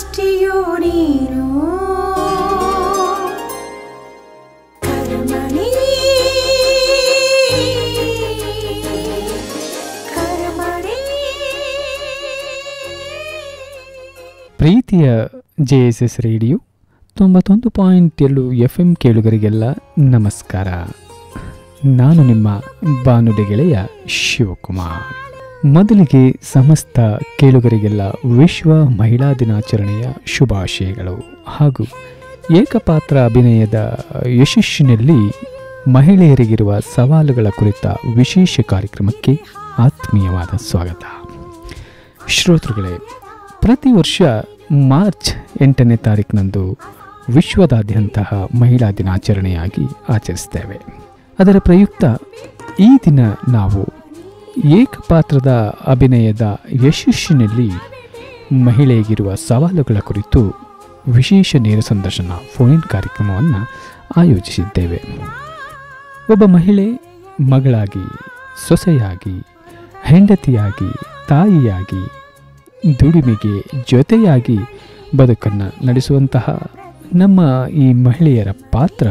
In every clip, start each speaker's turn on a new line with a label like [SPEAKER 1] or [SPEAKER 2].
[SPEAKER 1] ಸೃಷ್ಟಿಯು ನೀನು ಕರ್ಮಣಿ ಕರ್ಮಣಿ.
[SPEAKER 2] ಪ್ರೀತಿಯ JSS ರೇಡಿಯೋ 91.7 FM ಕೇಳುಗರಿಗೆಲ್ಲ ನಮಸ್ಕಾರ. ನಾನು ನಿಮ್ಮ ಬಾನುಲಿ ಗೆಳೆಯ ಶಿವಕುಮಾರ್. ಮೊದಲಿಗೆ ಸಮಸ್ತ ಕೇಳುಗರಿಗೆಲ್ಲ ವಿಶ್ವ ಮಹಿಳಾ ದಿನಾಚರಣೆಯ ಶುಭಾಶಯಗಳು ಹಾಗೂ ಏಕಪಾತ್ರ ಅಭಿನಯದ ಯಶಸ್ಸಿನಲ್ಲಿ ಮಹಿಳೆಯರಿಗಿರುವ ಸವಾಲುಗಳ ಕುರಿತ ವಿಶೇಷ ಕಾರ್ಯಕ್ರಮಕ್ಕೆ ಆತ್ಮೀಯವಾದ ಸ್ವಾಗತ. ಶ್ರೋತೃಗಳೇ, ಪ್ರತಿ ವರ್ಷ ಮಾರ್ಚ್ 8ನೇ ತಾರೀಕಿನಂದು ವಿಶ್ವದಾದ್ಯಂತ ಮಹಿಳಾ ದಿನಾಚರಣೆಯಾಗಿ ಆಚರಿಸ್ತೇವೆ. ಅದರ ಪ್ರಯುಕ್ತ ಈ ದಿನ ನಾವು ಏಕಪಾತ್ರದ ಅಭಿನಯದ ಯಶಸ್ಸಿನಲ್ಲಿ ಮಹಿಳೆಗಿರುವ ಸವಾಲುಗಳ ಕುರಿತು ವಿಶೇಷ ನೇರ ಸಂದರ್ಶನ ಫೋನ್ ಕಾರ್ಯಕ್ರಮವನ್ನು ಆಯೋಜಿಸಿದ್ದೇವೆ. ಒಬ್ಬ ಮಹಿಳೆ ಮಗಳಾಗಿ, ಸೊಸೆಯಾಗಿ, ಹೆಂಡತಿಯಾಗಿ, ತಾಯಿಯಾಗಿ, ದುಡಿಮೆಗೆ ಜೊತೆಯಾಗಿ ಬದುಕನ್ನು ನಡೆಸುವಂತಹ ನಮ್ಮ ಈ ಮಹಿಳೆಯರ ಪಾತ್ರ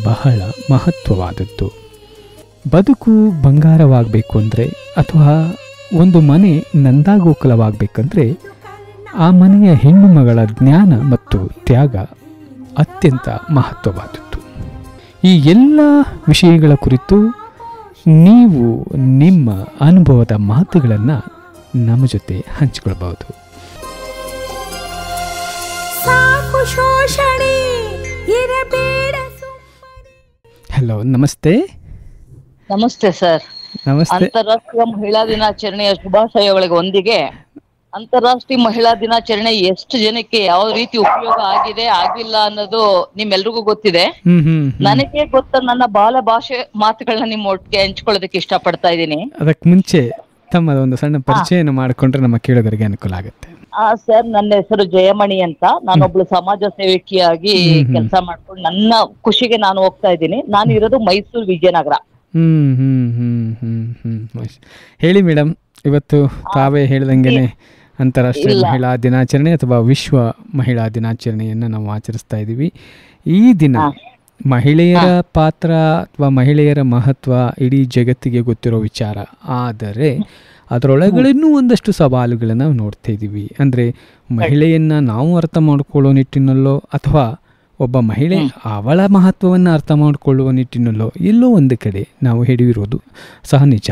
[SPEAKER 2] ಬಹಳ ಮಹತ್ವವಾದದ್ದು. ಬದುಕು ಬಂಗಾರವಾಗಬೇಕು ಅಂದರೆ ಅಥವಾ ಒಂದು ಮನೆ ನಂದಾಗೋಕುಲವಾಗಬೇಕಂದ್ರೆ ಆ ಮನೆಯ ಹೆಣ್ಣು ಮಗಳ ಜ್ಞಾನ ಮತ್ತು ತ್ಯಾಗ ಅತ್ಯಂತ ಮಹತ್ವವಾದದ್ದು. ಈ ಎಲ್ಲ ವಿಷಯಗಳ ಕುರಿತು ನೀವು ನಿಮ್ಮ ಅನುಭವದ ಮಾತುಗಳನ್ನು ನಮ್ಮ ಜೊತೆ ಹಂಚಿಕೊಳ್ಬಹುದು. ಹಲೋ, ನಮಸ್ತೆ.
[SPEAKER 3] ನಮಸ್ತೆ ಸರ್.
[SPEAKER 2] ನಮಸ್ತೆ.
[SPEAKER 3] ಅಂತಾರಾಷ್ಟ್ರೀಯ ಮಹಿಳಾ ದಿನಾಚರಣೆಯ ಶುಭಾಶಯಗಳಿಗೆ ಒಂದಿಗೆ, ಅಂತಾರಾಷ್ಟ್ರೀಯ ಮಹಿಳಾ ದಿನಾಚರಣೆ ಎಷ್ಟು ಜನಕ್ಕೆ ಯಾವ ರೀತಿ ಉಪಯೋಗ ಆಗಿದೆ ಆಗಿಲ್ಲ ಅನ್ನೋದು ನಿಮ್ಮೆಲ್ರಿಗೂ ಗೊತ್ತಿದೆ. ನನಗೆ ಗೊತ್ತ ನನ್ನ ಬಾಲ ಭಾಷೆ ಮಾತುಗಳನ್ನ ನಿಮ್ಮ ಒಟ್ಟಿಗೆ ಹಂಚ್ಕೊಳ್ಳೋದಕ್ಕೆ ಇಷ್ಟಪಡ್ತಾ ಇದ್ದೀನಿ.
[SPEAKER 2] ಅದಕ್ಕೆ ಮುಂಚೆ ತಮ್ಮ ಒಂದು ಸಣ್ಣ ಪರಿಚಯನ ಮಾಡಿಕೊಂಡ್ರೆ ನಮ್ಮ ಕೇಳೋದರಿಗೆ ಅನುಕೂಲ ಆಗುತ್ತೆ.
[SPEAKER 3] ಸರ್, ನನ್ನ ಹೆಸರು ಜಯಮಣಿ ಅಂತ. ನಾನೊಬ್ಳು ಸಮಾಜ ಸೇವಕಿಯಾಗಿ ಕೆಲಸ ಮಾಡ್ಕೊಂಡು ನನ್ನ ಖುಷಿಗೆ ನಾನು ಹೋಗ್ತಾ ಇದ್ದೀನಿ. ನಾನು ಇರೋದು ಮೈಸೂರು ವಿಜಯನಗರ.
[SPEAKER 2] ಹೇಳಿ ಮೇಡಮ್, ಇವತ್ತು ತಾವೇ ಹೇಳ್ದಂಗೆನೆ ಅಂತಾರಾಷ್ಟ್ರೀಯ ಮಹಿಳಾ ದಿನಾಚರಣೆ ಅಥವಾ ವಿಶ್ವ ಮಹಿಳಾ ದಿನಾಚರಣೆಯನ್ನು ನಾವು ಆಚರಿಸ್ತಾ ಇದ್ದೀವಿ. ಈ ದಿನ ಮಹಿಳೆಯರ ಪಾತ್ರ ಅಥವಾ ಮಹಿಳೆಯರ ಮಹತ್ವ ಇಡೀ ಜಗತ್ತಿಗೆ ಗೊತ್ತಿರೋ ವಿಚಾರ. ಆದರೆ ಅದರೊಳಗಡೆನೂ ಒಂದಷ್ಟು ಸವಾಲುಗಳನ್ನು ನಾವು ನೋಡ್ತಾ ಇದ್ದೀವಿ. ಅಂದರೆ ಮಹಿಳೆಯನ್ನು ನಾವು ಅರ್ಥ ಮಾಡಿಕೊಳ್ಳೋ ನಿಟ್ಟಿನಲ್ಲೋ ಅಥವಾ ಒಬ್ಬ ಮಹಿಳೆ ಅವಳ ಮಹತ್ವವನ್ನು ಅರ್ಥ ಮಾಡಿಕೊಳ್ಳುವ ನಿಟ್ಟಿನಲ್ಲೋ ಎಲ್ಲೋ ಒಂದು ಕಡೆ ನಾವು ಹಿಡಿದಿರೋದು ಸಹ ನಿಜ.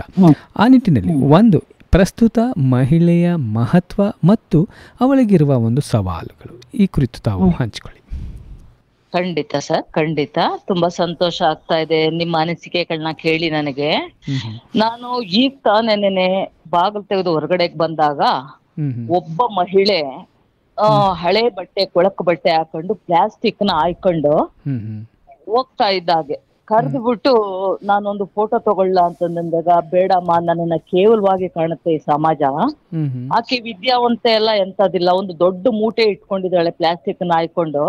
[SPEAKER 2] ಆ ನಿಟ್ಟಿನಲ್ಲಿ ಒಂದು ಪ್ರಸ್ತುತ ಮಹಿಳೆಯ ಮಹತ್ವ ಮತ್ತು ಅವಳಿಗಿರುವ ಒಂದು ಸವಾಲುಗಳು, ಈ ಕುರಿತು ತಾವು ಹಂಚಿಕೊಳ್ಳಿ.
[SPEAKER 3] ಖಂಡಿತ ಸರ್, ಖಂಡಿತ. ತುಂಬಾ ಸಂತೋಷ ಆಗ್ತಾ ಇದೆ ನಿಮ್ಮ ಅನಿಸಿಕೆಗಳನ್ನ ಕೇಳಿ. ನನಗೆ ನಾನು ಈಗ ತಾನೇನೆ ಬಾಗಿಲು ತೆಗೆದು ಹೊರಗಡೆಗೆ ಬಂದಾಗ ಒಬ್ಬ ಮಹಿಳೆ ಹಳೆ ಬಟ್ಟೆ, ಕೊಳಕು ಬಟ್ಟೆ ಹಾಕೊಂಡು ಪ್ಲಾಸ್ಟಿಕ್ ನ ಹಾಕೊಂಡು ಹೋಗ್ತಾ ಇದ್ದಾಗೆ ಕರೆದು ಬಿಟ್ಟು ನಾನೊಂದು ಫೋಟೋ ತಗೊಳ್ಳ ಅಂತಂದಾಗ, ಬೇಡಮ್ಮ, ನನ್ನನ್ನ ಕೇವಲವಾಗಿ ಕಾಣುತ್ತೆ ಈ ಸಮಾಜ, ಆಕೆ ವಿದ್ಯಾವಂತೆ ಎಲ್ಲ ಎಂತದಿಲ್ಲ, ಒಂದು ದೊಡ್ಡ ಮೂಟೆ ಇಟ್ಕೊಂಡಿದ್ದಾಳೆ ಪ್ಲಾಸ್ಟಿಕ್ ನ ಹಾಕೊಂಡು.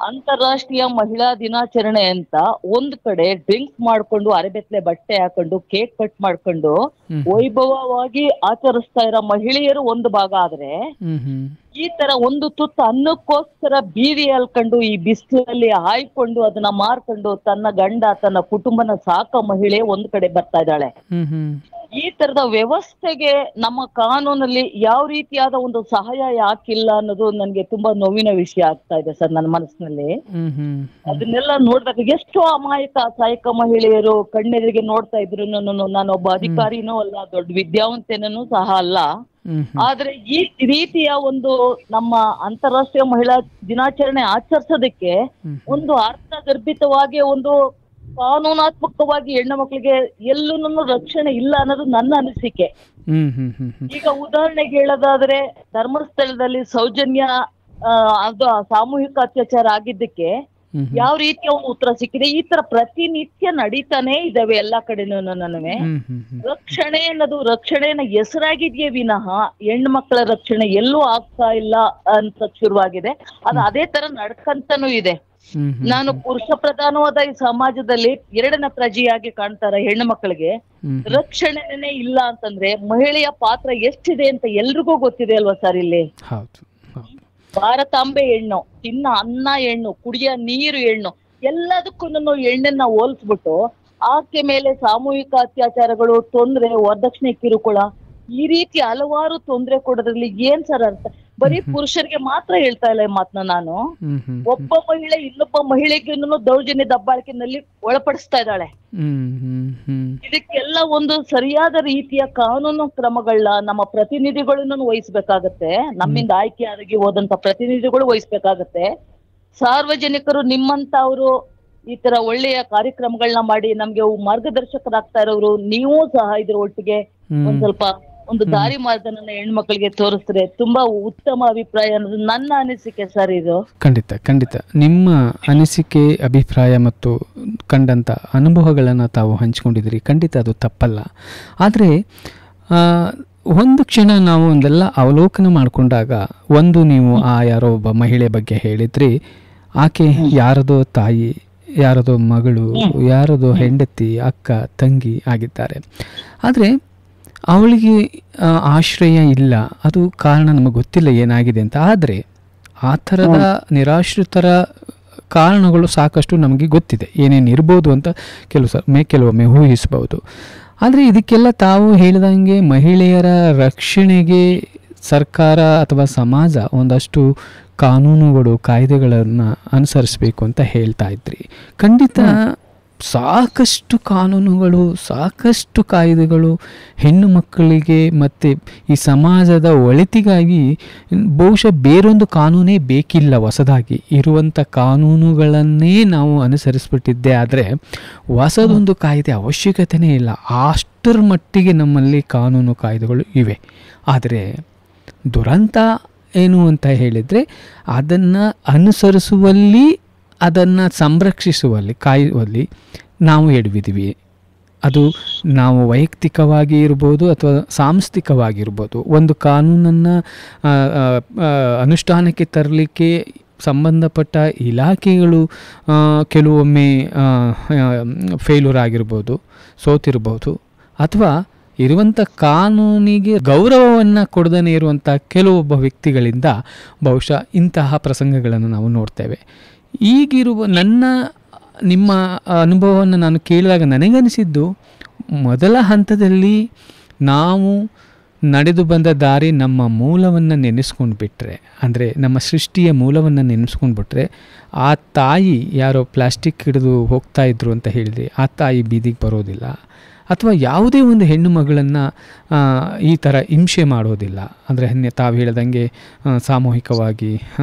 [SPEAKER 3] ಅಂತಾರಾಷ್ಟ್ರೀಯ ಮಹಿಳಾ ದಿನಾಚರಣೆ ಅಂತ ಒಂದ್ ಕಡೆ ಡ್ರಿಂಕ್ಸ್ ಮಾಡ್ಕೊಂಡು, ಅರೆಬೆತ್ತಲೆ ಬಟ್ಟೆ ಹಾಕೊಂಡು, ಕೇಕ್ ಕಟ್ ಮಾಡ್ಕೊಂಡು ವೈಭವವಾಗಿ ಆಚರಿಸ್ತಾ ಇರೋ ಮಹಿಳೆಯರು ಒಂದು ಭಾಗ ಆದ್ರೆ, ಈ ತರ ಒಂದು ತುತ್ತು ಅನ್ನಕ್ಕೋಸ್ಕರ ಬೀದಿ ಹಾಲ್ಕೊಂಡು ಈ ಬಿಸಿಲಲ್ಲಿ ಹಾಯ್ಕೊಂಡು ಅದನ್ನ ಮಾರ್ಕೊಂಡು ತನ್ನ ಗಂಡ ತನ್ನ ಕುಟುಂಬನ ಸಾಕೋ ಮಹಿಳೆ ಒಂದ್ ಕಡೆ ಬರ್ತಾ ಇದ್ದಾಳೆ. ಈ ತರದ ವ್ಯವಸ್ಥೆಗೆ ನಮ್ಮ ಕಾನೂನಲ್ಲಿ ಯಾವ ರೀತಿಯಾದ ಒಂದು ಸಹಾಯ ಯಾಕಿಲ್ಲ ಅನ್ನೋದು ನನ್ಗೆ ತುಂಬಾ ನೋವಿನ ವಿಷಯ ಆಗ್ತಾ ಇದೆ ಸರ್ ನನ್ನ ಮನಸ್ಸಿನಲ್ಲಿ. ಅದನ್ನೆಲ್ಲ ನೋಡಿದಾಗ ಎಷ್ಟೋ ಅಮಾಯಕ ಸಹಾಯಕ ಮಹಿಳೆಯರು ಕಣ್ಣೆದುರಿಗೆ ನೋಡ್ತಾ ಇದ್ರು. ನಾನೊಬ್ಬ ಅಧಿಕಾರಿನೂ ಅಲ್ಲ, ದೊಡ್ಡ ವಿದ್ಯಾವಂತನೂ ಸಹ ಅಲ್ಲ. ಆದ್ರೆ ಈ ರೀತಿಯ ಒಂದು ನಮ್ಮ ಅಂತಾರಾಷ್ಟ್ರೀಯ ಮಹಿಳಾ ದಿನಾಚರಣೆ ಆಚರಿಸೋದಕ್ಕೆ ಒಂದು ಅರ್ಥಗರ್ಭಿತವಾಗಿ, ಒಂದು ಕಾನೂನಾತ್ಮಕವಾಗಿ ಹೆಣ್ಣು ಮಕ್ಕಳಿಗೆ ಎಲ್ಲೂ ರಕ್ಷಣೆ ಇಲ್ಲ ಅನ್ನೋದು ನನ್ನ ಅನಿಸಿಕೆ. ಈಗ ಉದಾಹರಣೆಗೆ ಹೇಳೋದಾದ್ರೆ, ಧರ್ಮಸ್ಥಳದಲ್ಲಿ ಸೌಜನ್ಯ ಅದು ಸಾಮೂಹಿಕ ಅತ್ಯಾಚಾರ ಆಗಿದ್ದಕ್ಕೆ ಯಾವ ರೀತಿಯ ಒಂದು ಉತ್ತರ ಸಿಕ್ಕಿದೆ. ಈ ತರ ಪ್ರತಿನಿತ್ಯ ನಡೀತಾನೆ ಇದಾವೆ ಎಲ್ಲಾ ಕಡೆನೂ. ರಕ್ಷಣೆ ಅನ್ನೋದು ರಕ್ಷಣೆನ ಹೆಸರಾಗಿದೆಯೇ ವಿನಃ ಹೆಣ್ಣು ಮಕ್ಕಳ ರಕ್ಷಣೆ ಎಲ್ಲೂ ಆಗ್ತಾ ಇಲ್ಲ ಅಂತ ಶುರುವಾಗಿದೆ. ಅದು ಅದೇ ತರ ನಡ್ಕಂತಾನೂ ಇದೆ. ನಾನು ಪುರುಷ ಪ್ರಧಾನವಾದ ಈ ಸಮಾಜದಲ್ಲಿ ಎರಡನೇ ಪ್ರಜೆಯಾಗಿ ಕಾಣ್ತಾರ ಹೆಣ್ಣು ಮಕ್ಕಳಿಗೆ ರಕ್ಷಣೆನೇ ಇಲ್ಲ ಅಂತಂದ್ರೆ ಮಹಿಳೆಯ ಪಾತ್ರ ಎಷ್ಟಿದೆ ಅಂತ ಎಲ್ರಿಗೂ ಗೊತ್ತಿದೆ ಅಲ್ವಾ ಸರ್ ಇಲ್ಲಿ. ಭಾರತಾಂಬೆ ಹೆಣ್ಣು, ತಿನ್ನ ಅನ್ನ ಹೆಣ್ಣು, ಕುಡಿಯ ನೀರು ಹೆಣ್ಣು, ಎಲ್ಲದಕ್ಕೂ ಹೆಣ್ಣನ್ನ ಹೋಲಿಸ್ಬಿಟ್ಟು ಆಕೆ ಮೇಲೆ ಸಾಮೂಹಿಕ ಅತ್ಯಾಚಾರಗಳು, ತೊಂದ್ರೆ, ವರದಕ್ಷಿಣೆ ಕಿರುಕುಳ, ಈ ರೀತಿ ಹಲವಾರು ತೊಂದರೆ ಕೊಡೋದ್ರಲ್ಲಿ ಏನ್ ಸರ್ ಅರ್ಥ? ಬರೀ ಪುರುಷರಿಗೆ ಮಾತ್ರ ಹೇಳ್ತಾ ಇಲ್ಲ ಈ ಮಾತನ್ನ ನಾನು. ಒಬ್ಬ ಮಹಿಳೆ ಇನ್ನೊಬ್ಬ ಮಹಿಳೆಗೂ ದೌರ್ಜನ್ಯ ದಬ್ಬಾಳಿಕೆನಲ್ಲಿ ಒಳಪಡಿಸ್ತಾ ಇದ್ದಾಳೆ. ಇದಕ್ಕೆಲ್ಲ ಒಂದು ಸರಿಯಾದ ರೀತಿಯ ಕಾನೂನು ಕ್ರಮಗಳನ್ನ ನಮ್ಮ ಪ್ರತಿನಿಧಿಗಳನ್ನು ವಹಿಸ್ಬೇಕಾಗತ್ತೆ. ನಮ್ಮಿಂದ ಆಯ್ಕೆ ಆಗಿ ಹೋದಂತ ಪ್ರತಿನಿಧಿಗಳು ವಹಿಸ್ಬೇಕಾಗತ್ತೆ. ಸಾರ್ವಜನಿಕರು ನಿಮ್ಮಂತ ಅವರು ಈ ತರ ಒಳ್ಳೆಯ ಕಾರ್ಯಕ್ರಮಗಳನ್ನ ಮಾಡಿ ನಮ್ಗೆ ಮಾರ್ಗದರ್ಶಕರಾಗ್ತಾ ಇರೋರು ನೀವು ಸಹ ಇದ್ರ ಒಟ್ಟಿಗೆ ಒಂದ್ ಸ್ವಲ್ಪ ಒಂದು ದಾರಿ ಮಾರ್ಗನ ಹೆಣ್ಮಕ್ಳಿಗೆ ತೋರಿಸಿದ್ರೆ ತುಂಬಾ ಉತ್ತಮ ಅಭಿಪ್ರಾಯ ಅನ್ನೋದು ನನ್ನ ಅನಿಸಿಕೆ ಸರ್. ಇದು
[SPEAKER 2] ಖಂಡಿತ ನಿಮ್ಮ ಅನಿಸಿಕೆ, ಅಭಿಪ್ರಾಯ ಮತ್ತು ಕಂಡಂಥ ಅನುಭವಗಳನ್ನು ತಾವು ಹಂಚಿಕೊಂಡಿದ್ದೀರಿ. ಖಂಡಿತ ಅದು ತಪ್ಪಲ್ಲ. ಆದರೆ ಒಂದು ಕ್ಷಣ ನಾವು ಒಂದೆಲ್ಲ ಅವಲೋಕನ ಮಾಡಿಕೊಂಡಾಗ, ಒಂದು ನೀವು ಯಾರೋ ಒಬ್ಬ ಮಹಿಳೆ ಬಗ್ಗೆ ಹೇಳಿದ್ರಿ, ಆಕೆ ಯಾರದೋ ತಾಯಿ, ಯಾರದೋ ಮಗಳು, ಯಾರದೋ ಹೆಂಡತಿ, ಅಕ್ಕ, ತಂಗಿ ಆಗಿದ್ದಾರೆ. ಆದರೆ ಅವಳಿಗೆ ಆಶ್ರಯ ಇಲ್ಲ. ಅದು ಕಾರಣ ನಮಗೆ ಗೊತ್ತಿಲ್ಲ ಏನಾಗಿದೆ ಅಂತ. ಆದರೆ ಆ ಥರದ ನಿರಾಶ್ರಿತರ ಕಾರಣಗಳು ಸಾಕಷ್ಟು ನಮಗೆ ಗೊತ್ತಿದೆ, ಏನೇನು ಇರ್ಬೋದು ಅಂತ ಕೆಲವೊಮ್ಮೆ ಊಹಿಸ್ಬೋದು. ಆದರೆ ಇದಕ್ಕೆಲ್ಲ ತಾವು ಹೇಳಿದಂಗೆ ಮಹಿಳೆಯರ ರಕ್ಷಣೆಗೆ ಸರ್ಕಾರ ಅಥವಾ ಸಮಾಜ ಒಂದಷ್ಟು ಕಾನೂನುಗಳು, ಕಾಯ್ದೆಗಳನ್ನು ಅನುಸರಿಸಬೇಕು ಅಂತ ಹೇಳ್ತಾ ಇದ್ರಿ. ಖಂಡಿತ ಸಾಕಷ್ಟು ಕಾನೂನುಗಳು, ಸಾಕಷ್ಟು ಕಾಯ್ದೆಗಳು ಹೆಣ್ಣು ಮಕ್ಕಳಿಗೆ ಮತ್ತು ಈ ಸಮಾಜದ ಒಳಿತಿಗಾಗಿ ಬಹುಶಃ ಬೇರೊಂದು ಕಾನೂನೇ ಬೇಕಿಲ್ಲ. ಹೊಸದಾಗಿ ಇರುವಂಥ ಕಾನೂನುಗಳನ್ನೇ ನಾವು ಅನುಸರಿಸ್ಬಿಟ್ಟಿದ್ದೆ ಆದರೆ ಹೊಸದೊಂದು ಕಾಯ್ದೆ ಅವಶ್ಯಕತೆಯೇ ಇಲ್ಲ. ಅಷ್ಟರ ಮಟ್ಟಿಗೆ ನಮ್ಮಲ್ಲಿ ಕಾನೂನು ಕಾಯ್ದೆಗಳು ಇವೆ. ಆದರೆ ದುರಂತ ಏನು ಅಂತ ಹೇಳಿದರೆ ಅದನ್ನು ಅನುಸರಿಸುವಲ್ಲಿ, ಅದನ್ನು ಸಂರಕ್ಷಿಸುವಲ್ಲಿ, ಕಾಯುವಲ್ಲಿ ನಾವು ಎಡವಿದ್ದೀವಿ. ಅದು ನಾವು ವೈಯಕ್ತಿಕವಾಗಿ ಇರ್ಬೋದು ಅಥವಾ ಸಾಂಸ್ಥಿಕವಾಗಿರ್ಬೋದು. ಒಂದು ಕಾನೂನನ್ನು ಅನುಷ್ಠಾನಕ್ಕೆ ತರಲಿಕ್ಕೆ ಸಂಬಂಧಪಟ್ಟ ಇಲಾಖೆಗಳು ಕೆಲವೊಮ್ಮೆ ಫೇಲ್ಯೂರ್ ಆಗಿರ್ಬೋದು, ಸೋತಿರ್ಬೋದು, ಅಥವಾ ಇರುವಂಥ ಕಾನೂನಿಗೆ ಗೌರವವನ್ನು ಕೊಡದೇ ಇರುವಂಥ ಕೆಲವೊಬ್ಬ ವ್ಯಕ್ತಿಗಳಿಂದ ಬಹುಶಃ ಇಂತಹ ಪ್ರಸಂಗಗಳನ್ನು ನಾವು ನೋಡ್ತೇವೆ. ಈಗಿರುವ ನಿಮ್ಮ ಅನುಭವವನ್ನು ನಾನು ಕೇಳಿದಾಗ ನನಗನಿಸಿದ್ದು, ಮೊದಲ ಹಂತದಲ್ಲಿ ನಾವು ನಡೆದು ಬಂದ ದಾರಿ ನಮ್ಮ ಮೂಲವನ್ನು ನೆನೆಸ್ಕೊಂಡು ಬಿಟ್ಟರೆ, ಅಂದರೆ ನಮ್ಮ ಸೃಷ್ಟಿಯ ಮೂಲವನ್ನು ನೆನೆಸ್ಕೊಂಡು ಬಿಟ್ಟರೆ, ಆ ತಾಯಿ ಯಾರೋ ಪ್ಲಾಸ್ಟಿಕ್ ಹಿಡಿದು ಹೋಗ್ತಾ ಇದ್ರು ಅಂತ ಹೇಳಿದರೆ ಆ ತಾಯಿ ಬೀದಿಗೆ ಬರೋದಿಲ್ಲ. ಅಥವಾ ಯಾವುದೇ ಒಂದು ಹೆಣ್ಣು ಮಗಳನ್ನು ಈ ಥರ ಹಿಂಸೆ ಮಾಡೋದಿಲ್ಲ. ಅಂದರೆ ತಾವು ಹೇಳ್ದಂಗೆ ಸಾಮೂಹಿಕವಾಗಿ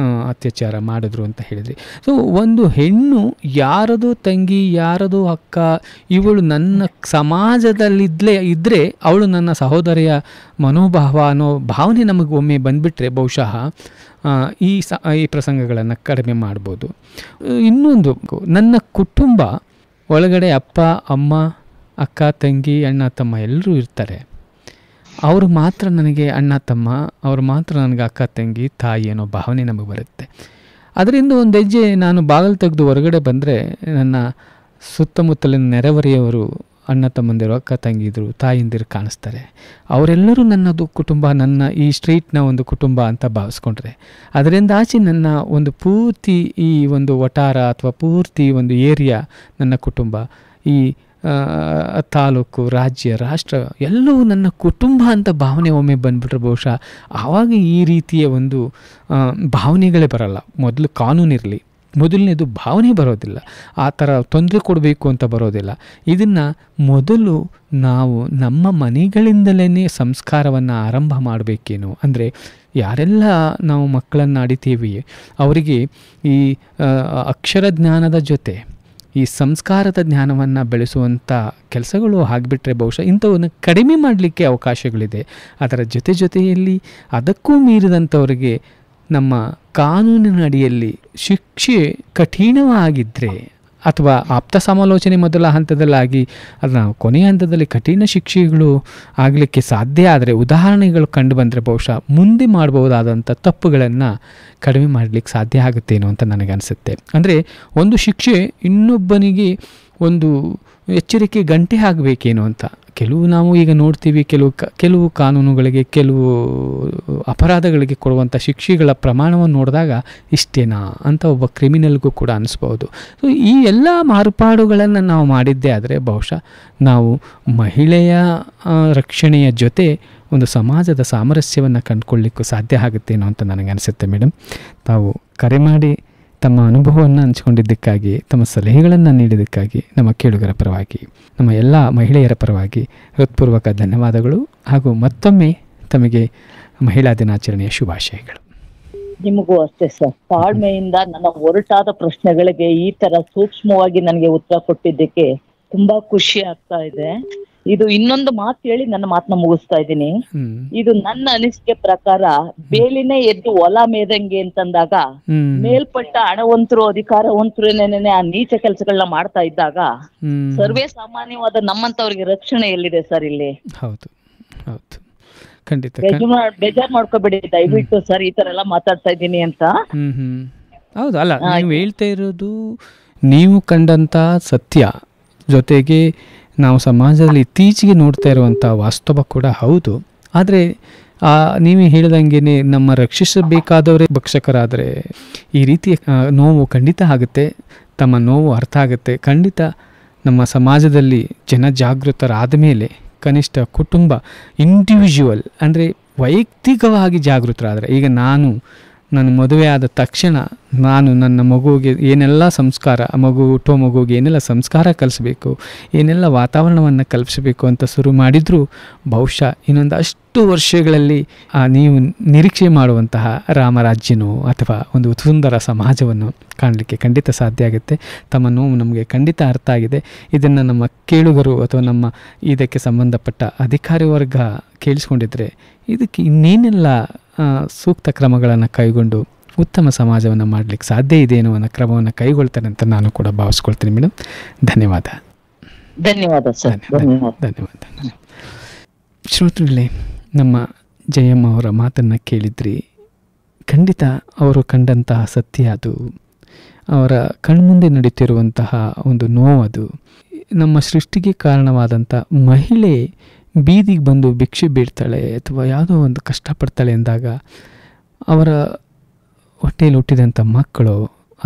[SPEAKER 2] ಅತ್ಯಾಚಾರ ಮಾಡಿದ್ರು ಅಂತ ಹೇಳಿದ್ರಿ. ಸೊ ಒಂದು ಹೆಣ್ಣು ಯಾರದೋ ತಂಗಿ, ಯಾರದೋ ಅಕ್ಕ, ಇವಳು ನನ್ನ ಸಮಾಜದಲ್ಲಿದ್ದರೆ ಅವಳು ನನ್ನ ಸಹೋದರಿಯ ಮನೋಭಾವ ಅನ್ನೋ ಭಾವನೆ ನಮಗೆ ಒಮ್ಮೆ ಬಂದುಬಿಟ್ರೆ ಬಹುಶಃ ಈ ಪ್ರಸಂಗಗಳನ್ನು ಕಡಿಮೆ ಮಾಡ್ಬೋದು. ಇನ್ನೊಂದು, ನನ್ನ ಕುಟುಂಬ ಒಳಗಡೆ ಅಪ್ಪ, ಅಮ್ಮ, ಅಕ್ಕ, ತಂಗಿ, ಅಣ್ಣ, ತಮ್ಮ ಎಲ್ಲರೂ ಇರ್ತಾರೆ. ಅವರು ಮಾತ್ರ ನನಗೆ ಅಣ್ಣ, ತಮ್ಮ, ಅವರು ಮಾತ್ರ ನನಗೆ ಅಕ್ಕ, ತಂಗಿ, ತಾಯಿ ಅನ್ನೋ ಭಾವನೆ ನಮಗೆ ಬರುತ್ತೆ. ಅದರಿಂದ ಒಂದು ಹೆಜ್ಜೆ ನಾನು ಬಾಗಿಲು ತೆಗೆದು ಹೊರಗಡೆ ಬಂದರೆ ನನ್ನ ಸುತ್ತಮುತ್ತಲಿನ ನೆರೆಹೊರೆಯವರು, ಅಣ್ಣ ತಮ್ಮಂದಿರು, ಅಕ್ಕ ತಂಗಿದ್ರು, ತಾಯಿಂದಿರು ಕಾಣಿಸ್ತಾರೆ. ಅವರೆಲ್ಲರೂ ನನ್ನದು ಕುಟುಂಬ, ನನ್ನ ಈ ಸ್ಟ್ರೀಟ್ನ ಒಂದು ಕುಟುಂಬ ಅಂತ ಭಾವಿಸ್ಕೊಂಡ್ರೆ, ಅದರಿಂದ ಆಚೆ ನನ್ನ ಒಂದು ಪೂರ್ತಿ ಈ ಒಂದು ವಟಾರ ಅಥವಾ ಪೂರ್ತಿ ಒಂದು ಏರಿಯಾ ನನ್ನ ಕುಟುಂಬ, ಈ ತಾಲೂಕು, ರಾಜ್ಯ, ರಾಷ್ಟ್ರ ಎಲ್ಲವೂ ನನ್ನ ಕುಟುಂಬ ಅಂತ ಭಾವನೆ ಒಮ್ಮೆ ಬಂದುಬಿಟ್ರೆ ಬಹುಶಃ ಆವಾಗ ಈ ರೀತಿಯ ಒಂದು ಭಾವನೆಗಳೇ ಬರಲ್ಲ. ಮೊದಲು ಕಾನೂನಿರಲಿ, ಮೊದಲನೇದು ಭಾವನೆ ಬರೋದಿಲ್ಲ, ಆ ಥರ ತೊಂದರೆ ಕೊಡಬೇಕು ಅಂತ ಬರೋದಿಲ್ಲ. ಇದನ್ನು ಮೊದಲು ನಾವು ನಮ್ಮ ಮನೆಗಳಿಂದಲೇ ಸಂಸ್ಕಾರವನ್ನು ಆರಂಭ ಮಾಡಬೇಕೇನು. ಅಂದರೆ ಯಾರೆಲ್ಲ ನಾವು ಮಕ್ಕಳನ್ನು ಅಡಿತೀವಿ ಅವರಿಗೆ ಈ ಅಕ್ಷರ ಜ್ಞಾನದ ಜೊತೆ ಈ ಸಂಸ್ಕಾರದ ಜ್ಞಾನವನ್ನು ಬೆಳೆಸುವಂಥ ಕೆಲಸಗಳು ಆಗಿಬಿಟ್ರೆ ಬಹುಶಃ ಇಂಥವನ್ನು ಕಡಿಮೆ ಮಾಡಲಿಕ್ಕೆ ಅವಕಾಶಗಳಿದೆ. ಅದರ ಜೊತೆಯಲ್ಲಿ ಅದಕ್ಕೂ ಮೀರಿದಂಥವರಿಗೆ ನಮ್ಮ ಕಾನೂನಿನ ಅಡಿಯಲ್ಲಿ ಶಿಕ್ಷೆ ಕಠಿಣವಾಗಿದ್ದರೆ, ಅಥವಾ ಆಪ್ತ ಸಮಾಲೋಚನೆ ಮೊದಲ ಹಂತದಲ್ಲಾಗಿ ಅದನ್ನು ಕೊನೆಯ ಹಂತದಲ್ಲಿ ಕಠಿಣ ಶಿಕ್ಷೆಗಳು ಆಗಲಿಕ್ಕೆ ಸಾಧ್ಯ ಆದರೆ, ಉದಾಹರಣೆಗಳು ಕಂಡು ಬಂದರೆ ಬಹುಶಃ ಮುಂದೆ ಮಾಡ್ಬೋದಾದಂಥ ತಪ್ಪುಗಳನ್ನು ಕಡಿಮೆ ಮಾಡಲಿಕ್ಕೆ ಸಾಧ್ಯ ಆಗುತ್ತೇನೋ ಅಂತ ನನಗನ್ಸುತ್ತೆ. ಅಂದರೆ ಒಂದು ಶಿಕ್ಷೆ ಇನ್ನೊಬ್ಬನಿಗೆ ಒಂದು ಎಚ್ಚರಿಕೆ ಗಂಟೆ ಆಗಬೇಕೇನೋ ಅಂತ. ಕೆಲವು ನಾವು ಈಗ ನೋಡ್ತೀವಿ, ಕೆಲವು ಕಾನೂನುಗಳಿಗೆ, ಕೆಲವು ಅಪರಾಧಗಳಿಗೆ ಕೊಡುವಂಥ ಶಿಕ್ಷೆಗಳ ಪ್ರಮಾಣವನ್ನು ನೋಡಿದಾಗ ಇಷ್ಟೇನಾ ಅಂತ ಒಬ್ಬ ಕ್ರಿಮಿನಲ್ಗೂ ಕೂಡ ಅನಿಸ್ಬೋದು. ಸೊ ಈ ಎಲ್ಲ ಮಾರ್ಪಾಡುಗಳನ್ನು ನಾವು ಮಾಡಿದ್ದೇ ಆದರೆ ಬಹುಶಃ ನಾವು ಮಹಿಳೆಯ ರಕ್ಷಣೆಯ ಜೊತೆ ಒಂದು ಸಮಾಜದ ಸಾಮರಸ್ಯವನ್ನು ಕಂಡುಕೊಳ್ಳಿಕ್ಕೂ ಸಾಧ್ಯ ಆಗುತ್ತೇನೋ ಅಂತ ನನಗೆ ಅನಿಸುತ್ತೆ ಮೇಡಮ್. ತಾವು ಕರೆ ಮಾಡಿ ತಮ್ಮ ಅನುಭವವನ್ನು ಹಂಚಿಕೊಂಡಿದ್ದಕ್ಕಾಗಿ, ತಮ್ಮ ಸಲಹೆಗಳನ್ನು ನೀಡಿದ್ದಕ್ಕಾಗಿ ನಮ್ಮ ಕೇಳುಗರ ಪರವಾಗಿ, ನಮ್ಮ ಎಲ್ಲ ಮಹಿಳೆಯರ ಪರವಾಗಿ ಹೃತ್ಪೂರ್ವಕ ಧನ್ಯವಾದಗಳು. ಹಾಗೂ ಮತ್ತೊಮ್ಮೆ ತಮಗೆ ಮಹಿಳಾ ದಿನಾಚರಣೆಯ ಶುಭಾಶಯಗಳು.
[SPEAKER 3] ನಿಮಗೂ ಅಷ್ಟೇ ಸರ್. ತಾಳ್ಮೆಯಿಂದ ನನ್ನ ಒರಟಾದ ಪ್ರಶ್ನೆಗಳಿಗೆ ಈ ತರ ಸೂಕ್ಷ್ಮವಾಗಿ ನನಗೆ ಉತ್ತರ ಕೊಟ್ಟಿದ್ದಕ್ಕೆ ತುಂಬಾ ಖುಷಿ ಆಗ್ತಾ ಇದೆ. ಇದು ಇನ್ನೊಂದು ಮಾತು ಹೇಳಿ ನನ್ನ ಮಾತನ್ನ ಮುಗಿಸ್ತಾ ಇದ್ದೀನಿ. ಇದು ನನ್ನ ಅನಿಸಿಕೆ ಪ್ರಕಾರ ಬೇಲಿನೇ ಎದ್ದು ಹೊಲ ಮೇದಂಗೆ ಅಂತಂದಾಗ ಮೇಲ್ಪಟ್ಟ ಹಣವಂತರು, ಅಧಿಕಾರವಂತರೇನೇನೆ ಆ ನೀಚ ಕೆಲಸಗಳನ್ನ ಮಾಡ್ತಾ ಇದ್ದಾಗ ಸರ್ವೇ ಸಾಮಾನ್ಯವಾದ ನಮ್ಮಂತವ್ರಿಗೆ ರಕ್ಷಣೆ ಎಲ್ಲಿದೆ ಸರ್ ಇಲ್ಲಿ?
[SPEAKER 2] ಹೌದು ಹೌದು, ಖಂಡಿತ.
[SPEAKER 3] ಬೇಜಾರ್ ಮಾಡ್ಕೋಬೇಡಿ ದಯವಿಟ್ಟು ಸರ್, ಈ ತರ ಎಲ್ಲ ಮಾತಾಡ್ತಾ ಇದ್ದೀನಿ ಅಂತ.
[SPEAKER 2] ಹೌದು, ಅಲ್ಲ ನೀವು ಹೇಳ್ತಾ ಇರೋದು ನೀವು ಕಂಡಂತ ಸತ್ಯ, ಜೊತೆಗೆ ನಾವು ಸಮಾಜದಲ್ಲಿ ಇತ್ತೀಚೆಗೆ ನೋಡ್ತಾ ಇರುವಂಥ ವಾಸ್ತವ ಕೂಡ ಹೌದು. ಆದರೆ ನೀವು ಹೇಳಿದಂಗೆ ನಮ್ಮ ರಕ್ಷಿಸಬೇಕಾದವರೇ ಭಕ್ಷಕರಾದರೆ ಈ ರೀತಿಯ ನೋವು ಖಂಡಿತ ಆಗುತ್ತೆ. ತಮ್ಮ ನೋವು ಅರ್ಥ ಆಗುತ್ತೆ. ಖಂಡಿತ ನಮ್ಮ ಸಮಾಜದಲ್ಲಿ ಜನಜಾಗೃತರಾದ ಮೇಲೆ ಕನಿಷ್ಠ ಕುಟುಂಬ, ಇಂಡಿವಿಜುವಲ್ ಅಂದರೆ ವೈಯಕ್ತಿಕವಾಗಿ ಜಾಗೃತರಾದರೆ, ಈಗ ನನ್ನ ಮದುವೆ ಆದ ತಕ್ಷಣ ನಾನು ನನ್ನ ಮಗುವಿಗೆ ಏನೆಲ್ಲ ಸಂಸ್ಕಾರ, ಹುಟ್ಟೋ ಮಗುವಿಗೆ ಏನೆಲ್ಲ ಸಂಸ್ಕಾರ ಕಲಿಸ್ಬೇಕು, ಏನೆಲ್ಲ ವಾತಾವರಣವನ್ನು ಕಲ್ಪಿಸಬೇಕು ಅಂತ ಶುರು ಮಾಡಿದರೂ ಬಹುಶಃ ಇನ್ನೊಂದು ಅಷ್ಟು ವರ್ಷಗಳಲ್ಲಿ ನೀವು ನಿರೀಕ್ಷೆ ಮಾಡುವಂತಹ ರಾಮರಾಜ್ಯನೋ ಅಥವಾ ಒಂದು ಸುಂದರ ಸಮಾಜವನ್ನು ಕಾಣಲಿಕ್ಕೆ ಖಂಡಿತ ಸಾಧ್ಯ ಆಗುತ್ತೆ. ತಮ್ಮ ನೋವು ನಮಗೆ ಖಂಡಿತ ಅರ್ಥ ಆಗಿದೆ. ಇದನ್ನು ನಮ್ಮ ಕೇಳುಗರು ಅಥವಾ ನಮ್ಮ ಇದಕ್ಕೆ ಸಂಬಂಧಪಟ್ಟ ಅಧಿಕಾರಿ ವರ್ಗ ಕೇಳಿಸ್ಕೊಂಡಿದ್ರೆ ಇದಕ್ಕೆ ಇನ್ನೇನೆಲ್ಲ ಸೂಕ್ತ ಕ್ರಮಗಳನ್ನು ಕೈಗೊಂಡು ಉತ್ತಮ ಸಮಾಜವನ್ನು ಮಾಡಲಿಕ್ಕೆ ಸಾಧ್ಯ ಇದೆ ಅನ್ನೋ ಕ್ರಮವನ್ನು ಕೈಗೊಳ್ತಾರೆ ಅಂತ ನಾನು ಕೂಡ ಭಾವಿಸ್ಕೊಳ್ತೀನಿ ಮೇಡಮ್. ಧನ್ಯವಾದ.
[SPEAKER 3] ಧನ್ಯವಾದ ಸರ್.
[SPEAKER 2] ಧನ್ಯವಾದ. ಶ್ರೋತೃಗಳೇ, ನಮ್ಮ ಜಯಮ್ಮ ಅವರ ಮಾತನ್ನು ಕೇಳಿದ್ರಿ. ಖಂಡಿತ ಅವರು ಕಂಡಂತಹ ಸತ್ಯ ಅದು, ಅವರ ಕಣ್ಮುಂದೆ ನಡೀತಿರುವಂತಹ ಒಂದು ನೋವದು. ನಮ್ಮ ಸೃಷ್ಟಿಗೆ ಕಾರಣವಾದಂಥ ಮಹಿಳೆ ಬೀದಿಗೆ ಬಂದು ಭಿಕ್ಷೆ ಬೇಡ್ತಾಳೆ ಅಥವಾ ಯಾವುದೋ ಒಂದು ಕಷ್ಟಪಡ್ತಾಳೆ ಎಂದಾಗ ಅವರ ಹೊಟ್ಟೆಯಲ್ಲಿ ಹುಟ್ಟಿದಂಥ ಮಕ್ಕಳು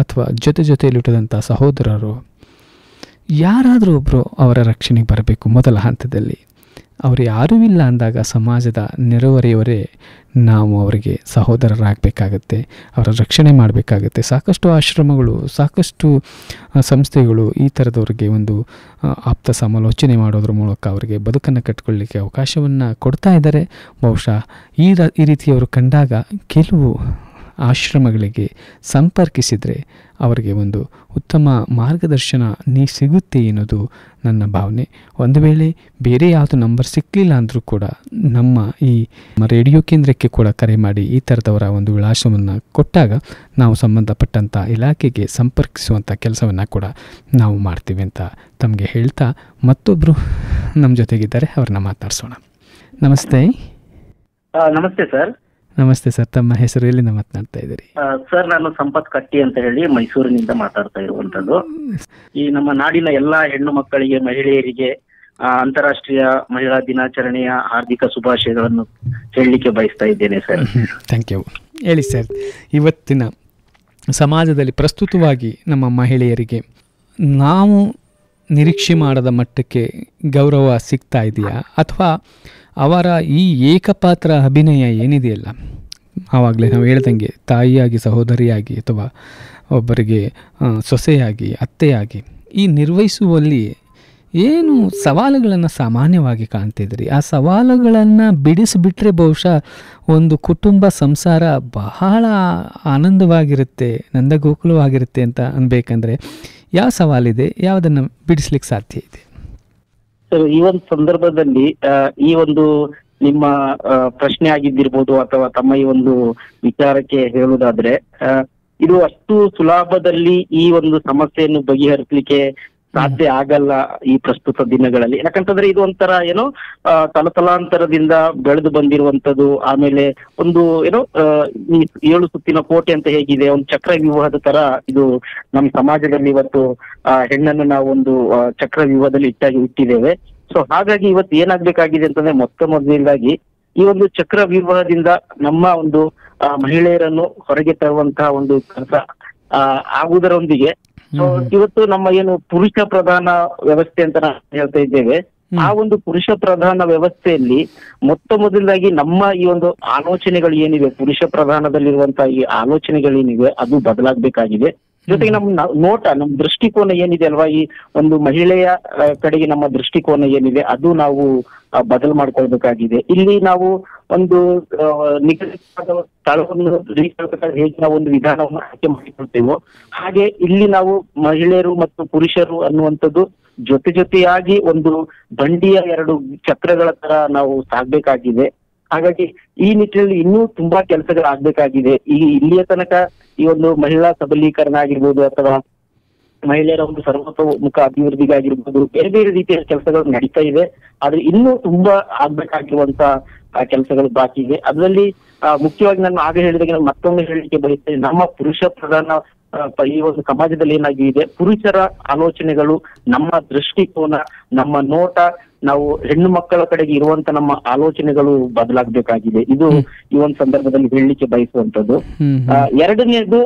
[SPEAKER 2] ಅಥವಾ ಜೊತೆಯಲ್ಲಿ ಹುಟ್ಟಿದಂಥ ಸಹೋದರರು ಯಾರಾದರೂ ಒಬ್ಬರು ಅವರ ರಕ್ಷಣೆಗೆ ಬರಬೇಕು. ಮೊದಲ ಹಂತದಲ್ಲಿ ಅವರು ಯಾರೂ ಇಲ್ಲ ಅಂದಾಗ ಸಮಾಜದ ನೆರಹೊರೆಯವರೇ ನಾವು ಅವರಿಗೆ ಸಹೋದರರಾಗಬೇಕಾಗತ್ತೆ, ಅವರ ರಕ್ಷಣೆ ಮಾಡಬೇಕಾಗತ್ತೆ. ಸಾಕಷ್ಟು ಆಶ್ರಮಗಳು, ಸಾಕಷ್ಟು ಸಂಸ್ಥೆಗಳು ಈ ಥರದವ್ರಿಗೆ ಒಂದು ಆಪ್ತ ಸಮಾಲೋಚನೆ ಮಾಡೋದ್ರ ಮೂಲಕ ಅವರಿಗೆ ಬದುಕನ್ನು ಕಟ್ಕೊಳ್ಳಿಕ್ಕೆ ಅವಕಾಶವನ್ನು ಕೊಡ್ತಾ ಇದ್ದಾರೆ. ಬಹುಶಃ ಈ ರೀತಿಯವರು ಕಂಡಾಗ ಕೆಲವು ಆಶ್ರಮಗಳಿಗೆ ಸಂಪರ್ಕಿಸಿದರೆ ಅವರಿಗೆ ಒಂದು ಉತ್ತಮ ಮಾರ್ಗದರ್ಶನ ಸಿಗುತ್ತೆ ಅನ್ನೋದು ನನ್ನ ಭಾವನೆ. ಒಂದು ವೇಳೆ ಬೇರೆ ಯಾವುದು ನಂಬರ್ ಸಿಕ್ಕಲಿಲ್ಲ ಅಂದರೂ ಕೂಡ ನಮ್ಮ ಈ ರೇಡಿಯೋ ಕೇಂದ್ರಕ್ಕೆ ಕೂಡ ಕರೆ ಮಾಡಿ ಈ ಥರದವರ ಒಂದು ವಿಳಾಸವನ್ನು ಕೊಟ್ಟಾಗ ನಾವು ಸಂಬಂಧಪಟ್ಟಂಥ ಇಲಾಖೆಗೆ ಸಂಪರ್ಕಿಸುವಂಥ ಕೆಲಸವನ್ನು ಕೂಡ ನಾವು ಮಾಡ್ತೀವಿ ಅಂತ ತಮಗೆ ಹೇಳ್ತಾ, ಮತ್ತೊಬ್ಬರು ನಮ್ಮ ಜೊತೆಗಿದ್ದಾರೆ, ಅವ್ರನ್ನ ಮಾತನಾಡಿಸೋಣ. ನಮಸ್ತೆ.
[SPEAKER 4] ನಮಸ್ತೆ ಸರ್.
[SPEAKER 2] ನಮಸ್ತೆ ಸರ್, ತಮ್ಮ ಹೆಸರು, ಎಲ್ಲಿಂದ ಮಾತನಾಡ್ತಾ ಇದ್ದೀರಿ?
[SPEAKER 4] ಸರ್, ನಾನು ಸಂಪತ್ ಕಟ್ಟಿ ಅಂತ ಹೇಳಿ ಮೈಸೂರಿನಿಂದ ಮಾತಾಡ್ತಾ ಇರುವಂತದ್ದು. ಈ ನಮ್ಮ ನಾಡಿನ ಎಲ್ಲಾ ಹೆಣ್ಣು ಮಕ್ಕಳಿಗೆ, ಮಹಿಳೆಯರಿಗೆ ಅಂತಾರಾಷ್ಟ್ರೀಯ ಮಹಿಳಾ ದಿನಾಚರಣೆಯ ಹಾರ್ದಿಕ ಶುಭಾಶಯಗಳನ್ನು ಹೇಳಲಿಕ್ಕೆ ಬಯಸ್ತಾ ಇದ್ದೇನೆ ಸರ್.
[SPEAKER 2] Thank you. ಹೇಳಿ ಸರ್, ಇವತ್ತಿನ ಸಮಾಜದಲ್ಲಿ ಪ್ರಸ್ತುತವಾಗಿ ನಮ್ಮ ಮಹಿಳೆಯರಿಗೆ ನಾವು ನಿರೀಕ್ಷೆ ಮಾಡದ ಮಟ್ಟಕ್ಕೆ ಗೌರವ ಸಿಗ್ತಾ ಇದೆಯಾ, ಅಥವಾ ಅವರ ಈ ಏಕಪಾತ್ರ ಅಭಿನಯ ಏನಿದೆಯಲ್ಲ, ಆವಾಗಲೇ ನಾವು ಹೇಳ್ದಂಗೆ ತಾಯಿಯಾಗಿ, ಸಹೋದರಿಯಾಗಿ, ಅಥವಾ ಒಬ್ಬರಿಗೆ ಸೊಸೆಯಾಗಿ, ಅತ್ತೆಯಾಗಿ ಈ ನಿರ್ವಹಿಸುವಲ್ಲಿ ಏನು ಸವಾಲುಗಳನ್ನು ಸಾಮಾನ್ಯವಾಗಿ ಕಾಣ್ತಿದ್ರಿ, ಆ ಸವಾಲುಗಳನ್ನು ಬಿಡಿಸಿಬಿಟ್ರೆ ಬಹುಶಃ ಒಂದು ಕುಟುಂಬ ಸಂಸಾರ ಬಹಳ ಆನಂದವಾಗಿರುತ್ತೆ, ನಂದಗೋಕುಲವಾಗಿರುತ್ತೆ ಅಂತ ಅನ್ಬೇಕಂದ್ರೆ ಯಾವ ಸವಾಲಿದೆ, ಯಾವುದನ್ನು ಬಿಡಿಸ್ಲಿಕ್ಕೆ ಸಾಧ್ಯ ಇದೆ?
[SPEAKER 4] ಈ ಒಂದು ಸಂದರ್ಭದಲ್ಲಿ ಈ ಒಂದು ನಿಮ್ಮ ಪ್ರಶ್ನೆ ಆಗಿದ್ದಿರ್ಬೋದು ಅಥವಾ ತಮ್ಮ ಈ ಒಂದು ವಿಚಾರಕ್ಕೆ ಹೇಳುವುದಾದ್ರೆ, ಇದು ಅಷ್ಟು ಸುಲಭದಲ್ಲಿ ಈ ಒಂದು ಸಮಸ್ಯೆಯನ್ನು ಬಗೆಹರಿಸಲಿಕ್ಕೆ ಸಾಧ್ಯ ಆಗಲ್ಲ ಈ ಪ್ರಸ್ತುತ ದಿನಗಳಲ್ಲಿ. ಯಾಕಂತಂದ್ರೆ ಇದು ಒಂಥರ ಏನೋ ತಲತಲಾಂತರದಿಂದ ಬೆಳೆದು ಬಂದಿರುವಂತದ್ದು. ಆಮೇಲೆ ಒಂದು ಏನೋ ಈ 7 ಸುತ್ತಿನ ಕೋಟೆ ಅಂತ ಹೇಗಿದೆ, ಒಂದು ಚಕ್ರ ವ್ಯೂಹದ ತರ ಇದು ನಮ್ಮ ಸಮಾಜದಲ್ಲಿ ಇವತ್ತು ಹೆಣ್ಣನ್ನು ನಾವು ಒಂದು ಚಕ್ರ ವ್ಯೂಹದಲ್ಲಿ ಇಟ್ಟಿದ್ದೇವೆ. ಸೊ ಹಾಗಾಗಿ ಇವತ್ತು ಏನಾಗ್ಬೇಕಾಗಿದೆ ಅಂತಂದ್ರೆ ಮೊದಲನೇದಾಗಿ ಈ ಒಂದು ಚಕ್ರ ವ್ಯೂಹದಿಂದ ನಮ್ಮ ಒಂದು ಮಹಿಳೆಯರನ್ನು ಹೊರಗೆ ತರುವಂತಹ ಒಂದು ಕೆಲಸ ಆಗುವುದರೊಂದಿಗೆ ಸೊ ಇವತ್ತು ನಮ್ಮ ಏನು ಪುರುಷ ಪ್ರಧಾನ ವ್ಯವಸ್ಥೆ ಅಂತ ನಾವು ಹೇಳ್ತಾ ಇದ್ದೇವೆ, ಆ ಒಂದು ಪುರುಷ ಪ್ರಧಾನ ವ್ಯವಸ್ಥೆಯಲ್ಲಿ ಮೊದಲನೇದಾಗಿ ನಮ್ಮ ಈ ಒಂದು ಆಲೋಚನೆಗಳು ಏನಿವೆ, ಪುರುಷ ಪ್ರಧಾನದಲ್ಲಿರುವಂತಹ ಈ ಆಲೋಚನೆಗಳೇನಿವೆ ಅದು ಬದಲಾಗಬೇಕಾಗಿದೆ. ಜೊತೆಗೆ ನಮ್ಮ ನೋಟ, ನಮ್ಮ ದೃಷ್ಟಿಕೋನ ಏನಿದೆ ಅಲ್ವಾ, ಈ ಒಂದು ಮಹಿಳೆಯ ಕಡೆಗೆ ನಮ್ಮ ದೃಷ್ಟಿಕೋನ ಏನಿದೆ ಅದು ನಾವು ಬದಲು ಮಾಡ್ಕೊಳ್ಬೇಕಾಗಿದೆ. ಇಲ್ಲಿ ನಾವು ಒಂದು ನಿಗದಿತ ಸ್ಥಳವನ್ನು ಹೇಗೆ ನಾವು ಒಂದು ವಿಧಾನವನ್ನು ಆಯ್ಕೆ ಮಾಡಿಕೊಳ್ತೇವೋ ಹಾಗೆ ಇಲ್ಲಿ ನಾವು ಮಹಿಳೆಯರು ಮತ್ತು ಪುರುಷರು ಅನ್ನುವಂಥದ್ದು ಜೊತೆಯಾಗಿ ಒಂದು ಬಂಡಿಯ 2 ಚಕ್ರಗಳ ತರ ನಾವು ಸಾಗ್ಬೇಕಾಗಿದೆ. ಹಾಗಾಗಿ ಈ ನಿಟ್ಟಿನಲ್ಲಿ ಇನ್ನೂ ತುಂಬಾ ಕೆಲಸಗಳಾಗಬೇಕಾಗಿದೆ. ಇಲ್ಲಿಯ ತನಕ ಈ ಒಂದು ಮಹಿಳಾ ಸಬಲೀಕರಣ ಆಗಿರ್ಬೋದು ಅಥವಾ ಮಹಿಳೆಯರ ಒಂದು ಸರ್ವತೋಮುಖ ಅಭಿವೃದ್ಧಿಗಾಗಿರ್ಬೋದು ಬೇರೆ ಬೇರೆ ರೀತಿಯ ಕೆಲಸಗಳು ನಡೀತಾ ಇದೆ. ಆದ್ರೆ ಇನ್ನೂ ತುಂಬಾ ಆಗ್ಬೇಕಾಗಿರುವಂತ ಕೆಲಸಗಳು ಬಾಕಿ ಇದೆ. ಅದರಲ್ಲಿ ಮುಖ್ಯವಾಗಿ ನಾನು ಆಗ ಹೇಳಿದಾಗ ಮತ್ತೊಮ್ಮೆ ಹೇಳಲಿಕ್ಕೆ ಬಯಸ್ತೇನೆ, ನಮ್ಮ ಪುರುಷ ಪ್ರಧಾನ ಈ ಒಂದು ಸಮಾಜದಲ್ಲಿ ಏನಾಗಿದೆ, ಪುರುಷರ ಆಲೋಚನೆಗಳು, ನಮ್ಮ ದೃಷ್ಟಿಕೋನ, ನಮ್ಮ ನೋಟ, ನಾವು ಹೆಣ್ಣು ಮಕ್ಕಳ ಕಡೆಗೆ ಇರುವಂತ ನಮ್ಮ ಆಲೋಚನೆಗಳು ಬದಲಾಗಬೇಕಾಗಿದೆ. ಇದು ಈ ಒಂದು ಸಂದರ್ಭದಲ್ಲಿ ಹೇಳಲಿಕ್ಕೆ ಬಯಸುವಂತದ್ದು. ಎರಡನೇದು,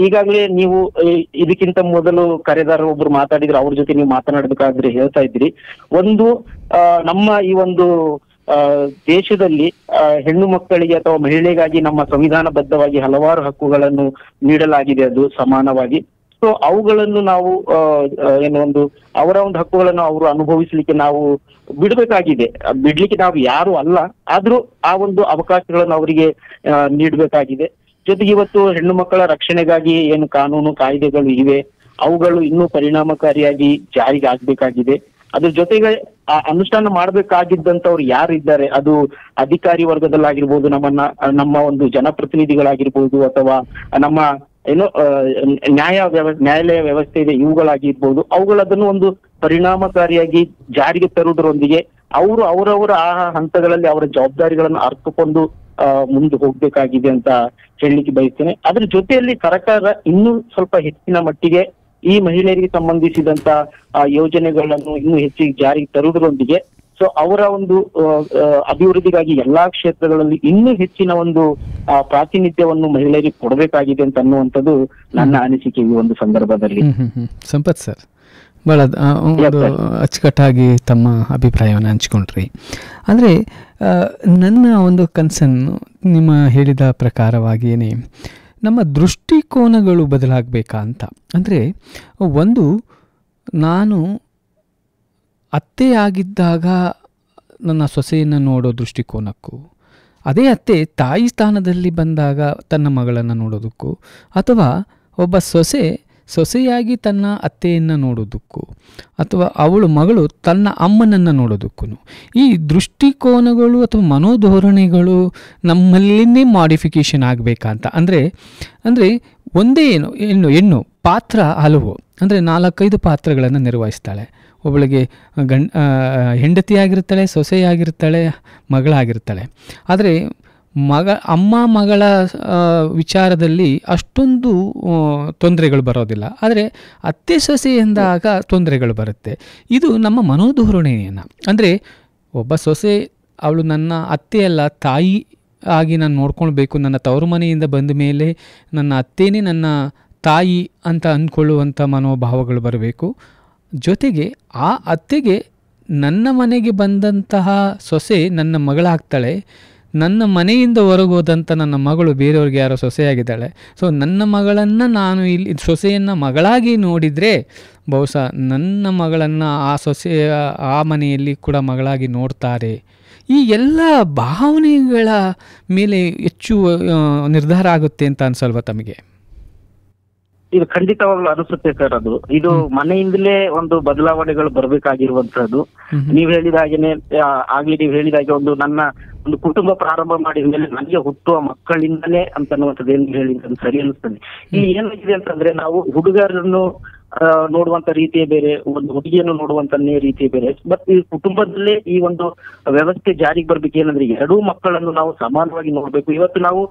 [SPEAKER 4] ಈಗಾಗಲೇ ನೀವು ಇದಕ್ಕಿಂತ ಮೊದಲು ಕರೆದಾರ ಒಬ್ರು ಮಾತಾಡಿದ್ರು, ಅವ್ರ ಜೊತೆ ನೀವು ಮಾತನಾಡಬೇಕಾದ್ರೆ ಹೇಳ್ತಾ ಇದ್ರಿ, ಒಂದು ನಮ್ಮ ಈ ಒಂದು ದೇಶದಲ್ಲಿ ಹೆಣ್ಣು ಮಕ್ಕಳಿಗೆ ಅಥವಾ ಮಹಿಳೆಗಾಗಿ ನಮ್ಮ ಸಂವಿಧಾನಬದ್ಧವಾಗಿ ಹಲವಾರು ಹಕ್ಕುಗಳನ್ನು ನೀಡಲಾಗಿದೆ, ಅದು ಸಮಾನವಾಗಿ. ಸೊ ಅವುಗಳನ್ನು ನಾವು ಏನು ಒಂದು ಅವರ ಒಂದು ಹಕ್ಕುಗಳನ್ನು ಅವರು ಅನುಭವಿಸ್ಲಿಕ್ಕೆ ನಾವು ಬಿಡ್ಬೇಕಾಗಿದೆ. ಬಿಡ್ಲಿಕ್ಕೆ ನಾವು ಯಾರು ಅಲ್ಲ, ಆದ್ರೂ ಆ ಒಂದು ಅವಕಾಶಗಳನ್ನು ಅವರಿಗೆ ನೀಡಬೇಕಾಗಿದೆ. ಜೊತೆಗೆ ಇವತ್ತು ಹೆಣ್ಣು ಮಕ್ಕಳ ರಕ್ಷಣೆಗಾಗಿ ಏನು ಕಾನೂನು ಕಾಯ್ದೆಗಳು ಇವೆ ಅವುಗಳು ಇನ್ನೂ ಪರಿಣಾಮಕಾರಿಯಾಗಿ ಜಾರಿಗೆ ಆಗ್ಬೇಕಾಗಿದೆ. ಅದ್ರ ಜೊತೆಗೆ ಅನುಷ್ಠಾನ ಮಾಡ್ಬೇಕಾಗಿದ್ದಂತವ್ರು ಯಾರಿದ್ದಾರೆ, ಅದು ಅಧಿಕಾರಿ ವರ್ಗದಲ್ಲಾಗಿರ್ಬೋದು, ನಮ್ಮ ಒಂದು ಜನಪ್ರತಿನಿಧಿಗಳಾಗಿರ್ಬೋದು, ಅಥವಾ ನಮ್ಮ ಏನು ನ್ಯಾಯಾಲಯ ವ್ಯವಸ್ಥೆ ಇದೆ ಇವುಗಳಾಗಿರ್ಬೋದು, ಅವುಗಳದನ್ನು ಒಂದು ಪರಿಣಾಮಕಾರಿಯಾಗಿ ಜಾರಿಗೆ ತರುವುದರೊಂದಿಗೆ ಅವರು ಅವರವರ ಆ ಹಂತಗಳಲ್ಲಿ ಅವರ ಜವಾಬ್ದಾರಿಗಳನ್ನು ಅರ್ಥಕೊಂಡು ಮುಂದೆ ಹೋಗ್ಬೇಕಾಗಿದೆ ಅಂತ ಹೇಳಲಿಕ್ಕೆ ಬಯಸ್ತೇನೆ. ಅದ್ರ ಜೊತೆಯಲ್ಲಿ ಸರ್ಕಾರ ಇನ್ನೂ ಸ್ವಲ್ಪ ಹೆಚ್ಚಿನ ಮಟ್ಟಿಗೆ ಈ ಮಹಿಳೆಯರಿಗೆ ಸಂಬಂಧಿಸಿದಂತ ಯೋಜನೆಗಳನ್ನು ಇನ್ನೂ ಹೆಚ್ಚಿಗೆ ಜಾರಿಗೆ ತರುವುದರೊಂದಿಗೆ ಸೊ ಅವರ ಒಂದು ಅಭಿವೃದ್ಧಿಗಾಗಿ ಎಲ್ಲಾ ಕ್ಷೇತ್ರಗಳಲ್ಲಿ ಇನ್ನೂ ಹೆಚ್ಚಿನ ಒಂದು ಪ್ರಾತಿನಿಧ್ಯವನ್ನು ಮಹಿಳೆಯರಿಗೆ ಕೊಡಬೇಕಾಗಿದೆ ಅಂತ ಅನ್ನುವಂಥದ್ದು ನನ್ನ ಅನಿಸಿಕೆ ಈ ಒಂದು ಸಂದರ್ಭದಲ್ಲಿ.
[SPEAKER 2] ಸಂಪತ್ ಸರ್, ಭಾಳ ಒಂದು ಅಚ್ಚುಕಟ್ಟಾಗಿ ತಮ್ಮ ಅಭಿಪ್ರಾಯವನ್ನು ಹಂಚ್ಕೊಂಡ್ರಿ. ಅಂದರೆ ನನ್ನ ಒಂದು ಕನ್ಸರ್ನ್ ನಿಮ್ಮ ಹೇಳಿದ ಪ್ರಕಾರವಾಗಿಯೇ ನಮ್ಮ ದೃಷ್ಟಿಕೋನಗಳು ಬದಲಾಗಬೇಕಾ ಅಂತ. ಅಂದರೆ ಒಂದು, ನಾನು ಅತ್ತೆಯಾಗಿದ್ದಾಗ ನನ್ನ ಸೊಸೆಯನ್ನು ನೋಡೋ ದೃಷ್ಟಿಕೋನಕ್ಕೂ, ಅದೇ ಅತ್ತೆ ತಾಯಿ ಸ್ಥಾನದಲ್ಲಿ ಬಂದಾಗ ತನ್ನ ಮಗಳನ್ನು ನೋಡೋದಕ್ಕೂ, ಅಥವಾ ಒಬ್ಬ ಸೊಸೆಯಾಗಿ ತನ್ನ ಅತ್ತೆಯನ್ನು ನೋಡೋದಕ್ಕೂ, ಅಥವಾ ಅವಳು ಮಗಳು ತನ್ನ ಅಮ್ಮನನ್ನು ನೋಡೋದಕ್ಕೂ ಈ ದೃಷ್ಟಿಕೋನಗಳು ಅಥವಾ ಮನೋಧೋರಣೆಗಳು ನಮ್ಮಲ್ಲಿನೇ ಮಾಡಿಫಿಕೇಷನ್ ಆಗಬೇಕಂತ. ಅಂದರೆ ಒಂದೇ ಹೆಣ್ಣು ಪಾತ್ರ ಹಲವು, ಅಂದರೆ 4-5 ಪಾತ್ರಗಳನ್ನು ನಿರ್ವಹಿಸ್ತಾಳೆ. ಒಬ್ಬಳಿಗೆ ಹೆಂಡತಿಯಾಗಿರ್ತಾಳೆ, ಸೊಸೆಯಾಗಿರ್ತಾಳೆ, ಮಗಳಾಗಿರ್ತಾಳೆ. ಆದರೆ ಅಮ್ಮ ಮಗಳ ವಿಚಾರದಲ್ಲಿ ಅಷ್ಟೊಂದು ತೊಂದರೆಗಳು ಬರೋದಿಲ್ಲ. ಆದರೆ ಅತ್ತೆ ಸೊಸೆ ಎಂದಾಗ ತೊಂದರೆಗಳು ಬರುತ್ತೆ. ಇದು ನಮ್ಮ ಮನೋಧೋರಣೆಯನ್ನು, ಅಂದರೆ ಒಬ್ಬ ಸೊಸೆ ಅವಳು ನನ್ನ ಅತ್ತೆಯಲ್ಲ ತಾಯಿ ಆಗಿ ನಾನು ನೋಡ್ಕೊಳ್ಬೇಕು, ನನ್ನ ತವರು ಮನೆಯಿಂದ ಬಂದ ಮೇಲೆ ನನ್ನ ಅತ್ತೇನೇ ನನ್ನ ತಾಯಿ ಅಂತ ಅಂದ್ಕೊಳ್ಳುವಂಥ ಮನೋಭಾವಗಳು ಬರಬೇಕು. ಜೊತೆಗೆ ಆ ಅತ್ತೆಗೆ ನನ್ನ ಮನೆಗೆ ಬಂದಂತಹ ಸೊಸೆ ನನ್ನ ಮಗಳಾಗ್ತಾಳೆ, ನನ್ನ ಮನೆಯಿಂದ ಹೊರಗೋದಂಥ ನನ್ನ ಮಗಳು ಬೇರೆಯವ್ರಿಗೆ ಯಾರೋ ಸೊಸೆಯಾಗಿದ್ದಾಳೆ. ಸೊ ನನ್ನ ಮಗಳನ್ನು ನಾನು ಇಲ್ಲಿ ಸೊಸೆಯನ್ನು ಮಗಳಾಗಿ ನೋಡಿದರೆ ಬಹುಶಃ ನನ್ನ ಮಗಳನ್ನು ಆ ಸೊಸೆಯ ಆ ಮನೆಯಲ್ಲಿ ಕೂಡ ಮಗಳಾಗಿ ನೋಡ್ತಾರೆ. ಈ ಎಲ್ಲ ಭಾವನೆಗಳ ಮೇಲೆ ಹೆಚ್ಚು ನಿರ್ಧಾರ ಆಗುತ್ತೆ ಅಂತ ಅನ್ಸಲ್ವಾ ತಮಗೆ?
[SPEAKER 4] ಇದು ಖಂಡಿತವಾಗ್ಲೂ ಅನಿಸುತ್ತೆ ಸರ್. ಇದು ಮನೆಯಿಂದಲೇ ಒಂದು ಬದಲಾವಣೆಗಳು ಬರ್ಬೇಕಾಗಿರುವಂತಹದ್ದು. ನೀವ್ ಹೇಳಿದ ಹಾಗೇನೆ ನೀವು ಹೇಳಿದ ಹಾಗೆ ನನ್ನ ಒಂದು ಕುಟುಂಬ ಪ್ರಾರಂಭ ಮಾಡಿದ ಮೇಲೆ ನನಗೆ ಹುಟ್ಟುವ ಮಕ್ಕಳಿಂದಲೇ ಅಂತ ಅನ್ನುವಂಥದ್ದು ಏನು ಹೇಳಿದ್ರೆ ಸರಿ ಅನಿಸ್ತದೆ. ಇಲ್ಲಿ ಏನಾಗಿದೆ ಅಂತಂದ್ರೆ, ನಾವು ಹುಡುಗರನ್ನು ನೋಡುವಂತ ರೀತಿಯೇ ಬೇರೆ, ಒಂದು ಹುಡುಗಿಯನ್ನು ನೋಡುವಂತನೇ ರೀತಿಯೇ ಬೇರೆ. ಬಟ್ ಈ ಕುಟುಂಬದಲ್ಲೇ ಈ ಒಂದು ವ್ಯವಸ್ಥೆ ಜಾರಿಗೆ ಬರ್ಬೇಕು. ಏನಂದ್ರೆ ಎರಡೂ ಮಕ್ಕಳನ್ನು ನಾವು ಸಮಾನವಾಗಿ ನೋಡ್ಬೇಕು. ಇವತ್ತು ನಾವು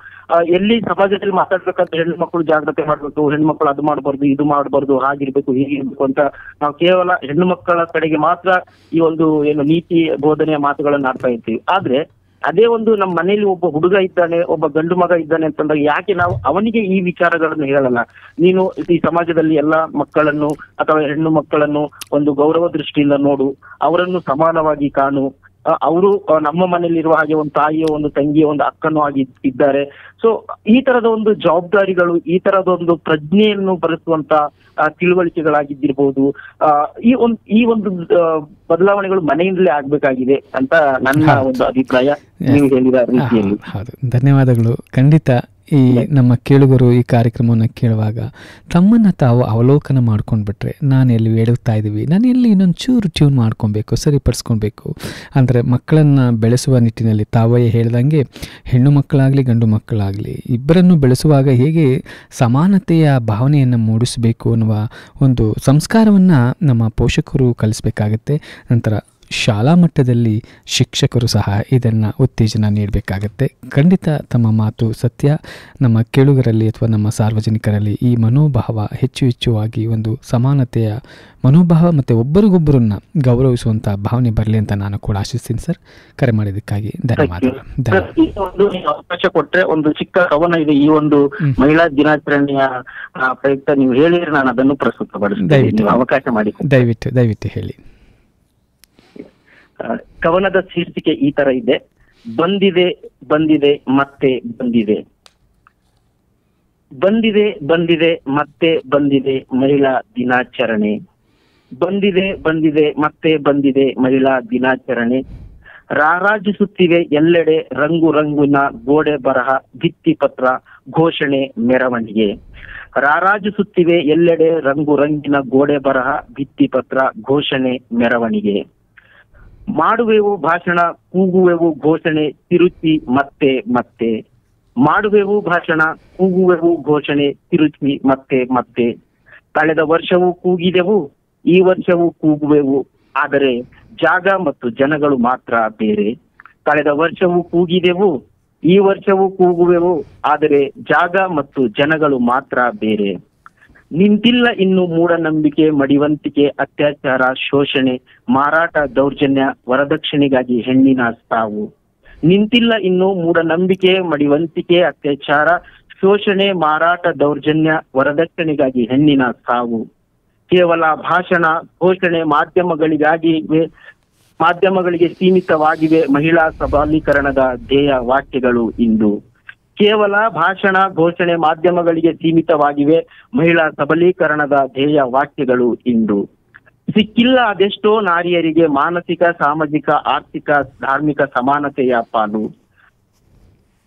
[SPEAKER 4] ಎಲ್ಲಿ ಸಮಾಜದಲ್ಲಿ ಮಾತಾಡ್ಬೇಕಂತ ಹೆಣ್ಣು ಮಕ್ಕಳು ಜಾಗ್ರತೆ ಮಾಡ್ಬೇಕು, ಹೆಣ್ಣು ಮಕ್ಕಳು ಅದು ಮಾಡಬಾರ್ದು, ಇದು ಮಾಡಬಾರ್ದು, ಹಾಗಿರ್ಬೇಕು, ಹೀಗಿರ್ಬೇಕು ಅಂತ ನಾವು ಕೇವಲ ಹೆಣ್ಣು ಮಕ್ಕಳ ಕಡೆಗೆ ಮಾತ್ರ ಈ ಒಂದು ಏನು ನೀತಿ ಬೋಧನೆಯ ಮಾತುಗಳನ್ನ ಆಡ್ತಾ ಇರ್ತೀವಿ. ಆದ್ರೆ ಅದೇ ಒಂದು ನಮ್ಮ ಮನೆಯಲ್ಲಿ ಒಬ್ಬ ಹುಡುಗ ಇದ್ದಾನೆ, ಒಬ್ಬ ಗಂಡು ಮಗ ಇದ್ದಾನೆ ಅಂತಂದಾಗ ಯಾಕೆ ನಾವು ಅವನಿಗೆ ಈ ವಿಚಾರಗಳನ್ನು ಹೇಳಲ್ಲ? ನೀನು ಈ ಸಮಾಜದಲ್ಲಿ ಎಲ್ಲಾ ಮಕ್ಕಳನ್ನು ಅಥವಾ ಹೆಣ್ಣು ಮಕ್ಕಳನ್ನು ಒಂದು ಗೌರವ ದೃಷ್ಟಿಯಿಂದ ನೋಡು, ಅವರನ್ನು ಸಮಾನವಾಗಿ ಕಾಣು, ಅವರು ನಮ್ಮ ಮನೆಯಲ್ಲಿರುವ ಹಾಗೆ ಒಂದು ತಾಯಿಯೋ ಒಂದು ತಂಗಿಯೋ ಒಂದು ಅಕ್ಕನೋ ಆಗಿ ಇದ್ದಾರೆ. ಸೊ ಈ ತರದ ಒಂದು ಜವಾಬ್ದಾರಿಗಳು, ಈ ತರದ ಒಂದು ಪ್ರಜ್ಞೆಯನ್ನು ಬರೆಸುವಂತ ತಿಳುವಳಿಕೆಗಳಾಗಿದ್ದಿರ್ಬೋದು, ಈ ಒಂದು ಬದಲಾವಣೆಗಳು ಮನೆಯಿಂದಲೇ ಆಗ್ಬೇಕಾಗಿದೆ ಅಂತ ನನ್ನ ಒಂದು ಅಭಿಪ್ರಾಯ ನೀವು ಹೇಳಿದ ರೀತಿಯಲ್ಲಿ.
[SPEAKER 2] ಹೌದು, ಧನ್ಯವಾದಗಳು. ಖಂಡಿತ ಈ ನಮ್ಮ ಕೇಳುಗರು ಈ ಕಾರ್ಯಕ್ರಮವನ್ನು ಕೇಳುವಾಗ ತಮ್ಮನ್ನು ತಾವು ಅವಲೋಕನ ಮಾಡ್ಕೊಂಡ್ಬಿಟ್ರೆ, ನಾನು ಎಲ್ಲಿ ಎಡುತ್ತಾ ಇದ್ದೀವಿ, ನಾನು ಎಲ್ಲಿ ಇನ್ನೊಂದು ಚೂರು ಟ್ಯೂನ್ ಮಾಡ್ಕೊಬೇಕು, ಸರಿಪಡಿಸ್ಕೊಬೇಕು ಅಂದರೆ ಮಕ್ಕಳನ್ನು ಬೆಳೆಸುವ ನಿಟ್ಟಿನಲ್ಲಿ ತಾವೇ ಹೇಳ್ದಂಗೆ ಹೆಣ್ಣು ಮಕ್ಕಳಾಗಲಿ ಗಂಡು ಮಕ್ಕಳಾಗಲಿ ಇಬ್ಬರನ್ನು ಬೆಳೆಸುವಾಗ ಹೇಗೆ ಸಮಾನತೆಯ ಭಾವನೆಯನ್ನು ಮೂಡಿಸಬೇಕು ಅನ್ನುವ ಒಂದು ಸಂಸ್ಕಾರವನ್ನು ನಮ್ಮ ಪೋಷಕರು ಕಲಿಸಬೇಕಾಗತ್ತೆ. ನಂತರ ಶಾಲಾ ಮಟ್ಟದಲ್ಲಿ ಶಿಕ್ಷಕರು ಸಹ ಇದನ್ನು ಉತ್ತೇಜನ ನೀಡಬೇಕಾಗತ್ತೆ. ಖಂಡಿತ ತಮ್ಮ ಮಾತು ಸತ್ಯ. ನಮ್ಮ ಕೇಳುಗರಲ್ಲಿ ಅಥವಾ ನಮ್ಮ ಸಾರ್ವಜನಿಕರಲ್ಲಿ ಈ ಮನೋಭಾವ ಹೆಚ್ಚುವಾಗಿ ಒಂದು ಸಮಾನತೆಯ ಮನೋಭಾವ ಮತ್ತು ಒಬ್ಬರಿಗೊಬ್ಬರನ್ನು ಗೌರವಿಸುವಂಥ ಭಾವನೆ ಬರಲಿ ಅಂತ ನಾನು ಕೂಡ ಆಶಿಸ್ತೀನಿ ಸರ್. ಕರೆ ಮಾಡಿದ್ದಕ್ಕಾಗಿ ಧನ್ಯವಾದಗಳು.
[SPEAKER 4] ಅವಕಾಶ ಕೊಟ್ಟರೆ ಒಂದು ಚಿಕ್ಕ ಕವನ ಇದೆ ಈ ಒಂದು ಮಹಿಳಾ ದಿನಾಚರಣೆಯ ಪ್ರಯುಕ್ತ ನೀವು ಹೇಳಿದ್ರೆ ನಾನು ಅದನ್ನು ಪ್ರಸ್ತುತಪಡಿಸ್ತೇನೆ, ಅವಕಾಶ ಮಾಡಿ.
[SPEAKER 2] ದಯವಿಟ್ಟು ಹೇಳಿ.
[SPEAKER 4] ಕವನದ ಶೀರ್ಷಿಕೆ ಈ ತರ ಇದೆ: ಬಂದಿದೆ ಬಂದಿದೆ ಮತ್ತೆ ಬಂದಿದೆ, ಬಂದಿದೆ ಬಂದಿದೆ ಮತ್ತೆ ಬಂದಿದೆ ಮಹಿಳಾ ದಿನಾಚರಣೆ, ಬಂದಿದೆ ಬಂದಿದೆ ಮತ್ತೆ ಬಂದಿದೆ ಮಹಿಳಾ ದಿನಾಚರಣೆ, ರಾರಾಜಿಸುತ್ತಿವೆ ಎಲ್ಲೆಡೆ ರಂಗು ರಂಗುನ ಗೋಡೆ ಬರಹ ಭಿತ್ತಿ ಪತ್ರ ಘೋಷಣೆ ಮೆರವಣಿಗೆ, ರಾರಾಜಿಸುತ್ತಿವೆ ಎಲ್ಲೆಡೆ ರಂಗು ರಂಗಿನ ಗೋಡೆ ಬರಹ ಭಿತ್ತಿ ಪತ್ರ ಘೋಷಣೆ ಮೆರವಣಿಗೆ, ಮಾಡುವೆವು ಭಾಷಣ ಕೂಗುವೆವು ಘೋಷಣೆ ತಿರುಚಿ ಮತ್ತೆ ಮತ್ತೆ, ಮಾಡುವೆವು ಭಾಷಣ ಕೂಗುವೆವು ಘೋಷಣೆ ತಿರುಚಿ ಮತ್ತೆ ಮತ್ತೆ, ಕಳೆದ ವರ್ಷವೂ ಕೂಗಿದೆವು ಈ ವರ್ಷವೂ ಕೂಗುವೆವು ಆದರೆ ಜಾಗ ಮತ್ತು ಜನಗಳು ಮಾತ್ರ ಬೇರೆ, ಕಳೆದ ವರ್ಷವೂ ಕೂಗಿದೆವು ಈ ವರ್ಷವೂ ಕೂಗುವೆವು ಆದರೆ ಜಾಗ ಮತ್ತು ಜನಗಳು ಮಾತ್ರ ಬೇರೆ, ನಿಂತಿಲ್ಲ ಇನ್ನು ಮೂಢನಂಬಿಕೆ ಮಡಿವಂತಿಕೆ ಅತ್ಯಾಚಾರ ಶೋಷಣೆ ಮಾರಾಟ ದೌರ್ಜನ್ಯ ವರದಕ್ಷಿಣೆಗಾಗಿ ಹೆಣ್ಣಿನ ಸಾವು, ನಿಂತಿಲ್ಲ ಇನ್ನು ಮೂಢನಂಬಿಕೆ ಮಡಿವಂತಿಕೆ ಅತ್ಯಾಚಾರ ಶೋಷಣೆ ಮಾರಾಟ ದೌರ್ಜನ್ಯ ವರದಕ್ಷಿಣೆಗಾಗಿ ಹೆಣ್ಣಿನ ಸಾವು, ಕೇವಲ ಭಾಷಣ ಘೋಷಣೆ ಮಾಧ್ಯಮಗಳಿಗೆ ಸೀಮಿತವಾಗಿವೆ ಮಹಿಳಾ ಸಬಲೀಕರಣದ ಧ್ಯೇಯ ವಾಕ್ಯಗಳು ಇಂದು, ಕೇವಲ ಭಾಷಣ ಘೋಷಣೆ ಮಾಧ್ಯಮಗಳಿಗೆ ಸೀಮಿತವಾಗಿವೆ ಮಹಿಳಾ ಸಬಲೀಕರಣದ ಧ್ಯೇಯ ವಾಕ್ಯಗಳು ಇಂದು, ಸಿಕ್ಕಿಲ್ಲ ಅದೆಷ್ಟೋ ನಾರಿಯರಿಗೆ ಮಾನಸಿಕ ಸಾಮಾಜಿಕ ಆರ್ಥಿಕ ಧಾರ್ಮಿಕ ಸಮಾನತೆಯ ಪಾಲು,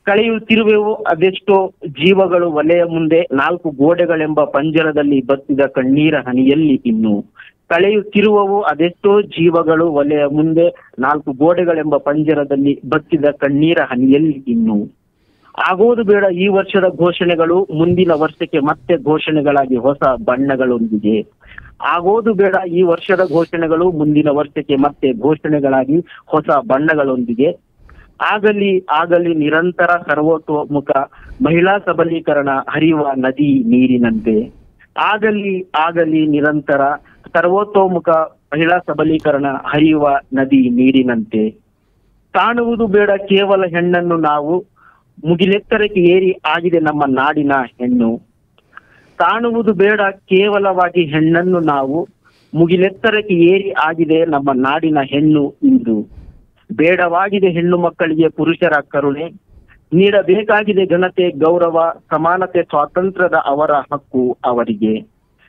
[SPEAKER 4] ಕಳೆಯುತ್ತಿರುವೆವು ಅದೆಷ್ಟೋ ಜೀವಗಳು ವಲಯ ಮುಂದೆ ನಾಲ್ಕು ಗೋಡೆಗಳೆಂಬ ಪಂಜರದಲ್ಲಿ ಬತ್ತಿದ ಕಣ್ಣೀರ ಹನಿಯಲ್ಲಿ ಇನ್ನು, ಕಳೆಯುತ್ತಿರುವವು ಅದೆಷ್ಟೋ ಜೀವಗಳು ವಲಯ ಮುಂದೆ ನಾಲ್ಕು ಗೋಡೆಗಳೆಂಬ ಪಂಜರದಲ್ಲಿ ಬತ್ತಿದ ಕಣ್ಣೀರ ಹನಿಯಲ್ಲಿ ಇನ್ನು, ಆಗೋದು ಬೇಡ ಈ ವರ್ಷದ ಘೋಷಣೆಗಳು ಮುಂದಿನ ವರ್ಷಕ್ಕೆ ಮತ್ತೆ ಘೋಷಣೆಗಳಾಗಿ ಹೊಸ ಬಣ್ಣಗಳೊಂದಿಗೆ, ಆಗೋದು ಬೇಡ ಈ ವರ್ಷದ ಘೋಷಣೆಗಳು ಮುಂದಿನ ವರ್ಷಕ್ಕೆ ಮತ್ತೆ ಘೋಷಣೆಗಳಾಗಿ ಹೊಸ ಬಣ್ಣಗಳೊಂದಿಗೆ, ಆಗಲಿ ಆಗಲಿ ನಿರಂತರ ಸರ್ವತೋಮುಖ ಮಹಿಳಾ ಸಬಲೀಕರಣ ಹರಿಯುವ ನದಿ ನೀರಿನಂತೆ, ಆಗಲಿ ಆಗಲಿ ನಿರಂತರ ಸರ್ವತೋಮುಖ ಮಹಿಳಾ ಸಬಲೀಕರಣ ಹರಿಯುವ ನದಿ ನೀರಿನಂತೆ, ಕಾಣುವುದು ಬೇಡ ಕೇವಲ ಹೆಣ್ಣನ್ನು ನಾವು ಮುಗಿಲೆತ್ತರಕ್ಕೆ ಏರಿ ಆಗಿದೆ ನಮ್ಮ ನಾಡಿನ ಹೆಣ್ಣು, ಕಾಣುವುದು ಬೇಡ ಕೇವಲವಾಗಿ ಹೆಣ್ಣನ್ನು ನಾವು ಮುಗಿಲೆತ್ತರಕ್ಕೆ ಏರಿ ಆಗಿದೆ ನಮ್ಮ ನಾಡಿನ ಹೆಣ್ಣು ಇಂದು, ಬೇಡವಾಗಿದೆ ಹೆಣ್ಣು ಮಕ್ಕಳಿಗೆ ಪುರುಷರ ಕರುಣೆ, ನೀಡಬೇಕಾಗಿದೆ ಘನತೆ ಗೌರವ ಸಮಾನತೆ ಸ್ವಾತಂತ್ರ್ಯದ ಅವರ ಹಕ್ಕು ಅವರಿಗೆ,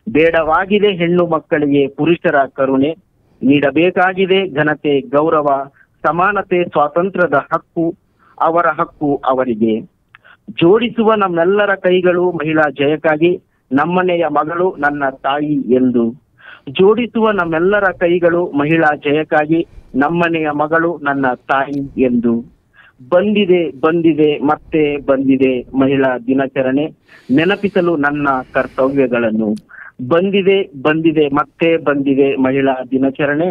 [SPEAKER 4] ಬೇಡವಾಗಿದೆ ಹೆಣ್ಣು ಮಕ್ಕಳಿಗೆ ಪುರುಷರ ಕರುಣೆ, ನೀಡಬೇಕಾಗಿದೆ ಘನತೆ ಗೌರವ ಸಮಾನತೆ ಸ್ವಾತಂತ್ರ್ಯದ ಹಕ್ಕು ಅವರ ಹಕ್ಕು ಅವರಿಗೆ, ಜೋಡಿಸುವ ನಮ್ಮೆಲ್ಲರ ಕೈಗಳು ಮಹಿಳಾ ಜಯಕ್ಕಾಗಿ ನಮ್ಮನೆಯ ಮಗಳು ನನ್ನ ತಾಯಿ ಎಂದು, ಜೋಡಿಸುವ ನಮ್ಮೆಲ್ಲರ ಕೈಗಳು ಮಹಿಳಾ ಜಯಕ್ಕಾಗಿ ನಮ್ಮನೆಯ ಮಗಳು ನನ್ನ ತಾಯಿ ಎಂದು, ಬಂದಿದೆ ಬಂದಿದೆ ಮತ್ತೆ ಬಂದಿದೆ ಮಹಿಳಾ ದಿನಾಚರಣೆ ನೆನಪಿಸಲು ನನ್ನ ಕರ್ತವ್ಯಗಳನ್ನು, ಬಂದಿದೆ ಬಂದಿದೆ ಮತ್ತೆ ಬಂದಿದೆ ಮಹಿಳಾ ದಿನಾಚರಣೆ,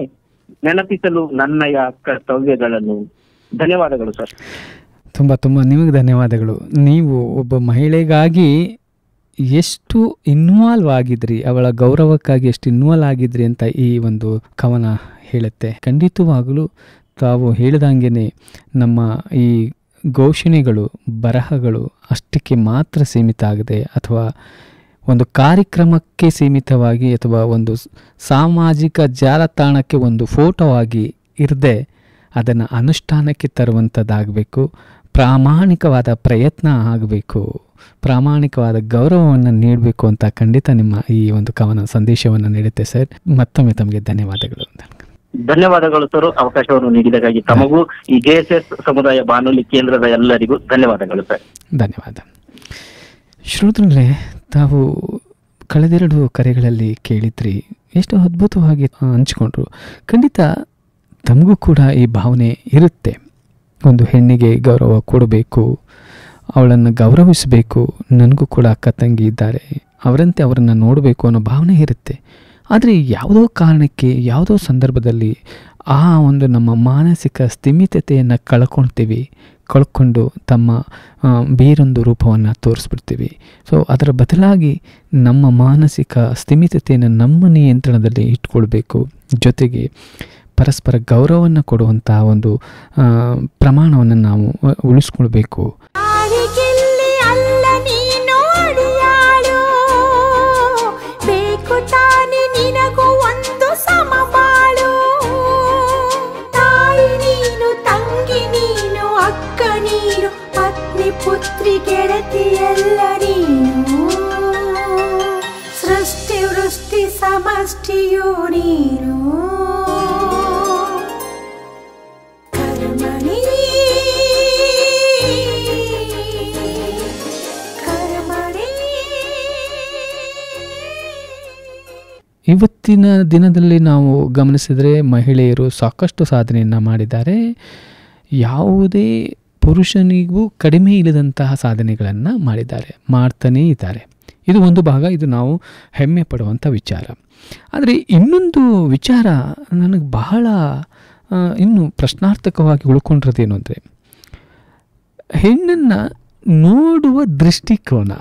[SPEAKER 4] ನೆನಪಿಸಲು ನನ್ನಯ ಕರ್ತವ್ಯಗಳನ್ನು. ಧನ್ಯವಾದಗಳು ಸರ್.
[SPEAKER 2] ತುಂಬ ತುಂಬ ನಿಮಗೆ ಧನ್ಯವಾದಗಳು. ನೀವು ಒಬ್ಬ ಮಹಿಳೆಗಾಗಿ ಎಷ್ಟು ಇನ್ವಾಲ್ವ್ ಆಗಿದ್ರಿ, ಅವಳ ಗೌರವಕ್ಕಾಗಿ ಎಷ್ಟು ಇನ್ವಾಲ್ವ್ ಆಗಿದ್ರಿ ಅಂತ ಈ ಒಂದು ಕವನ ಹೇಳುತ್ತೆ. ಖಂಡಿತವಾಗಲೂ ತಾವು ಹೇಳಿದಂಗೆ ನಮ್ಮ ಈ ಘೋಷಣೆಗಳು, ಬರಹಗಳು ಅಷ್ಟಕ್ಕೆ ಮಾತ್ರ ಸೀಮಿತ ಆಗದೆ, ಅಥವಾ ಒಂದು ಕಾರ್ಯಕ್ರಮಕ್ಕೆ ಸೀಮಿತವಾಗಿ ಅಥವಾ ಒಂದು ಸಾಮಾಜಿಕ ಜಾಲತಾಣಕ್ಕೆ ಒಂದು ಫೋಟೋ ಆಗಿ ಇರದೆ ಅದನ್ನು ಅನುಷ್ಠಾನಕ್ಕೆ ತರುವಂಥದ್ದಾಗಬೇಕು. ಪ್ರಾಮಾಣಿಕವಾದ ಪ್ರಯತ್ನ ಆಗಬೇಕು, ಪ್ರಾಮಾಣಿಕವಾದ ಗೌರವವನ್ನು ನೀಡಬೇಕು ಅಂತ ಖಂಡಿತ ನಿಮ್ಮ ಈ ಒಂದು ಕವನ ಸಂದೇಶವನ್ನು ನೀಡುತ್ತೆ ಸರ್. ಮತ್ತೊಮ್ಮೆ ತಮಗೆ ಧನ್ಯವಾದಗಳು.
[SPEAKER 4] ಧನ್ಯವಾದಗಳು ಸರ್, ಅವಕಾಶವನ್ನು ನೀಡಿದಕ್ಕಾಗಿ ತಮಗೂ ಈ JSS ಸಮುದಾಯ ಬಾನುಲಿ ಕೇಂದ್ರದ ಎಲ್ಲರಿಗೂ ಧನ್ಯವಾದಗಳು ಸರ್.
[SPEAKER 2] ಧನ್ಯವಾದ. ಶ್ರೋತೃಗಳೇ, ತಾವು ಕಳೆದೆರಡು ಕರೆಗಳಲ್ಲಿ ಕೇಳಿದ್ರಿ, ಎಷ್ಟು ಅದ್ಭುತವಾಗಿ ಹಂಚಿಕೊಂಡ್ರು. ಖಂಡಿತ ತಮಗೂ ಕೂಡ ಈ ಭಾವನೆ ಇರುತ್ತೆ. ಒಂದು ಹೆಣ್ಣಿಗೆ ಗೌರವ ಕೊಡಬೇಕು, ಅವಳನ್ನು ಗೌರವಿಸಬೇಕು, ನನಗೂ ಕೂಡ ಅಕ್ಕ ತಂಗಿ ಇದ್ದಾರೆ, ಅವರಂತೆ ಅವರನ್ನು ನೋಡಬೇಕು ಅನ್ನೋ ಭಾವನೆ ಇರುತ್ತೆ. ಆದರೆ ಯಾವುದೋ ಕಾರಣಕ್ಕೆ ಯಾವುದೋ ಸಂದರ್ಭದಲ್ಲಿ ಆ ಒಂದು ನಮ್ಮ ಮಾನಸಿಕ ಸ್ಥಿಮಿತತೆಯನ್ನು ಕಳ್ಕೊಂಡು ತಮ್ಮ ಬೇರೊಂದು ರೂಪವನ್ನು ತೋರಿಸ್ಬಿಡ್ತೀವಿ. ಸೊ ಅದರ ಬದಲಾಗಿ ನಮ್ಮ ಮಾನಸಿಕ ಸ್ಥಿಮಿತತೆಯನ್ನು ನಮ್ಮ ನಿಯಂತ್ರಣದಲ್ಲಿ ಇಟ್ಕೊಳ್ಬೇಕು. ಜೊತೆಗೆ ಪರಸ್ಪರ ಗೌರವವನ್ನು ಕೊಡುವಂಥ ಒಂದು ಪ್ರಮಾಣವನ್ನು ನಾವು ಉಳಿಸ್ಕೊಳ್ಬೇಕು.
[SPEAKER 1] ಪುತ್ರಿ ಗೆಳತಿಯಲ್ಲ ನೀನು, ಸೃಷ್ಟಿ ವೃಷ್ಟಿ ಸಮಷ್ಟಿಯು ನೀನು. ಕರ್ಮಣಿ ಕರ್ಮಣಿ.
[SPEAKER 2] ಇವತ್ತಿನ ದಿನದಲ್ಲಿ ನಾವು ಗಮನಿಸಿದರೆ ಮಹಿಳೆಯರು ಸಾಕಷ್ಟು ಸಾಧನೆಯನ್ನು ಮಾಡಿದ್ದಾರೆ. ಯಾವುದೇ ಪುರುಷನಿಗೂ ಕಡಿಮೆ ಇಲ್ಲದಂತಹ ಸಾಧನೆಗಳನ್ನು ಮಾಡ್ತಾನೇ ಇದ್ದಾರೆ. ಇದು ಒಂದು ಭಾಗ, ಇದು ನಾವು ಹೆಮ್ಮೆ ಪಡುವಂಥ ವಿಚಾರ. ಆದರೆ ಇನ್ನೊಂದು ವಿಚಾರ ನನಗೆ ಬಹಳ ಇನ್ನು ಪ್ರಶ್ನಾರ್ಥಕವಾಗಿ ಉಳ್ಕೊಂಡಿರೋದೇನು ಅಂದರೆ, ಹೆಣ್ಣನ್ನು ನೋಡುವ ದೃಷ್ಟಿಕೋನ.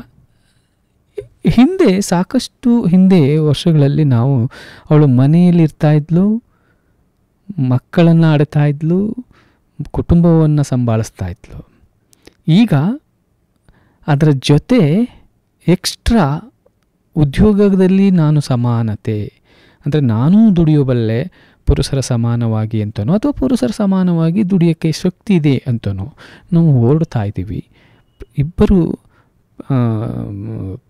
[SPEAKER 2] ಸಾಕಷ್ಟು ಹಿಂದೆ ವರ್ಷಗಳಲ್ಲಿ ನಾವು ಅವಳು ಮನೆಯಲ್ಲಿರ್ತಾ ಇದ್ಲು, ಮಕ್ಕಳನ್ನು ಆಡ್ತಾ ಇದ್ಲು, ಕುಟುಂಬವನ್ನು ಸಂಭಾಳಿಸ್ತಾ ಇದ್ಲು. ಈಗ ಅದರ ಜೊತೆ ಎಕ್ಸ್ಟ್ರಾ ಉದ್ಯೋಗದಲ್ಲಿ ನಾನು ಸಮಾನತೆ ಅಂದರೆ ನಾನೂ ದುಡಿಯೋಬಲ್ಲೆ ಪುರುಷರ ಸಮಾನವಾಗಿ ಅಂತನೋ ಅಥವಾ ಪುರುಷರ ಸಮಾನವಾಗಿ ದುಡಿಯೋಕ್ಕೆ ಶಕ್ತಿ ಇದೆ ಅಂತನೋ ನಾವು ಹೊರಡ್ತಾ ಇದ್ದೀವಿ. ಇಬ್ಬರು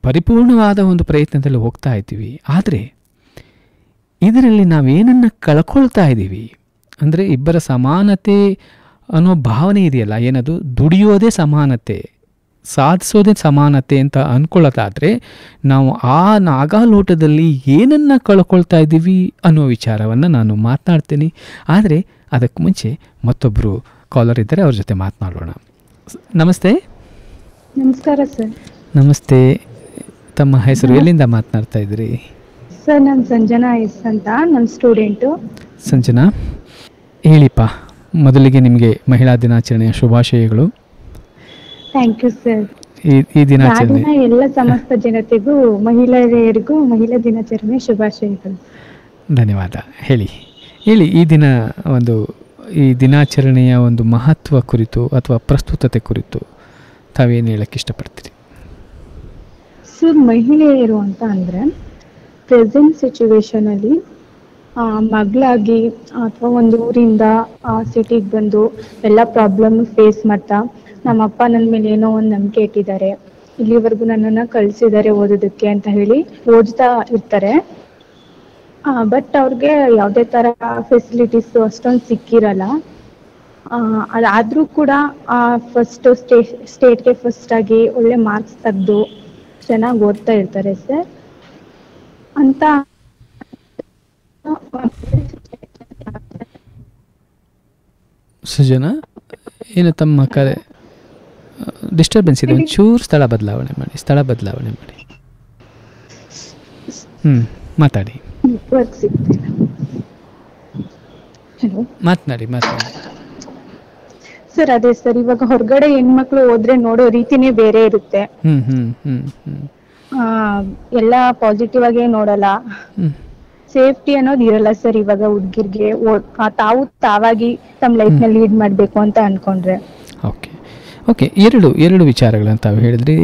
[SPEAKER 2] ಪರಿಪೂರ್ಣವಾದ ಒಂದು ಪ್ರಯತ್ನದಲ್ಲಿ ಹೋಗ್ತಾ ಇದ್ದೀವಿ. ಆದರೆ ಇದರಲ್ಲಿ ನಾವೇನನ್ನು ಕಳ್ಕೊಳ್ತಾ ಇದ್ದೀವಿ ಅಂದರೆ, ಇಬ್ಬರ ಸಮಾನತೆ ಅನ್ನೋ ಭಾವನೆ ಇದೆಯಲ್ಲ, ಏನದು ದುಡಿಯೋದೇ ಸಮಾನತೆ, ಸಾಧಿಸೋದೇ ಸಮಾನತೆ ಅಂತ ಅಂದ್ಕೊಳ್ಳೋದಾದರೆ ನಾವು ಆ ನಾಗಾಲೋಟದಲ್ಲಿ ಏನನ್ನು ಕಳ್ಕೊಳ್ತಾ ಇದ್ದೀವಿ ಅನ್ನೋ ವಿಚಾರವನ್ನು ನಾನು ಮಾತನಾಡ್ತೀನಿ. ಆದರೆ ಅದಕ್ಕೆ ಮುಂಚೆ ಮತ್ತೊಬ್ಬರು ಕಾಲರ್ ಇದ್ದರೆ ಅವ್ರ ಜೊತೆ ಮಾತನಾಡೋಣ. ನಮಸ್ತೆ.
[SPEAKER 5] ನಮಸ್ಕಾರ ಸರ್.
[SPEAKER 2] ನಮಸ್ತೆ. ತಮ್ಮ ಹೆಸರು, ಎಲ್ಲಿಂದ ಮಾತನಾಡ್ತಾ ಇದ್ದೀರಿ?
[SPEAKER 5] ಸರ್ ನಾನು ಸಂಜನಾ ಎಸ್ ಅಂತ, ನನ್ನ ಸ್ಟೂಡೆಂಟು.
[SPEAKER 2] ಸಂಜನಾ, ಹೇಳಿಪ್ಪ. ಮೊದಲಿಗೆ ನಿಮಗೆ ಮಹಿಳಾ ದಿನಾಚರಣೆಯ ಶುಭಾಶಯಗಳು.
[SPEAKER 5] Thank you sir.
[SPEAKER 2] ಈ ದಿನಾಚರಣೆ
[SPEAKER 5] ಎಲ್ಲ ಸಮಸ್ತ ಜನತೆಗೂ, ಮಹಿಳೆಯರಿಗೂ ಮಹಿಳಾ ದಿನಾಚರಣೆ ಶುಭಾಶಯಗಳು.
[SPEAKER 2] ಧನ್ಯವಾದ. ಹೇಳಿ ಈ ದಿನಾಚರಣೆಯ ಒಂದು ಮಹತ್ವ ಕುರಿತು ಅಥವಾ ಪ್ರಸ್ತುತತೆ ಕುರಿತು ತಾವೇನು ಹೇಳಕ್ಕೆ ಇಷ್ಟಪಡ್ತೀರಿ?
[SPEAKER 5] ಸರ್, ಮಹಿಳೆಯರು ಅಂತ ಅಂದರೆ ಪ್ರೆಸೆಂಟ್ ಸಿಚುವೇಶನಲ್ಲಿ ಮಗಳಾಗಿ ಅಥವಾ ಒಂದು ಊರಿಂದ ಸಿಟಿಗೆ ಬಂದು ಎಲ್ಲ ಪ್ರಾಬ್ಲಮ್ ಫೇಸ್ ಮಾಡ್ತಾ, ನಮ್ಮಪ್ಪ ನನ್ನ ಮೇಲೆ ಏನೋ ಒಂದು ನಂಬಿಕೆ ಇಟ್ಟಿದ್ದಾರೆ, ಇಲ್ಲಿವರೆಗೂ ನನ್ನನ್ನು ಕಳಿಸಿದ್ದಾರೆ ಓದೋದಕ್ಕೆ ಅಂತ ಹೇಳಿ ಓದ್ತಾ ಇರ್ತಾರೆ. ಬಟ್ ಅವ್ರಿಗೆ ಯಾವುದೇ ಥರ ಫೆಸಿಲಿಟೀಸ್ ಅಷ್ಟೊಂದು ಸಿಕ್ಕಿರಲ್ಲ. ಅದಾದರೂ ಕೂಡ ಫಸ್ಟ್ ಸ್ಟೇಟ್ಗೆ ಫಸ್ಟ್ ಆಗಿ ಒಳ್ಳೆ ಮಾರ್ಕ್ಸ್ ತೆಗೆದು ಚೆನ್ನಾಗಿ ಓದ್ತಾ ಇರ್ತಾರೆ ಸರ್ ಅಂತ.
[SPEAKER 2] ಸುಜನಾ, ಏನು ತಮ್ಮ ಕರೆ ಡಿಸ್ಟರ್ಬೆನ್ಸ್ ಇದೆ, ಒಂಚೂರು ಸ್ಥಳ ಬದಲಾವಣೆ ಮಾಡಿ. ಮಾತಾಡಿ.
[SPEAKER 5] ನೆಟ್ವರ್ಕ್ ಸಿಗ್ತಿಲ್ಲ. ಹಲೋ
[SPEAKER 2] ಮಾತನಾಡಿ.
[SPEAKER 5] ಸರ್, ಅದೇ ಸರ್, ಇವಾಗ ಹೊರಗಡೆ ಹೆಣ್ಮಕ್ಳು ಹೋದ್ರೆ ನೋಡೋ ರೀತಿನೇ ಬೇರೆ ಇರುತ್ತೆ. ಎಲ್ಲ ಪಾಸಿಟಿವ್ ಆಗೇ ನೋಡಲ್ಲ. ಸೇಫ್ಟಿ ಅನ್ನೋದು ಇರಲ್ಲ ಸರ್ ಇವಾಗ ಹುಡ್ಗಿರ್ಗೆ. ತಾವು ತಾವಾಗಿ ತಮ್ಮ ಲೈಫ್ ನ ಲೀಡ್ ಮಾಡ್ಬೇಕು ಅಂತ ಅನ್ಕೊಂಡ್ರೆ.
[SPEAKER 2] ಓಕೆ, ಎರಡು ವಿಚಾರಗಳನ್ನು ತಾವು ಹೇಳಿದ್ರಿ.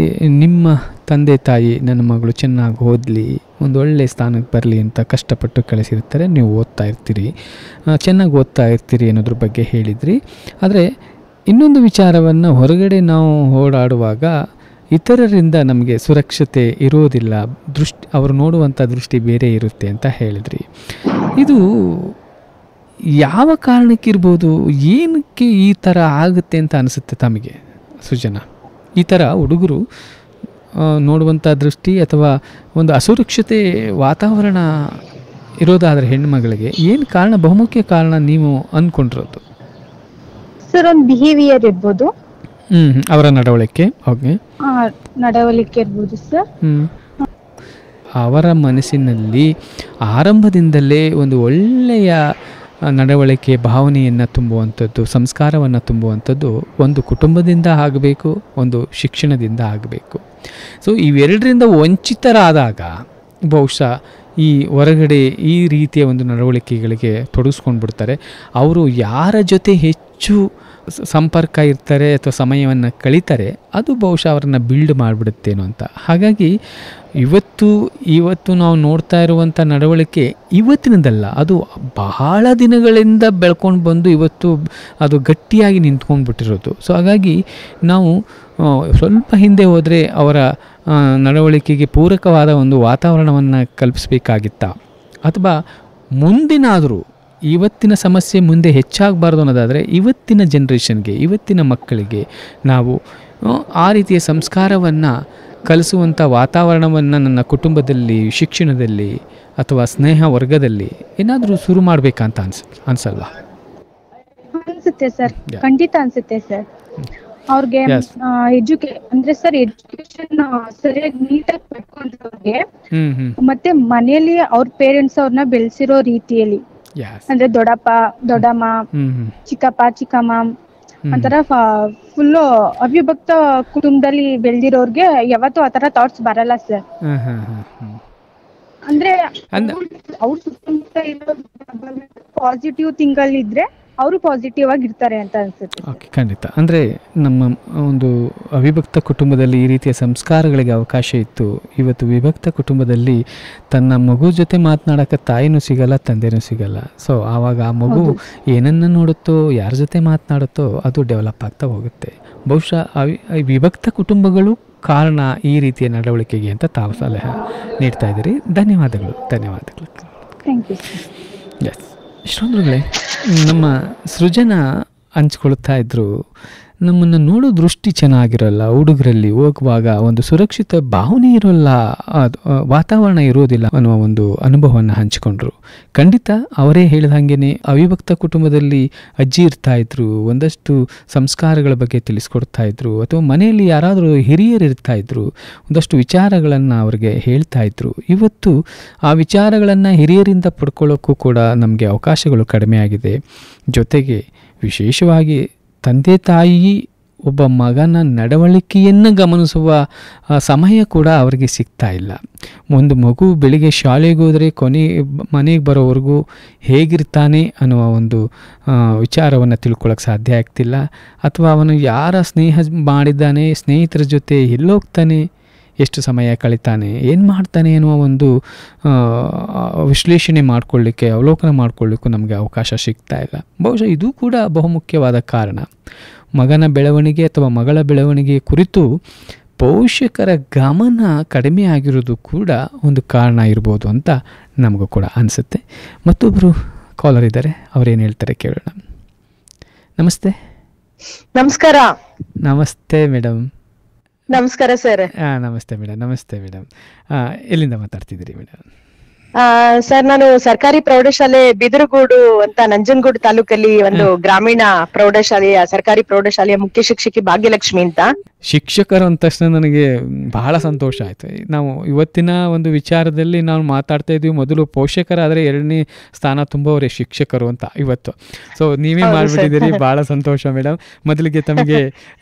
[SPEAKER 2] ನಿಮ್ಮ ತಂದೆ ತಾಯಿ ನನ್ನ ಮಗಳು ಚೆನ್ನಾಗಿ ಓದಲಿ, ಒಂದು ಒಳ್ಳೆಯ ಸ್ಥಾನಕ್ಕೆ ಬರಲಿ ಅಂತ ಕಷ್ಟಪಟ್ಟು ಕಳಿಸಿರ್ತಾರೆ, ನೀವು ಚೆನ್ನಾಗಿ ಓದ್ತಾ ಇರ್ತೀರಿ ಅನ್ನೋದ್ರ ಬಗ್ಗೆ ಹೇಳಿದ್ರಿ. ಆದರೆ ಇನ್ನೊಂದು ವಿಚಾರವನ್ನು, ಹೊರಗಡೆ ನಾವು ಓಡಾಡುವಾಗ ಇತರರಿಂದ ನಮಗೆ ಸುರಕ್ಷತೆ ಇರೋದಿಲ್ಲ, ಅವರು ನೋಡುವಂಥ ದೃಷ್ಟಿ ಬೇರೆ ಇರುತ್ತೆ ಅಂತ ಹೇಳಿದ್ರಿ. ಇದು ಯಾವ ಕಾರಣಕ್ಕಿರ್ಬೋದು? ಏನಕ್ಕೆ ಈ ಥರ ಆಗುತ್ತೆ ಅಂತ ಅನಿಸುತ್ತೆ ತಮಗೆ ಸೃಜನಾ? ಈ ಥರ ಹುಡುಗರು ನೋಡುವಂಥ ದೃಷ್ಟಿ ಅಥವಾ ಒಂದು ಅಸುರಕ್ಷತೆ ವಾತಾವರಣ ಇರೋದಾದರೆ ಹೆಣ್ಣುಮಗಳಿಗೆ ಏನು ಕಾರಣ, ಬಹುಮುಖ್ಯ ಕಾರಣ ನೀವು ಅಂದ್ಕೊಂಡಿರೋದು?
[SPEAKER 5] ಸರ್, ಒಂದು ಬಿಹೇವಿಯರ್ ಇರ್ಬೋದು,
[SPEAKER 2] ಅವರ ನಡವಳಿಕೆ.
[SPEAKER 5] ನಡವಳಿಕೆ ಇರ್ಬೋದು ಸರ್.
[SPEAKER 2] ಅವರ ಮನಸ್ಸಿನಲ್ಲಿ ಆರಂಭದಿಂದಲೇ ಒಂದು ಒಳ್ಳೆಯ ನಡವಳಿಕೆ, ಭಾವನೆಯನ್ನು ತುಂಬುವಂಥದ್ದು, ಸಂಸ್ಕಾರವನ್ನು ತುಂಬುವಂಥದ್ದು ಒಂದು ಕುಟುಂಬದಿಂದ ಆಗಬೇಕು, ಒಂದು ಶಿಕ್ಷಣದಿಂದ ಆಗಬೇಕು. ಸೊ ಇವೆರಡರಿಂದ ವಂಚಿತರಾದಾಗ ಬಹುಶಃ ಈ ಹೊರಗಡೆ ಈ ರೀತಿಯ ಒಂದು ನಡವಳಿಕೆಗಳಿಗೆ ತೊಡಗಿಸ್ಕೊಂಡು ಬಿಡ್ತಾರೆ. ಅವರು ಯಾರ ಜೊತೆ ಹೆಚ್ಚು ಸಂಪರ್ಕ ಇರ್ತಾರೆ ಅಥವಾ ಸಮಯವನ್ನು ಕಳೀತಾರೆ, ಅದು ಬಹುಶಃ ಅವರನ್ನು ಬಿಲ್ಡ್ ಮಾಡಿಬಿಡುತ್ತೇನೋ ಅಂತ. ಹಾಗಾಗಿ ಇವತ್ತು ನಾವು ನೋಡ್ತಾ ಇರುವಂಥ ನಡವಳಿಕೆ ಇವತ್ತಿನದಲ್ಲ, ಅದು ಬಹಳ ದಿನಗಳಿಂದ ಬೆಳ್ಕೊಂಡು ಬಂದು ಇವತ್ತು ಅದು ಗಟ್ಟಿಯಾಗಿ ನಿಂತ್ಕೊಂಡು ಬಿಟ್ಟಿರೋದು. ಸೊ ಹಾಗಾಗಿ ನಾವು ಸ್ವಲ್ಪ ಹಿಂದೆ ಹೋದರೆ ಅವರ ನಡವಳಿಕೆಗೆ ಪೂರಕವಾದ ಒಂದು ವಾತಾವರಣವನ್ನು ಕಲ್ಪಿಸಬೇಕಾಗಿತ್ತಾ, ಅಥವಾ ಮುಂದಿನಾದರೂ ಇವತ್ತಿನ ಸಮಸ್ಯೆ ಮುಂದೆ ಹೆಚ್ಚಾಗಬಾರ್ದು ಅನ್ನೋದಾದರೆ ಇವತ್ತಿನ ಜನ್ರೇಷನ್ಗೆ, ಇವತ್ತಿನ ಮಕ್ಕಳಿಗೆ ನಾವು ಆ ರೀತಿಯ ಸಂಸ್ಕಾರವನ್ನು ಕಲಿಸುವಂಥ ವಾತಾವರಣವನ್ನು ನನ್ನ ಕುಟುಂಬದಲ್ಲಿ, ಶಿಕ್ಷಣದಲ್ಲಿ ಅಥವಾ ಸ್ನೇಹ ವರ್ಗದಲ್ಲಿ ಏನಾದರೂ ಶುರು ಮಾಡಬೇಕಂತ ಅನ್ಸಲ್ವಾ?
[SPEAKER 5] ಅನ್ಸುತ್ತೆ ಸರ್, ಖಂಡಿತ ಅನ್ಸುತ್ತೆ ಸರ್. ಅವ್ರಿಗೆ ಅಂದ್ರೆ ಸರ್ ಎಜುಕೇಶನ್ ಸರಿಯಾಗಿ ನೀಟಾಗಿ ಪಡ್ಕೊಂಡ್ರೆ, ಮತ್ತೆ ಮನೆಯಲ್ಲಿ ಅವ್ರ ಪೇರೆಂಟ್ಸ್ ಅವ್ರನ್ನ ಬೆಳೆಸಿರೋ ರೀತಿಯಲ್ಲಿ, ಅಂದ್ರೆ ದೊಡ್ಡಪ್ಪ ದೊಡ್ಡಮ್ಮ, ಚಿಕ್ಕಪ್ಪ ಚಿಕ್ಕಮ್ಮ ಒಂಥರ ಫುಲ್ಲು ಅವಿಭಕ್ತ ಕುಟುಂಬದಲ್ಲಿ ಬೆಳೆದಿರೋರ್ಗೆ ಯಾವತ್ತೂ ಆತರ ಥಾಟ್ಸ್ ಬರಲ್ಲ ಸರ್. ಅಂದ್ರೆ ಅವ್ರ ಸುತ್ತಮುತ್ತ ಪಾಸಿಟಿವ್ ಥಿಂಕ್ ಅಲ್ಲಿ ಇದ್ರೆ ಅವರು ಪಾಸಿಟಿವ್ ಆಗಿ ಇರ್ತಾರೆ ಅಂತ ಅನ್ಸುತ್ತೆ.
[SPEAKER 2] ಓಕೆ, ಖಂಡಿತ. ಅಂದರೆ ನಮ್ಮ ಒಂದು ಅವಿಭಕ್ತ ಕುಟುಂಬದಲ್ಲಿ ಈ ರೀತಿಯ ಸಂಸ್ಕಾರಗಳಿಗೆ ಅವಕಾಶ ಇತ್ತು. ಇವತ್ತು ವಿಭಕ್ತ ಕುಟುಂಬದಲ್ಲಿ ತನ್ನ ಮಗು ಜೊತೆ ಮಾತನಾಡೋಕ್ಕೆ ತಾಯಿನೂ ಸಿಗಲ್ಲ, ತಂದೆನೂ ಸಿಗಲ್ಲ. ಸೊ ಆವಾಗ ಆ ಮಗು ಏನನ್ನು ನೋಡುತ್ತೋ, ಯಾರ ಜೊತೆ ಮಾತನಾಡುತ್ತೋ ಅದು ಡೆವಲಪ್ ಆಗ್ತಾ ಹೋಗುತ್ತೆ. ಬಹುಶಃ ವಿಭಕ್ತ ಕುಟುಂಬಗಳು ಕಾರಣ ಈ ರೀತಿಯ ನಡವಳಿಕೆಗೆ ಅಂತ ತಾವು ಸಲಹೆ ನೀಡ್ತಾ ಇದ್ದೀರಿ. ಧನ್ಯವಾದಗಳು.
[SPEAKER 5] Thank you.
[SPEAKER 2] ಎಸ್, ಶ್ರೋತೃಗಳೇ, ನಮ್ಮ ಸೃಜನಾ ಹಂಚ್ಕೊಳ್ತಾ ಇದ್ರು, ನಮ್ಮನ್ನು ನೋಡೋ ದೃಷ್ಟಿ ಚೆನ್ನಾಗಿರಲ್ಲ, ಹುಡುಗರಲ್ಲಿ ಹೋಗುವಾಗ ಒಂದು ಸುರಕ್ಷಿತ ಭಾವನೆ ಇರೋಲ್ಲ, ವಾತಾವರಣ ಇರೋದಿಲ್ಲ ಅನ್ನುವ ಒಂದು ಅನುಭವವನ್ನು ಹಂಚಿಕೊಂಡ್ರು. ಖಂಡಿತ ಅವರೇ ಹೇಳಿದ ಹಾಗೇನೆ ಅವಿಭಕ್ತ ಕುಟುಂಬದಲ್ಲಿ ಅಜ್ಜಿ ಇರ್ತಾ ಇದ್ರು, ಒಂದಷ್ಟು ಸಂಸ್ಕಾರಗಳ ಬಗ್ಗೆ ತಿಳಿಸ್ಕೊಡ್ತಾ ಇದ್ರು, ಅಥವಾ ಮನೆಯಲ್ಲಿ ಯಾರಾದರೂ ಹಿರಿಯರು ಇರ್ತಾ ಇದ್ರು, ಒಂದಷ್ಟು ವಿಚಾರಗಳನ್ನು ಅವ್ರಿಗೆ ಹೇಳ್ತಾ ಇದ್ರು. ಇವತ್ತು ಆ ವಿಚಾರಗಳನ್ನು ಹಿರಿಯರಿಂದ ಪಡ್ಕೊಳ್ಳೋಕ್ಕೂ ಕೂಡ ನಮಗೆ ಅವಕಾಶಗಳು ಕಡಿಮೆ ಆಗಿದೆ. ಜೊತೆಗೆ ವಿಶೇಷವಾಗಿ ತಂದೆ ತಾಯಿ ಒಬ್ಬ ಮಗನ ನಡವಳಿಕೆಯನ್ನು ಗಮನಿಸುವ ಸಮಯ ಕೂಡ ಅವರಿಗೆ ಸಿಗ್ತಾ ಇಲ್ಲ. ಒಂದು ಮಗು ಬೆಳಿಗ್ಗೆ ಶಾಲೆಗೆ ಹೋದರೆ ಮನೆಗೆ ಬರೋವರೆಗೂ ಹೇಗಿರ್ತಾನೆ ಅನ್ನುವ ಒಂದು ವಿಚಾರವನ್ನು ತಿಳ್ಕೊಳ್ಳೋಕೆ ಸಾಧ್ಯ ಆಗ್ತಿಲ್ಲ. ಅಥವಾ ಅವನು ಯಾರ ಸ್ನೇಹ ಮಾಡಿದ್ದಾನೆ, ಸ್ನೇಹಿತರ ಜೊತೆ ಎಲ್ಲೋಗ್ತಾನೆ, ಎಷ್ಟು ಸಮಯ ಕಳೀತಾನೆ, ಏನು ಮಾಡ್ತಾನೆ ಅನ್ನುವ ಒಂದು ವಿಶ್ಲೇಷಣೆ ಮಾಡಿಕೊಳ್ಳಿಕ್ಕೆ, ಅವಲೋಕನ ಮಾಡಿಕೊಳ್ಳಿಕ್ಕೂ ನಮಗೆ ಅವಕಾಶ ಸಿಗ್ತಾ ಇಲ್ಲ. ಬಹುಶಃ ಇದು ಕೂಡ ಬಹುಮುಖ್ಯವಾದ ಕಾರಣ. ಮಗನ ಬೆಳವಣಿಗೆ ಅಥವಾ ಮಗಳ ಬೆಳವಣಿಗೆ ಕುರಿತು ಪೋಷಕರ ಗಮನ ಕಡಿಮೆ ಆಗಿರೋದು ಕೂಡ ಒಂದು ಕಾರಣ ಇರ್ಬೋದು ಅಂತ ನಮಗೂ ಕೂಡ ಅನಿಸುತ್ತೆ. ಮತ್ತೊಬ್ಬರು ಕಾಲರ್ ಇದ್ದಾರೆ, ಅವರೇನು ಹೇಳ್ತಾರೆ ಕೇಳೋಣ. ನಮಸ್ತೆ.
[SPEAKER 6] ನಮಸ್ಕಾರ.
[SPEAKER 2] ನಮಸ್ತೆ ಮೇಡಮ್.
[SPEAKER 6] ನಮಸ್ಕಾರ ಸರ್.
[SPEAKER 2] ನಮಸ್ತೆ ಮೇಡಮ್. ಎಲ್ಲಿಂದ ಮಾತಾಡ್ತಿದ್ದೀರಿ ಮೇಡಮ್?
[SPEAKER 6] ಸರ್ ನಾನು ಸರ್ಕಾರಿ ಪ್ರೌಢಶಾಲೆ ಬಿದಿರುಗೂಡು ಅಂತ ನಂಜನಗೂಡು ತಾಲೂಕಲ್ಲಿ ಒಂದು ಗ್ರಾಮೀಣ ಸರ್ಕಾರಿ ಪ್ರೌಢಶಾಲೆಯ ಮುಖ್ಯ ಶಿಕ್ಷಕಿ ಭಾಗ್ಯಲಕ್ಷ್ಮಿ ಅಂತ.
[SPEAKER 2] ಶಿಕ್ಷಕರು ಅಂದ ತಕ್ಷಣ ನನಗೆ ಬಹಳ ಸಂತೋಷ ಆಯ್ತು. ನಾವು ಇವತ್ತಿನ ಒಂದು ವಿಚಾರದಲ್ಲಿ ನಾವು ಮಾತಾಡ್ತಾ ಇದ್ವಿ, ಮೊದಲು ಪೋಷಕರಾದರೆ ಎರಡನೇ ಸ್ಥಾನ ತುಂಬವರೇ ಶಿಕ್ಷಕರು ಅಂತ ಇವತ್ತು. ಸೊ ನೀವೇ ಮಾಡಿಬಿಟ್ಟಿದ್ದೀರಿ, ಬಹಳ ಸಂತೋಷ ಮೇಡಮ್. ಮೊದಲಿಗೆ ತಮಗೆ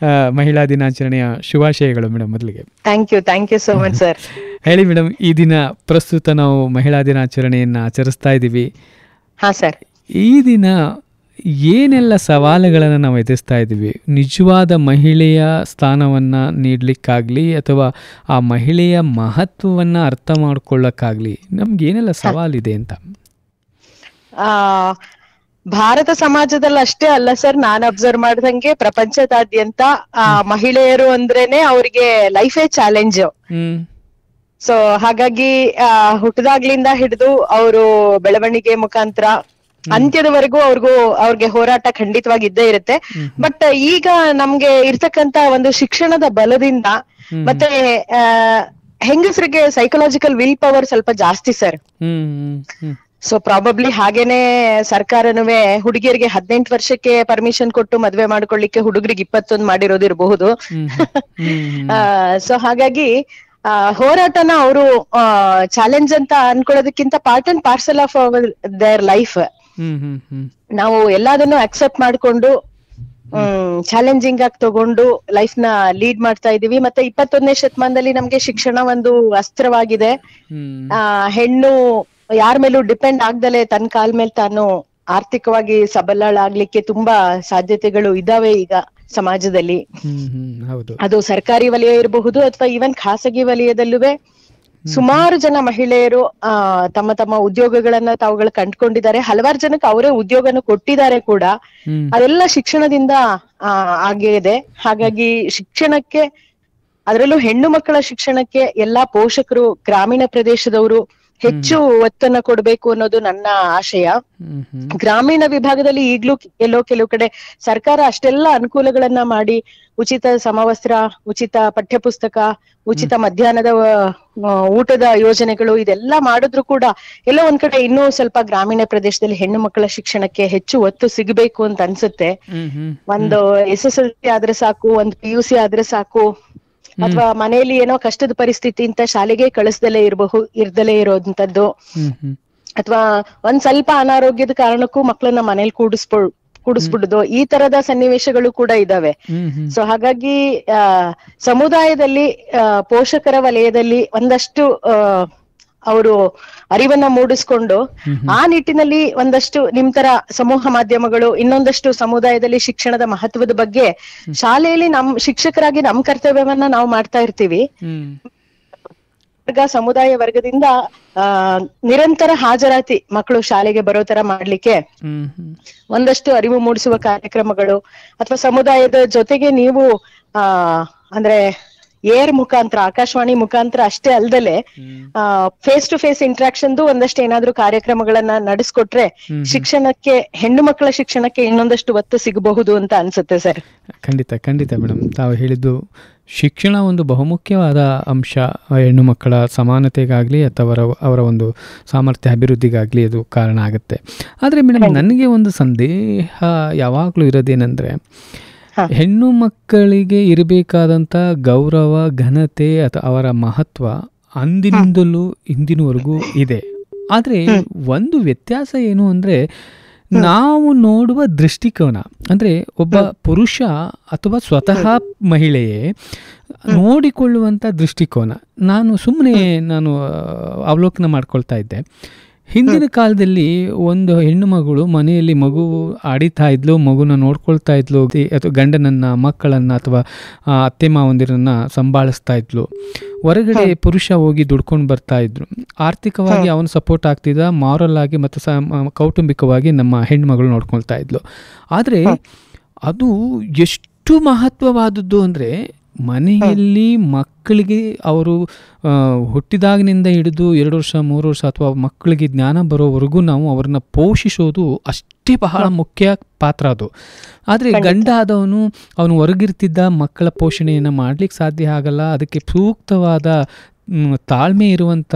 [SPEAKER 2] ಮಹಿಳಾ ದಿನಾಚರಣೆಯ ಶುಭಾಶಯಗಳು ಮೇಡಮ್. ಮೊದಲಿಗೆ
[SPEAKER 6] thank you so much sir.
[SPEAKER 2] ಹೇಳಿ ಮೇಡಮ್, ಈ ದಿನ ಪ್ರಸ್ತುತ ನಾವು ಮಹಿಳಾ ದಿನಾಚರಣೆಯನ್ನು ಆಚರಿಸ್ತಾ ಇದ್ದೀವಿ.
[SPEAKER 6] ಹಾ ಸರ್.
[SPEAKER 2] ಈ ದಿನ ಏನೆಲ್ಲ ಸವಾಲುಗಳನ್ನು ನಾವು ಎದುರಿಸ್ತಾ ಇದ್ದೀವಿ? ನಿಜವಾದ ಮಹಿಳೆಯ ಸ್ಥಾನವನ್ನು ನೀಡಲಿಕ್ಕಾಗಲಿ ಅಥವಾ ಆ ಮಹಿಳೆಯ ಮಹತ್ವವನ್ನು ಅರ್ಥ ಮಾಡ್ಕೊಳ್ಳೋಕ್ಕಾಗಲಿ ನಮ್ಗೆ ಏನೆಲ್ಲ ಸವಾಲಿದೆ ಅಂತ?
[SPEAKER 6] ಭಾರತ ಸಮಾಜದಲ್ಲಿ ಅಷ್ಟೇ ಅಲ್ಲ ಸರ್, ನಾನು ಅಬ್ಸರ್ವ್ ಮಾಡಿದಂಗೆ ಪ್ರಪಂಚದಾದ್ಯಂತ ಮಹಿಳೆಯರು ಅಂದ್ರೇನೆ ಅವ್ರಿಗೆ ಲೈಫೇ ಚಾಲೆಂಜ್. ಸೊ ಹಾಗಾಗಿ ಹುಟ್ಟದಾಗ್ಲಿಂದ ಹಿಡಿದು ಅವರು ಬೆಳವಣಿಗೆ ಮುಖಾಂತರ ಅಂತ್ಯದವರೆಗೂ ಅವ್ರಿಗೆ ಹೋರಾಟ ಖಂಡಿತವಾಗಿ ಇದ್ದೇ ಇರುತ್ತೆ. ಬಟ್ ಈಗ ನಮ್ಗೆ ಇರ್ತಕ್ಕಂತ ಒಂದು ಶಿಕ್ಷಣದ ಬಲದಿಂದ ಮತ್ತೆ ಹೆಂಗಸರಿಗೆ ಸೈಕಲಾಜಿಕಲ್ ವಿಲ್ ಪವರ್ ಸ್ವಲ್ಪ ಜಾಸ್ತಿ ಸರ್. ಸೊ ಪ್ರಾಬಬ್ಲಿ ಹಾಗೇನೆ ಸರ್ಕಾರನುವೆ ಹುಡುಗಿಯರಿಗೆ 18 ವರ್ಷಕ್ಕೆ ಪರ್ಮಿಷನ್ ಕೊಟ್ಟು ಮದ್ವೆ ಮಾಡ್ಕೊಳ್ಳಿಕ್ಕೆ ಹುಡುಗರಿಗೆ 21 ಮಾಡಿರೋದಿರಬಹುದು. ಸೊ ಹಾಗಾಗಿ ಹೋರಾಟನ ಅವರು ಚಾಲೆಂಜ್ ಅಂತ ಅನ್ಕೊಳ್ಳೋದಕ್ಕಿಂತ part and parcel of their life. ನಾವು ಎಲ್ಲದನ್ನು ಅಕ್ಸೆಪ್ಟ್ ಮಾಡ್ಕೊಂಡು ಚಾಲೆಂಜಿಂಗ್ ಆಗಿ ತಗೊಂಡು ಲೈಫ್ ನ ಲೀಡ್ ಮಾಡ್ತಾ ಇದೀವಿ. ಮತ್ತೆ 21ನೇ ಶತಮಾನದಲ್ಲಿ ನಮ್ಗೆ ಶಿಕ್ಷಣ ಒಂದು ಅಸ್ತ್ರವಾಗಿದೆ. ಹೆಣ್ಣು ಯಾರ ಮೇಲೂ ಡಿಪೆಂಡ್ ಆಗ್ದಲೆ ತನ್ನ ಕಾಲ ಮೇಲೆ ತಾನು ಆರ್ಥಿಕವಾಗಿ ಸಬಲಳಾಗ್ಲಿಕ್ಕೆ ತುಂಬಾ ಸಾಧ್ಯತೆಗಳು ಇದಾವೆ ಈಗ ಸಮಾಜದಲ್ಲಿ. ಅದು ಸರ್ಕಾರಿ ವಲಯ ಇರಬಹುದು ಅಥವಾ ಈವನ್ ಖಾಸಗಿ ವಲಯದಲ್ಲೂ ಸುಮಾರು ಜನ ಮಹಿಳೆಯರು ತಮ್ಮ ತಮ್ಮ ಉದ್ಯೋಗಗಳನ್ನ ತಾವುಗಳು ಕಂಡುಕೊಂಡಿದ್ದಾರೆ. ಹಲವಾರು ಜನಕ್ಕೆ ಅವರೇ ಉದ್ಯೋಗನ ಕೊಟ್ಟಿದ್ದಾರೆ ಕೂಡ. ಅದೆಲ್ಲ ಶಿಕ್ಷಣದಿಂದ ಆಗಿದೆ. ಹಾಗಾಗಿ ಶಿಕ್ಷಣಕ್ಕೆ, ಅದರಲ್ಲೂ ಹೆಣ್ಣು ಮಕ್ಕಳ ಶಿಕ್ಷಣಕ್ಕೆ ಎಲ್ಲಾ ಪೋಷಕರು, ಗ್ರಾಮೀಣ ಪ್ರದೇಶದವರು ಹೆಚ್ಚು ಒತ್ತನ್ನ ಕೊಡ್ಬೇಕು ಅನ್ನೋದು ನನ್ನ ಆಶಯ. ಗ್ರಾಮೀಣ ವಿಭಾಗದಲ್ಲಿ ಈಗ್ಲೂ ಎಲ್ಲೋ ಕೆಲವು ಕಡೆ ಸರ್ಕಾರ ಅಷ್ಟೆಲ್ಲ ಅನುಕೂಲಗಳನ್ನ ಮಾಡಿ, ಉಚಿತ ಸಮವಸ್ತ್ರ, ಉಚಿತ ಪಠ್ಯಪುಸ್ತಕ, ಉಚಿತ ಮಧ್ಯಾಹ್ನದ ಊಟದ ಯೋಜನೆಗಳು ಇದೆಲ್ಲ ಮಾಡಿದ್ರು ಕೂಡ ಎಲ್ಲೋ ಒಂದ್ ಕಡೆ ಇನ್ನೂ ಸ್ವಲ್ಪ ಗ್ರಾಮೀಣ ಪ್ರದೇಶದಲ್ಲಿ ಹೆಣ್ಣು ಮಕ್ಕಳ ಶಿಕ್ಷಣಕ್ಕೆ ಹೆಚ್ಚು ಒತ್ತು ಸಿಗಬೇಕು ಅಂತ ಅನ್ಸುತ್ತೆ. ಒಂದು SSLC ಆದ್ರೆ ಸಾಕು, ಒಂದು PUC ಆದ್ರೆ ಸಾಕು, ಅಥವಾ ಮನೆಯಲ್ಲಿ ಏನೋ ಕಷ್ಟದ ಪರಿಸ್ಥಿತಿ ಅಂತ ಶಾಲೆಗೆ ಇರ್ದಲೇ ಇರೋಂಥದ್ದು, ಅಥವಾ ಒಂದ್ ಸ್ವಲ್ಪ ಅನಾರೋಗ್ಯದ ಕಾರಣಕ್ಕೂ ಮಕ್ಕಳನ್ನ ಮನೇಲಿ ಕೂಡಿಸ್ಬಿಡುದು, ಈ ತರದ ಸನ್ನಿವೇಶಗಳು ಕೂಡ ಇದಾವೆ. ಸೊ ಹಾಗಾಗಿ ಸಮುದಾಯದಲ್ಲಿ ಪೋಷಕರ ವಲಯದಲ್ಲಿ ಒಂದಷ್ಟು ಅವರು ಅರಿವನ್ನ ಮೂಡಿಸ್ಕೊಂಡು ಆ ನಿಟ್ಟಿನಲ್ಲಿ ಒಂದಷ್ಟು ನಿಮ್ ತರ ಸಮೂಹ ಮಾಧ್ಯಮಗಳು ಇನ್ನೊಂದಷ್ಟು ಸಮುದಾಯದಲ್ಲಿ ಶಿಕ್ಷಣದ ಮಹತ್ವದ ಬಗ್ಗೆ ಶಾಲೆಯಲ್ಲಿ ಶಿಕ್ಷಕರಾಗಿ ನಮ್ ಕರ್ತವ್ಯವನ್ನ ನಾವು ಮಾಡ್ತಾ ಇರ್ತೀವಿ. ಸಮುದಾಯ ವರ್ಗದಿಂದ ನಿರಂತರ ಹಾಜರಾತಿ ಮಕ್ಕಳು ಶಾಲೆಗೆ ಬರೋ ತರ ಮಾಡ್ಲಿಕ್ಕೆ ಒಂದಷ್ಟು ಅರಿವು ಮೂಡಿಸುವ ಕಾರ್ಯಕ್ರಮಗಳು, ಅಥವಾ ಸಮುದಾಯದ ಜೊತೆಗೆ ನೀವು ಅಂದ್ರೆ ಏರ್ ಮುಖಾಂತರ, ಆಕಾಶವಾಣಿ ಮುಖಾಂತರ ಅಷ್ಟೇ ಅಲ್ದಲೆ ಫೇಸ್ ಟು ಫೇಸ್ ಇಂಟ್ರಾಕ್ಷನ್ದು ಒಂದಷ್ಟು ಏನಾದ್ರೂ ಕಾರ್ಯಕ್ರಮಗಳನ್ನ ನಡೆಸ್ಕೊಟ್ರೆ ಶಿಕ್ಷಣಕ್ಕೆ, ಹೆಣ್ಣು ಮಕ್ಕಳ ಶಿಕ್ಷಣಕ್ಕೆ ಇನ್ನೊಂದಷ್ಟು ಒತ್ತು ಸಿಗಬಹುದು ಅಂತ ಅನ್ಸುತ್ತೆ ಸರ್.
[SPEAKER 2] ಖಂಡಿತ ಮೇಡಮ್, ತಾವು ಹೇಳಿದ್ದು ಶಿಕ್ಷಣ ಒಂದು ಬಹುಮುಖ್ಯವಾದ ಅಂಶ. ಹೆಣ್ಣು ಮಕ್ಕಳ ಸಮಾನತೆಗಾಗಲಿ ಅಥವಾ ಅವರ ಒಂದು ಸಾಮರ್ಥ್ಯ ಅಭಿವೃದ್ಧಿಗಾಗಲಿ ಅದು ಕಾರಣ ಆಗುತ್ತೆ. ಆದರೆ ಮೇಡಮ್, ನನಗೆ ಒಂದು ಸಂದೇಹ ಯಾವಾಗಲೂ ಇರೋದೇನೆಂದರೆ, ಹೆಣ್ಣು ಮಕ್ಕಳಿಗೆ ಇರಬೇಕಾದಂಥ ಗೌರವ, ಘನತೆ ಅಥವಾ ಅವರ ಮಹತ್ವ ಅಂದಿನಿಂದಲೂ ಇಂದಿನವರೆಗೂ ಇದೆ. ಆದರೆ ಒಂದು ವ್ಯತ್ಯಾಸ ಏನು ಅಂದರೆ, ನಾವು ನೋಡುವ ದೃಷ್ಟಿಕೋನ, ಅಂದರೆ ಒಬ್ಬ ಪುರುಷ ಅಥವಾ ಸ್ವತಃ ಮಹಿಳೆಯೇ ನೋಡಿಕೊಳ್ಳುವಂಥ ದೃಷ್ಟಿಕೋನ. ನಾನು ಅವಲೋಕನ ಮಾಡ್ಕೊಳ್ತಾ ಇದ್ದೆ. ಹಿಂದಿನ ಕಾಲದಲ್ಲಿ ಒಂದು ಹೆಣ್ಣು ಮಗಳು ಮನೆಯಲ್ಲಿ ಮಗು ಆಡಿತಾ ಇದ್ಲು, ಮಗುನ ನೋಡ್ಕೊಳ್ತಾ ಇದ್ಲು, ಅಥವಾ ಗಂಡನನ್ನು, ಮಕ್ಕಳನ್ನು ಅಥವಾ ಅತ್ತೆ ಮಾವಂದಿರನ್ನು ಸಂಭಾಳಿಸ್ತಾ ಇದ್ಲು. ಹೊರಗಡೆ ಪುರುಷ ಹೋಗಿ ದುಡ್ಕೊಂಡು ಬರ್ತಾ ಇದ್ರು. ಆರ್ಥಿಕವಾಗಿ ಅವನು ಸಪೋರ್ಟ್ ಆಗ್ತಿದ್ದ, ಮಾರಲ್ ಆಗಿ ಮತ್ತು ಕೌಟುಂಬಿಕವಾಗಿ ನಮ್ಮ ಹೆಣ್ಮಗಳು ನೋಡ್ಕೊಳ್ತಾ ಇದ್ಲು. ಆದರೆ ಅದು ಎಷ್ಟು ಮಹತ್ವವಾದದ್ದು ಅಂದರೆ, ಮನೆಯಲ್ಲಿ ಮಕ್ಕಳಿಗೆ ಅವರು ಹುಟ್ಟಿದಾಗಿನಿಂದ ಹಿಡಿದು 2 ವರ್ಷ 3 ವರ್ಷ ಅಥವಾ ಮಕ್ಕಳಿಗೆ ಜ್ಞಾನ ಬರೋವರೆಗೂ ನಾವು ಅವ್ರನ್ನ ಪೋಷಿಸೋದು ಅಷ್ಟೇ ಬಹಳ ಮುಖ್ಯ ಪಾತ್ರ ಅದು. ಆದರೆ ಗಂಡ ಆದವನು ಅವನು ಹೊರಗಿರ್ತಿದ್ದ ಮಕ್ಕಳ ಪೋಷಣೆಯನ್ನು ಮಾಡಲಿಕ್ಕೆ ಸಾಧ್ಯ ಆಗಲ್ಲ. ಅದಕ್ಕೆ ಸೂಕ್ತವಾದ ತಾಳ್ಮೆ ಇರುವಂಥ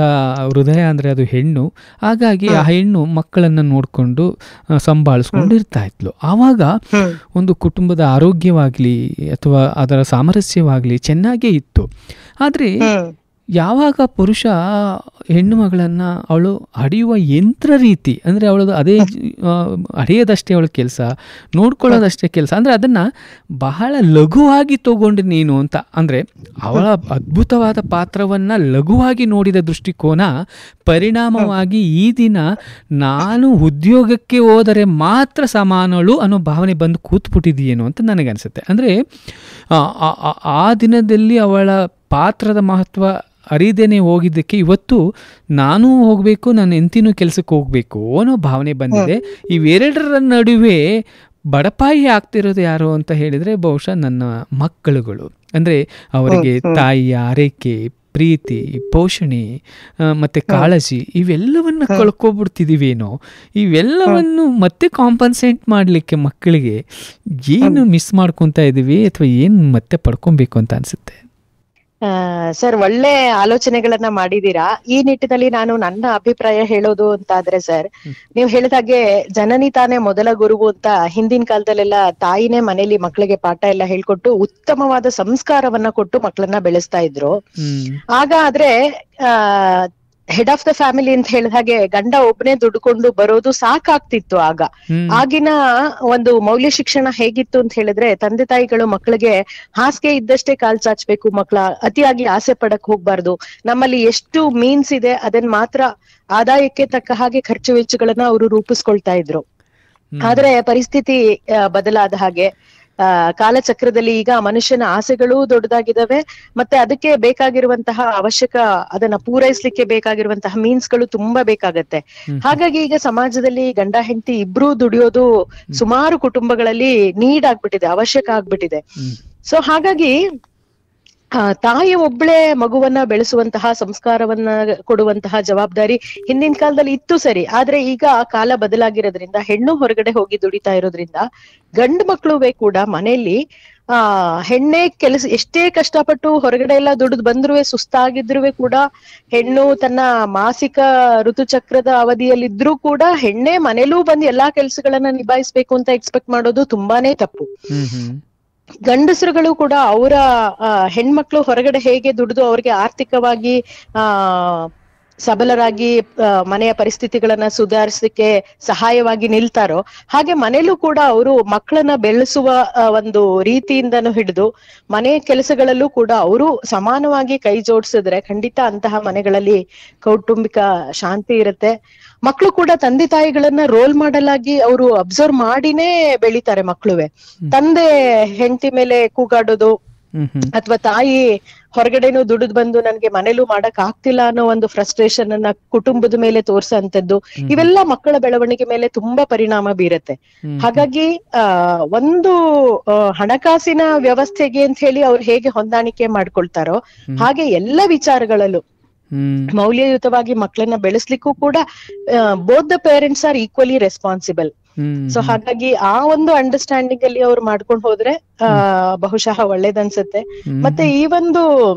[SPEAKER 2] ಹೃದಯ ಅಂದರೆ ಅದು ಹೆಣ್ಣು. ಹಾಗಾಗಿ ಆ ಹೆಣ್ಣು ಮಕ್ಕಳನ್ನು ನೋಡಿಕೊಂಡು ಸಂಭಾಳಿಸ್ಕೊಂಡು ಇರ್ತಾ ಇದ್ಲು. ಆವಾಗ ಒಂದು ಕುಟುಂಬದ ಆರೋಗ್ಯವಾಗಲಿ ಅಥವಾ ಅದರ ಸಾಮರಸ್ಯವಾಗಲಿ ಚೆನ್ನಾಗೇ ಇತ್ತು. ಆದರೆ ಯಾವಾಗ ಪುರುಷ ಹೆಣ್ಣು ಮಗಳನ್ನು ಅವಳು ಹಡಿಯುವ ಯಂತ್ರ ರೀತಿ, ಅಂದರೆ ಅವಳದು ಅದೇ ಹಡಿಯೋದಷ್ಟೇ ಅವಳ ಕೆಲಸ, ನೋಡ್ಕೊಳ್ಳೋದಷ್ಟೇ ಕೆಲಸ, ಅಂದರೆ ಅದನ್ನು ಬಹಳ ಲಘುವಾಗಿ ತಗೊಂಡು ನೀನು ಅಂತ, ಅಂದರೆ ಅವಳ ಅದ್ಭುತವಾದ ಪಾತ್ರವನ್ನು ಲಘುವಾಗಿ ನೋಡಿದ ದೃಷ್ಟಿಕೋನ ಪರಿಣಾಮವಾಗಿ ಈ ದಿನ ನಾನು ಉದ್ಯೋಗಕ್ಕೆ ಹೋದರೆ ಮಾತ್ರ ಸಮಾನಳು ಅನ್ನೋ ಭಾವನೆ ಬಂದು ಕೂತ್ಬಿಟ್ಟಿದೆಯೇನೋ ಅಂತ ನನಗನ್ಸುತ್ತೆ. ಅಂದರೆ ಆ ದಿನದಲ್ಲಿ ಅವಳ ಪಾತ್ರದ ಮಹತ್ವ ಅರಿದೇನೆ ಹೋಗಿದ್ದಕ್ಕೆ ಇವತ್ತು ನಾನೂ ಹೋಗಬೇಕು, ನನ್ನ ಹೆಂಡತಿನೂ ಕೆಲಸಕ್ಕೆ ಹೋಗಬೇಕು ಅನ್ನೋ ಭಾವನೆ ಬಂದಿದೆ. ಇವೆರಡರ ನಡುವೆ ಬಡಪಾಯಿ ಆಗ್ತಿರೋದು ಯಾರು ಅಂತ ಹೇಳಿದರೆ ಬಹುಶಃ ನನ್ನ ಮಕ್ಕಳುಗಳು. ಅಂದರೆ ಅವರಿಗೆ ತಾಯಿಯ ಆರೈಕೆ, ಪ್ರೀತಿ, ಪೋಷಣೆ ಮತ್ತು ಕಾಳಜಿ ಇವೆಲ್ಲವನ್ನು ಕಳ್ಕೊಬಿಡ್ತಿದ್ದೀವೇನೋ. ಇವೆಲ್ಲವನ್ನು ಮತ್ತೆ ಕಾಂಪನ್ಸೇಟ್ ಮಾಡಲಿಕ್ಕೆ ಮಕ್ಕಳಿಗೆ ಏನು ಮಿಸ್ ಮಾಡ್ಕೊತಾ ಇದ್ದೀವಿ ಅಥವಾ ಏನು ಮತ್ತೆ ಪಡ್ಕೊಬೇಕು ಅಂತ ಅನಿಸುತ್ತೆ?
[SPEAKER 6] ಸರ್, ಒಳ್ಳೆ ಆಲೋಚನೆಗಳನ್ನ ಮಾಡಿದೀರಾ. ಈ ನಿಟ್ಟಿನಲ್ಲಿ ನಾನು ನನ್ನ ಅಭಿಪ್ರಾಯ ಹೇಳೋದು ಅಂತ ಆದ್ರೆ ಸರ್, ನೀವು ಹೇಳಿದಾಗೆ ಜನನಿ ತಾನೇ ಮೊದಲ ಗುರುವು ಅಂತ ಹಿಂದಿನ ಕಾಲದಲ್ಲೆಲ್ಲ ತಾಯಿನೇ ಮನೇಲಿ ಮಕ್ಕಳಿಗೆ ಪಾಠ ಎಲ್ಲ ಹೇಳ್ಕೊಟ್ಟು ಉತ್ತಮವಾದ ಸಂಸ್ಕಾರವನ್ನ ಕೊಟ್ಟು ಮಕ್ಕಳನ್ನ ಬೆಳೆಸ್ತಾ ಇದ್ರು. ಆಗ ಆದ್ರೆ ಹೆಡ್ ಆಫ್ ದ ಫ್ಯಾಮಿಲಿ ಅಂತ ಹೇಳಿದ ಹಾಗೆ ಗಂಡ ಒಬ್ಬನೇ ದುಡ್ಕೊಂಡು ಬರೋದು ಸಾಕಾಗ್ತಿತ್ತು. ಆಗಿನ ಒಂದು ಮೌಲ್ಯ ಶಿಕ್ಷಣ ಹೇಗಿತ್ತು ಅಂತ ಹೇಳಿದ್ರೆ, ತಂದೆ ತಾಯಿಗಳು ಮಕ್ಕಳಿಗೆ ಹಾಸಿಗೆ ಇದ್ದಷ್ಟೇ ಕಾಲ್ ಚಾಚ್ಬೇಕು, ಮಕ್ಕಳ ಅತಿಯಾಗಿ ಆಸೆ ಪಡಕ್ ಹೋಗ್ಬಾರ್ದು, ನಮ್ಮಲ್ಲಿ ಎಷ್ಟು ಮೀನ್ಸ್ ಇದೆ ಅದನ್ನ ಮಾತ್ರ ಆದಾಯಕ್ಕೆ ತಕ್ಕ ಹಾಗೆ ಖರ್ಚು ವೆಚ್ಚಗಳನ್ನ ಅವರು ರೂಪಿಸ್ಕೊಳ್ತಾ ಇದ್ರು. ಆದ್ರೆ ಪರಿಸ್ಥಿತಿ ಬದಲಾದ ಹಾಗೆ ಕಾಲಚಕ್ರದಲ್ಲಿ ಈಗ ಮನುಷ್ಯನ ಆಸೆಗಳು ದೊಡ್ಡದಾಗಿದ್ದಾವೆ, ಮತ್ತೆ ಅದಕ್ಕೆ ಬೇಕಾಗಿರುವಂತಹ ಅದನ್ನ ಪೂರೈಸ್ಲಿಕ್ಕೆ ಬೇಕಾಗಿರುವಂತಹ ಮೀನ್ಸ್ಗಳು ತುಂಬಾ ಬೇಕಾಗತ್ತೆ. ಹಾಗಾಗಿ ಈಗ ಸಮಾಜದಲ್ಲಿ ಗಂಡ ಹೆಂಡತಿ ಇಬ್ರು ದುಡಿಯೋದು ಸುಮಾರು ಕುಟುಂಬಗಳಲ್ಲಿ ನೀಡ್ ಆಗ್ಬಿಟ್ಟಿದೆ, ಅವಶ್ಯಕ ಆಗ್ಬಿಟ್ಟಿದೆ. ಸೊ ಹಾಗಾಗಿ ತಾಯಿ ಒಬ್ಳೆ ಮಗುವನ್ನ ಬೆಳೆಸುವಂತಹ, ಸಂಸ್ಕಾರವನ್ನ ಕೊಡುವಂತಹ ಜವಾಬ್ದಾರಿ ಹಿಂದಿನ ಕಾಲದಲ್ಲಿ ಇತ್ತು ಸರಿ. ಆದ್ರೆ ಈಗ ಕಾಲ ಬದಲಾಗಿರೋದ್ರಿಂದ, ಹೆಣ್ಣು ಹೊರಗಡೆ ಹೋಗಿ ದುಡಿತಾ ಇರೋದ್ರಿಂದ ಗಂಡು ಮಕ್ಳುವೆ ಕೂಡ ಮನೆಯಲ್ಲಿ ಹೆಣ್ಣೆ ಕೆಲಸ ಎಷ್ಟೇ ಕಷ್ಟಪಟ್ಟು ಹೊರಗಡೆ ಎಲ್ಲ ದುಡಿದು ಬಂದ್ರು, ಸುಸ್ತಾಗಿದ್ರು ಕೂಡ ಹೆಣ್ಣು ತನ್ನ ಮಾಸಿಕ ಋತುಚಕ್ರದ ಅವಧಿಯಲ್ಲಿದ್ರೂ ಕೂಡ ಹೆಣ್ಣೆ ಮನೇಲೂ ಬಂದು ಎಲ್ಲಾ ಕೆಲ್ಸಗಳನ್ನ ನಿಭಾಯಿಸ್ಬೇಕು ಅಂತ ಎಕ್ಸ್ಪೆಕ್ಟ್ ಮಾಡೋದು ತುಂಬಾನೇ ತಪ್ಪು. ಗಂಡಸರುಗಳು ಕೂಡ ಅವರ ಹೆಣ್ಮಕ್ಳು ಹೊರಗಡೆ ಹೇಗೆ ದುಡಿದು ಅವ್ರಿಗೆ ಆರ್ಥಿಕವಾಗಿ ಸಬಲರಾಗಿ ಮನೆಯ ಪರಿಸ್ಥಿತಿಗಳನ್ನ ಸುಧಾರಿಸಲಿಕ್ಕೆ ಸಹಾಯವಾಗಿ ನಿಲ್ತಾರೋ, ಹಾಗೆ ಮನೇಲೂ ಕೂಡ ಅವರು ಮಕ್ಕಳನ್ನ ಬೆಳೆಸುವ ಒಂದು ರೀತಿಯಿಂದನೂ ಹಿಡಿದು ಮನೆ ಕೆಲಸಗಳಲ್ಲೂ ಕೂಡ ಅವರು ಸಮಾನವಾಗಿ ಕೈ ಜೋಡಿಸಿದ್ರೆ ಖಂಡಿತ ಅಂತಹ ಮನೆಗಳಲ್ಲಿ ಕೌಟುಂಬಿಕ ಶಾಂತಿ ಇರುತ್ತೆ. ಮಕ್ಕಳು ಕೂಡ ತಂದೆ ತಾಯಿಗಳನ್ನ ರೋಲ್ ಮಾಡೆಲ್ ಆಗಿ ಅವರು ಅಬ್ಸರ್ವ್ ಮಾಡಿನೇ ಬೆಳಿತಾರೆ. ಮಕ್ಕಳುವೆ ತಂದೆ ಹೆಂಡತಿ ಮೇಲೆ ಕೂಗಾಡೋದು ಅಥವಾ ತಾಯಿ ಹೊರಗಡೆನೂ ದುಡಿದು ಬಂದು ನನ್ಗೆ ಮನೇಲೂ ಮಾಡಕ್ ಆಗ್ತಿಲ್ಲ ಅನ್ನೋ ಒಂದು ಫ್ರಸ್ಟ್ರೇಷನ್ ಅನ್ನ ಕುಟುಂಬದ ಮೇಲೆ ತೋರ್ಸಂತದ್ದು, ಇವೆಲ್ಲ ಮಕ್ಕಳ ಬೆಳವಣಿಗೆ ಮೇಲೆ ತುಂಬಾ ಪರಿಣಾಮ ಬೀರತ್ತೆ. ಹಾಗಾಗಿ ಒಂದು ಹಣಕಾಸಿನ ವ್ಯವಸ್ಥೆಗೆ ಅಂತ ಹೇಳಿ ಅವ್ರು ಹೇಗೆ ಹೊಂದಾಣಿಕೆ ಮಾಡ್ಕೊಳ್ತಾರೋ ಹಾಗೆ ಎಲ್ಲ ವಿಚಾರಗಳಲ್ಲೂ ಮೌಲ್ಯಯುತವಾಗಿ ಮಕ್ಕಳನ್ನ ಬೆಳೆಸ್ಲಿಕ್ಕೂ ಕೂಡ both the parents are equally responsible. So ಹಾಗಾಗಿ ಆ ಒಂದು ಅಂಡರ್ಸ್ಟ್ಯಾಂಡಿಂಗ್ ಅಲ್ಲಿ ಅವ್ರು ಮಾಡ್ಕೊಂಡು ಹೋದ್ರೆ ಬಹುಶಃ ಒಳ್ಳೇದನ್ಸುತ್ತೆ. ಮತ್ತೆ ಈ ಒಂದು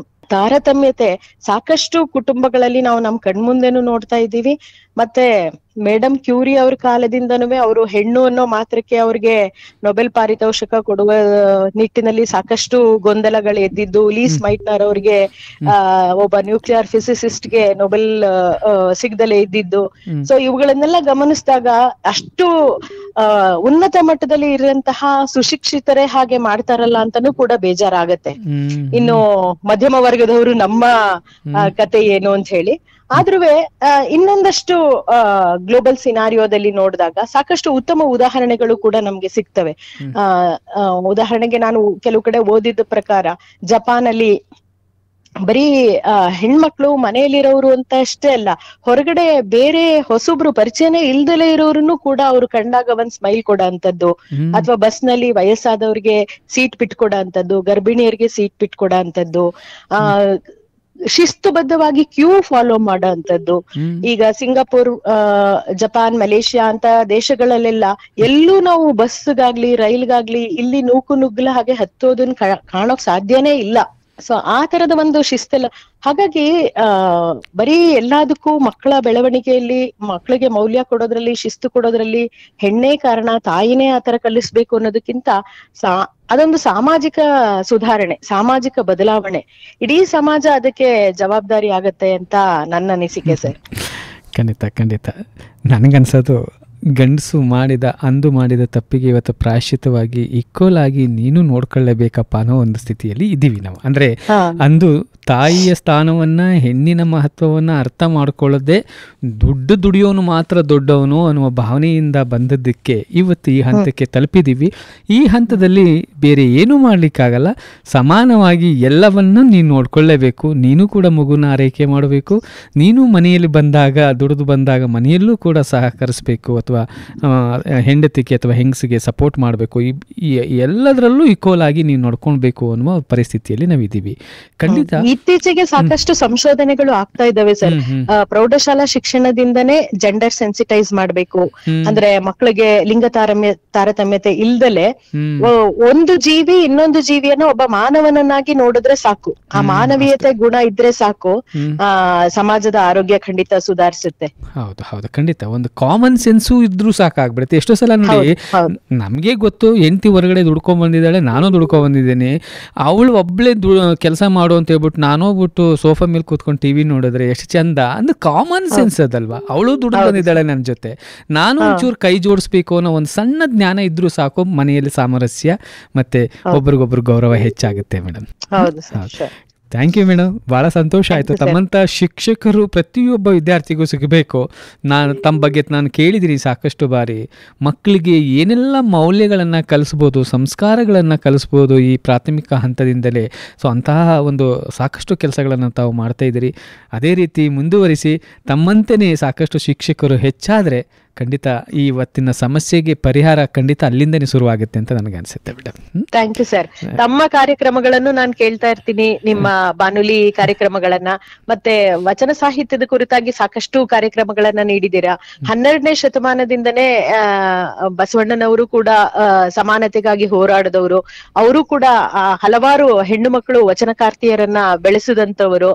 [SPEAKER 6] ತಾರತಮ್ಯತೆ ಸಾಕಷ್ಟು ಕುಟುಂಬಗಳಲ್ಲಿ ನಾವು ನಮ್ ಕಣ್ಮುಂದೆನೂ ನೋಡ್ತಾ ಇದ್ದೀವಿ. ಮತ್ತೆ ಮೇಡಮ್ ಕ್ಯೂರಿ ಅವ್ರ ಕಾಲದಿಂದನೂ ಅವರು ಹೆಣ್ಣು ಅನ್ನೋ ಮಾತ್ರಕ್ಕೆ ಅವ್ರಿಗೆ ನೊಬೆಲ್ ಪಾರಿತೋಷಕ ಕೊಡುವ ನಿಟ್ಟಿನಲ್ಲಿ ಸಾಕಷ್ಟು ಗೊಂದಲಗಳು ಎದ್ದಿದ್ದು, ಲೀಸ್ ಮೈಟ್ನರ್ ಅವ್ರಿಗೆ ಒಬ್ಬ ನ್ಯೂಕ್ಲಿಯರ್ ಫಿಸಿಸಿಸ್ಟ್ಗೆ ನೊಬೆಲ್ ಸಿಗದಲೇ ಇದ್ದಿದ್ದು. ಸೊ ಇವುಗಳನ್ನೆಲ್ಲ ಗಮನಿಸಿದಾಗ ಅಷ್ಟು ಉನ್ನತ ಮಟ್ಟದಲ್ಲಿ ಇರುವಂತಹ ಸುಶಿಕ್ಷಿತರೇ ಹಾಗೆ ಮಾಡ್ತಾರಲ್ಲ ಅಂತಾನೂ ಕೂಡ ಬೇಜಾರಾಗತ್ತೆ. ಇನ್ನು ಮಧ್ಯಮ ವರ್ಗದವರು ನಮ್ಮ ಕತೆ ಏನು ಅಂತ ಹೇಳಿ. ಆದ್ರೂ ಇನ್ನೊಂದಷ್ಟು ಗ್ಲೋಬಲ್ ಸಿನಾರಿಯೋದಲ್ಲಿ ನೋಡಿದಾಗ ಸಾಕಷ್ಟು ಉತ್ತಮ ಉದಾಹರಣೆಗಳು ಕೂಡ ನಮ್ಗೆ ಸಿಗ್ತವೆ. ಉದಾಹರಣೆಗೆ ನಾನು ಕೆಲವು ಕಡೆ ಓದಿದ ಪ್ರಕಾರ ಜಪಾನ್ ಅಲ್ಲಿ ಬರೀ ಹೆಣ್ಮಕ್ಳು ಮನೆಯಲ್ಲಿರೋರು ಅಂತ ಅಷ್ಟೇ ಅಲ್ಲ, ಹೊರಗಡೆ ಬೇರೆ ಹೊಸಬ್ರು ಪರಿಚಯನೇ ಇಲ್ದಲೇ ಇರೋರನ್ನು ಕೂಡ ಅವ್ರು ಕಂಡಾಗ ಒಂದ್ ಸ್ಮೈಲ್ ಕೊಡೋ ಅಂತದ್ದು, ಅಥವಾ ಬಸ್ ನಲ್ಲಿ ವಯಸ್ಸಾದವ್ರಿಗೆ ಸೀಟ್ ಬಿಟ್ಕೊಡೋ ಅಂತದ್ದು, ಗರ್ಭಿಣಿಯರಿಗೆ ಸೀಟ್ ಬಿಟ್ಕೊಡೋ ಅಂತದ್ದು, ಶಿಸ್ತುಬದ್ಧವಾಗಿ ಕ್ಯೂ ಫಾಲೋ ಮಾಡೋ ಅಂತದ್ದು. ಈಗ ಸಿಂಗಾಪುರ್, ಜಪಾನ್, ಮಲೇಷಿಯಾ ಅಂತ ದೇಶಗಳಲ್ಲೆಲ್ಲ ಎಲ್ಲೂ ನಾವು ಬಸ್ಗಾಗ್ಲಿ ರೈಲ್ಗಾಗ್ಲಿ ಇಲ್ಲಿ ನೂಕು ನುಗ್ಗಲ ಹಾಗೆ ಹತ್ತೋದನ್ನ ಕಾಣೋಕ್ ಸಾಧ್ಯನೇ ಇಲ್ಲ. ಸೊ ಆ ತರದ ಒಂದು ಶಿಸ್ತೆಲ್ಲ, ಹಾಗಾಗಿ ಬರೀ ಎಲ್ಲದಕ್ಕೂ ಮಕ್ಕಳ ಬೆಳವಣಿಗೆಯಲ್ಲಿ ಮಕ್ಕಳಿಗೆ ಮೌಲ್ಯ ಕೊಡೋದ್ರಲ್ಲಿ, ಶಿಸ್ತು ಕೊಡೋದ್ರಲ್ಲಿ ಹೆಣ್ಣೇ ಕಾರಣ, ತಾಯಿನೇ ಆತರ ಕಲಿಸ್ಬೇಕು ಅನ್ನೋದಕ್ಕಿಂತ ಅದೊಂದು ಸಾಮಾಜಿಕ ಸುಧಾರಣೆ, ಸಾಮಾಜಿಕ ಬದಲಾವಣೆ, ಇಡೀ ಸಮಾಜ ಅದಕ್ಕೆ ಜವಾಬ್ದಾರಿ ಆಗತ್ತೆ ಅಂತ ನನ್ನ ಅನಿಸಿಕೆ ಸರ್.
[SPEAKER 2] ಖಂಡಿತ ನನಗನ್ಸೋದು ಗಂಡಸು ಅಂದು ಮಾಡಿದ ತಪ್ಪಿಗೆ ಇವತ್ತು ಪ್ರಾಯಶ್ಚಿತವಾಗಿ ಈಕ್ವಲ್ ಆಗಿ ನೀನು ನೋಡ್ಕೊಳ್ಳೇಬೇಕಪ್ಪ ಅನ್ನೋ ಒಂದು ಸ್ಥಿತಿಯಲ್ಲಿ ಇದ್ದೀವಿ ನಾವು. ಅಂದರೆ ಅಂದು ತಾಯಿಯ ಸ್ಥಾನವನ್ನು, ಹೆಣ್ಣಿನ ಮಹತ್ವವನ್ನು ಅರ್ಥ ಮಾಡ್ಕೊಳ್ಳೋದೇ ದುಡಿಯೋನು ಮಾತ್ರ ದೊಡ್ಡವನು ಅನ್ನುವ ಭಾವನೆಯಿಂದ ಬಂದದ್ದಕ್ಕೆ ಇವತ್ತು ಈ ಹಂತಕ್ಕೆ ತಲುಪಿದ್ದೀವಿ. ಈ ಹಂತದಲ್ಲಿ ಬೇರೆ ಏನೂ ಮಾಡಲಿಕ್ಕಾಗಲ್ಲ, ಸಮಾನವಾಗಿ ಎಲ್ಲವನ್ನೂ ನೀನು ನೋಡ್ಕೊಳ್ಳೇಬೇಕು. ನೀನು ಕೂಡ ಮಗುನ ಆರೈಕೆ ಮಾಡಬೇಕು, ನೀನು ಮನೆಯಲ್ಲಿ ಬಂದಾಗ ದುಡಿದು ಬಂದಾಗ ಮನೆಯಲ್ಲೂ ಕೂಡ ಸಹಕರಿಸಬೇಕು, ಅಥವಾ ಹೆಂಡತಿಗೆ ಅಥವಾ ಹೆಂಗಸಿಗೆ ಸಪೋರ್ಟ್ ಮಾಡಬೇಕು. ಎಲ್ಲದರಲ್ಲೂ ಈಕ್ವಲ್ ಆಗಿ ನೀವು ನೋಡ್ಕೊಳ್ಬೇಕು ಅನ್ನುವ ಪರಿಸ್ಥಿತಿಯಲ್ಲಿ ನಾವಿದ್ದೀವಿ. ಖಂಡಿತ
[SPEAKER 6] ಇತ್ತೀಚೆಗೆ ಸಾಕಷ್ಟು ಸಂಶೋಧನೆಗಳು ಆಗ್ತಾ ಇದಾವೆ ಸರ್. ಪ್ರೌಢಶಾಲಾ ಶಿಕ್ಷಣದಿಂದನೇ ಜೆಂಡರ್ ಸೆನ್ಸಿಟೈಸ್ ಮಾಡ್ಬೇಕು, ಅಂದ್ರೆ ಮಕ್ಕಳಿಗೆ ಲಿಂಗ ತಾರತಮ್ಯತೆ ಇಲ್ದಲೆ ಒಂದು ಜೀವಿ ಇನ್ನೊಂದು ಜೀವಿಯನ್ನು ಒಬ್ಬ ಮಾನವನನ್ನಾಗಿ ನೋಡಿದ್ರೆ ಸಾಕು, ಆ ಮಾನವೀಯತೆ ಗುಣ ಇದ್ರೆ ಸಾಕು, ಸಮಾಜದ ಆರೋಗ್ಯ ಖಂಡಿತ ಸುಧಾರಿಸುತ್ತೆ.
[SPEAKER 2] ಹೌದು ಖಂಡಿತ ಒಂದು ಕಾಮನ್ ಸೆನ್ಸು ಇದ್ರೂ ಸಾಕಾಗ್ಬಿಡುತ್ತೆ. ಎಷ್ಟೋ ಸಲ ನೋಡಿ, ನಮ್ಗೆ ಗೊತ್ತು ಹೆಂಡತಿ ಹೊರಗಡೆ ದುಡ್ಕೊಂಡ್ ಬಂದಿದ್ದಾಳೆ, ನಾನು ದುಡ್ಕೊಂಡ್ ಬಂದಿದ್ದೇನೆ, ಅವಳು ಒಬ್ಳೆ ಕೆಲಸ ಮಾಡು ಅಂತ ಹೇಳ್ಬಿಟ್ಟು ನಾನೋಗ್ಬಿಟ್ಟು ಸೋಫಾ ಮೇಲೆ ಕೂತ್ಕೊಂಡು ಟಿವಿ ನೋಡಿದ್ರೆ ಎಷ್ಟು ಚಂದ. ಅಂದ್ರೆ ಕಾಮನ್ ಸೆನ್ಸ್ ಅದಲ್ವಾ, ಅವಳು ದುಡ್ಡು ಬಂದಿದ್ದಾಳೆ ನನ್ನ ಜೊತೆ, ನಾನು ಒಂಚೂರು ಕೈ ಜೋಡಿಸ್ಬೇಕು ಅನ್ನೋ ಒಂದು ಸಣ್ಣ ಜ್ಞಾನ ಇದ್ರೂ ಸಾಕು, ಮನೆಯಲ್ಲಿ ಸಾಮರಸ್ಯ ಮತ್ತೆ ಒಬ್ರಿಗೊಬ್ರು ಗೌರವ ಹೆಚ್ಚಾಗುತ್ತೆ ಮೇಡಮ್. ಥ್ಯಾಂಕ್ ಯು ಮೇಡಮ್, ಭಾಳ ಸಂತೋಷ ಆಯಿತು. ತಮ್ಮಂಥ ಶಿಕ್ಷಕರು ಪ್ರತಿಯೊಬ್ಬ ವಿದ್ಯಾರ್ಥಿಗೂ ಸಿಗಬೇಕು. ತಮ್ಮ ಬಗ್ಗೆ ನಾನು ಕೇಳಿದಿರಿ ಸಾಕಷ್ಟು ಬಾರಿ. ಮಕ್ಕಳಿಗೆ ಏನೆಲ್ಲ ಮೌಲ್ಯಗಳನ್ನು ಕಲಿಸ್ಬೋದು, ಸಂಸ್ಕಾರಗಳನ್ನು ಕಲಿಸ್ಬೋದು ಈ ಪ್ರಾಥಮಿಕ ಹಂತದಿಂದಲೇ. ಸೊ ಅಂತಹ ಒಂದು ಸಾಕಷ್ಟು ಕೆಲಸಗಳನ್ನು ತಾವು ಮಾಡ್ತಾಯಿದ್ದೀರಿ. ಅದೇ ರೀತಿ ಮುಂದುವರಿಸಿ. ತಮ್ಮಂತೆಯೇ ಸಾಕಷ್ಟು ಶಿಕ್ಷಕರು ಹೆಚ್ಚಾದರೆ ಖಂಡಿತ ಈ ಇವತ್ತಿನ ಸಮಸ್ಯೆಗೆ ಪರಿಹಾರ ಖಂಡಿತ ಅಲ್ಲಿಂದನೇ ಶುರುವಾಗುತ್ತೆ ಅಂತ ನನಗೆ ಅನ್ಸುತ್ತೆ ಮೇಡಮ್.
[SPEAKER 6] Thank you sir. ತಮ್ಮ ಕಾರ್ಯಕ್ರಮಗಳನ್ನು ನಾನು ಕೇಳ್ತಾ ಇರ್ತೀನಿ, ನಿಮ್ಮ ಬಾನುಲಿ ಕಾರ್ಯಕ್ರಮಗಳನ್ನ, ಮತ್ತೆ ವಚನ ಸಾಹಿತ್ಯದ ಕುರಿತಾಗಿ ಸಾಕಷ್ಟು ಕಾರ್ಯಕ್ರಮಗಳನ್ನ ನೀಡಿದ್ದೀರಾ. 12ನೇ ಶತಮಾನದಿಂದನೇ ಬಸವಣ್ಣನವರು ಕೂಡ ಸಮಾನತೆಗಾಗಿ ಹೋರಾಡಿದವರು, ಅವರು ಕೂಡ ಹಲವಾರು ಹೆಣ್ಣು ಮಕ್ಕಳು ವಚನಕಾರ್ತಿಯರನ್ನ ಬೆಳೆಸಿದಂತವರು.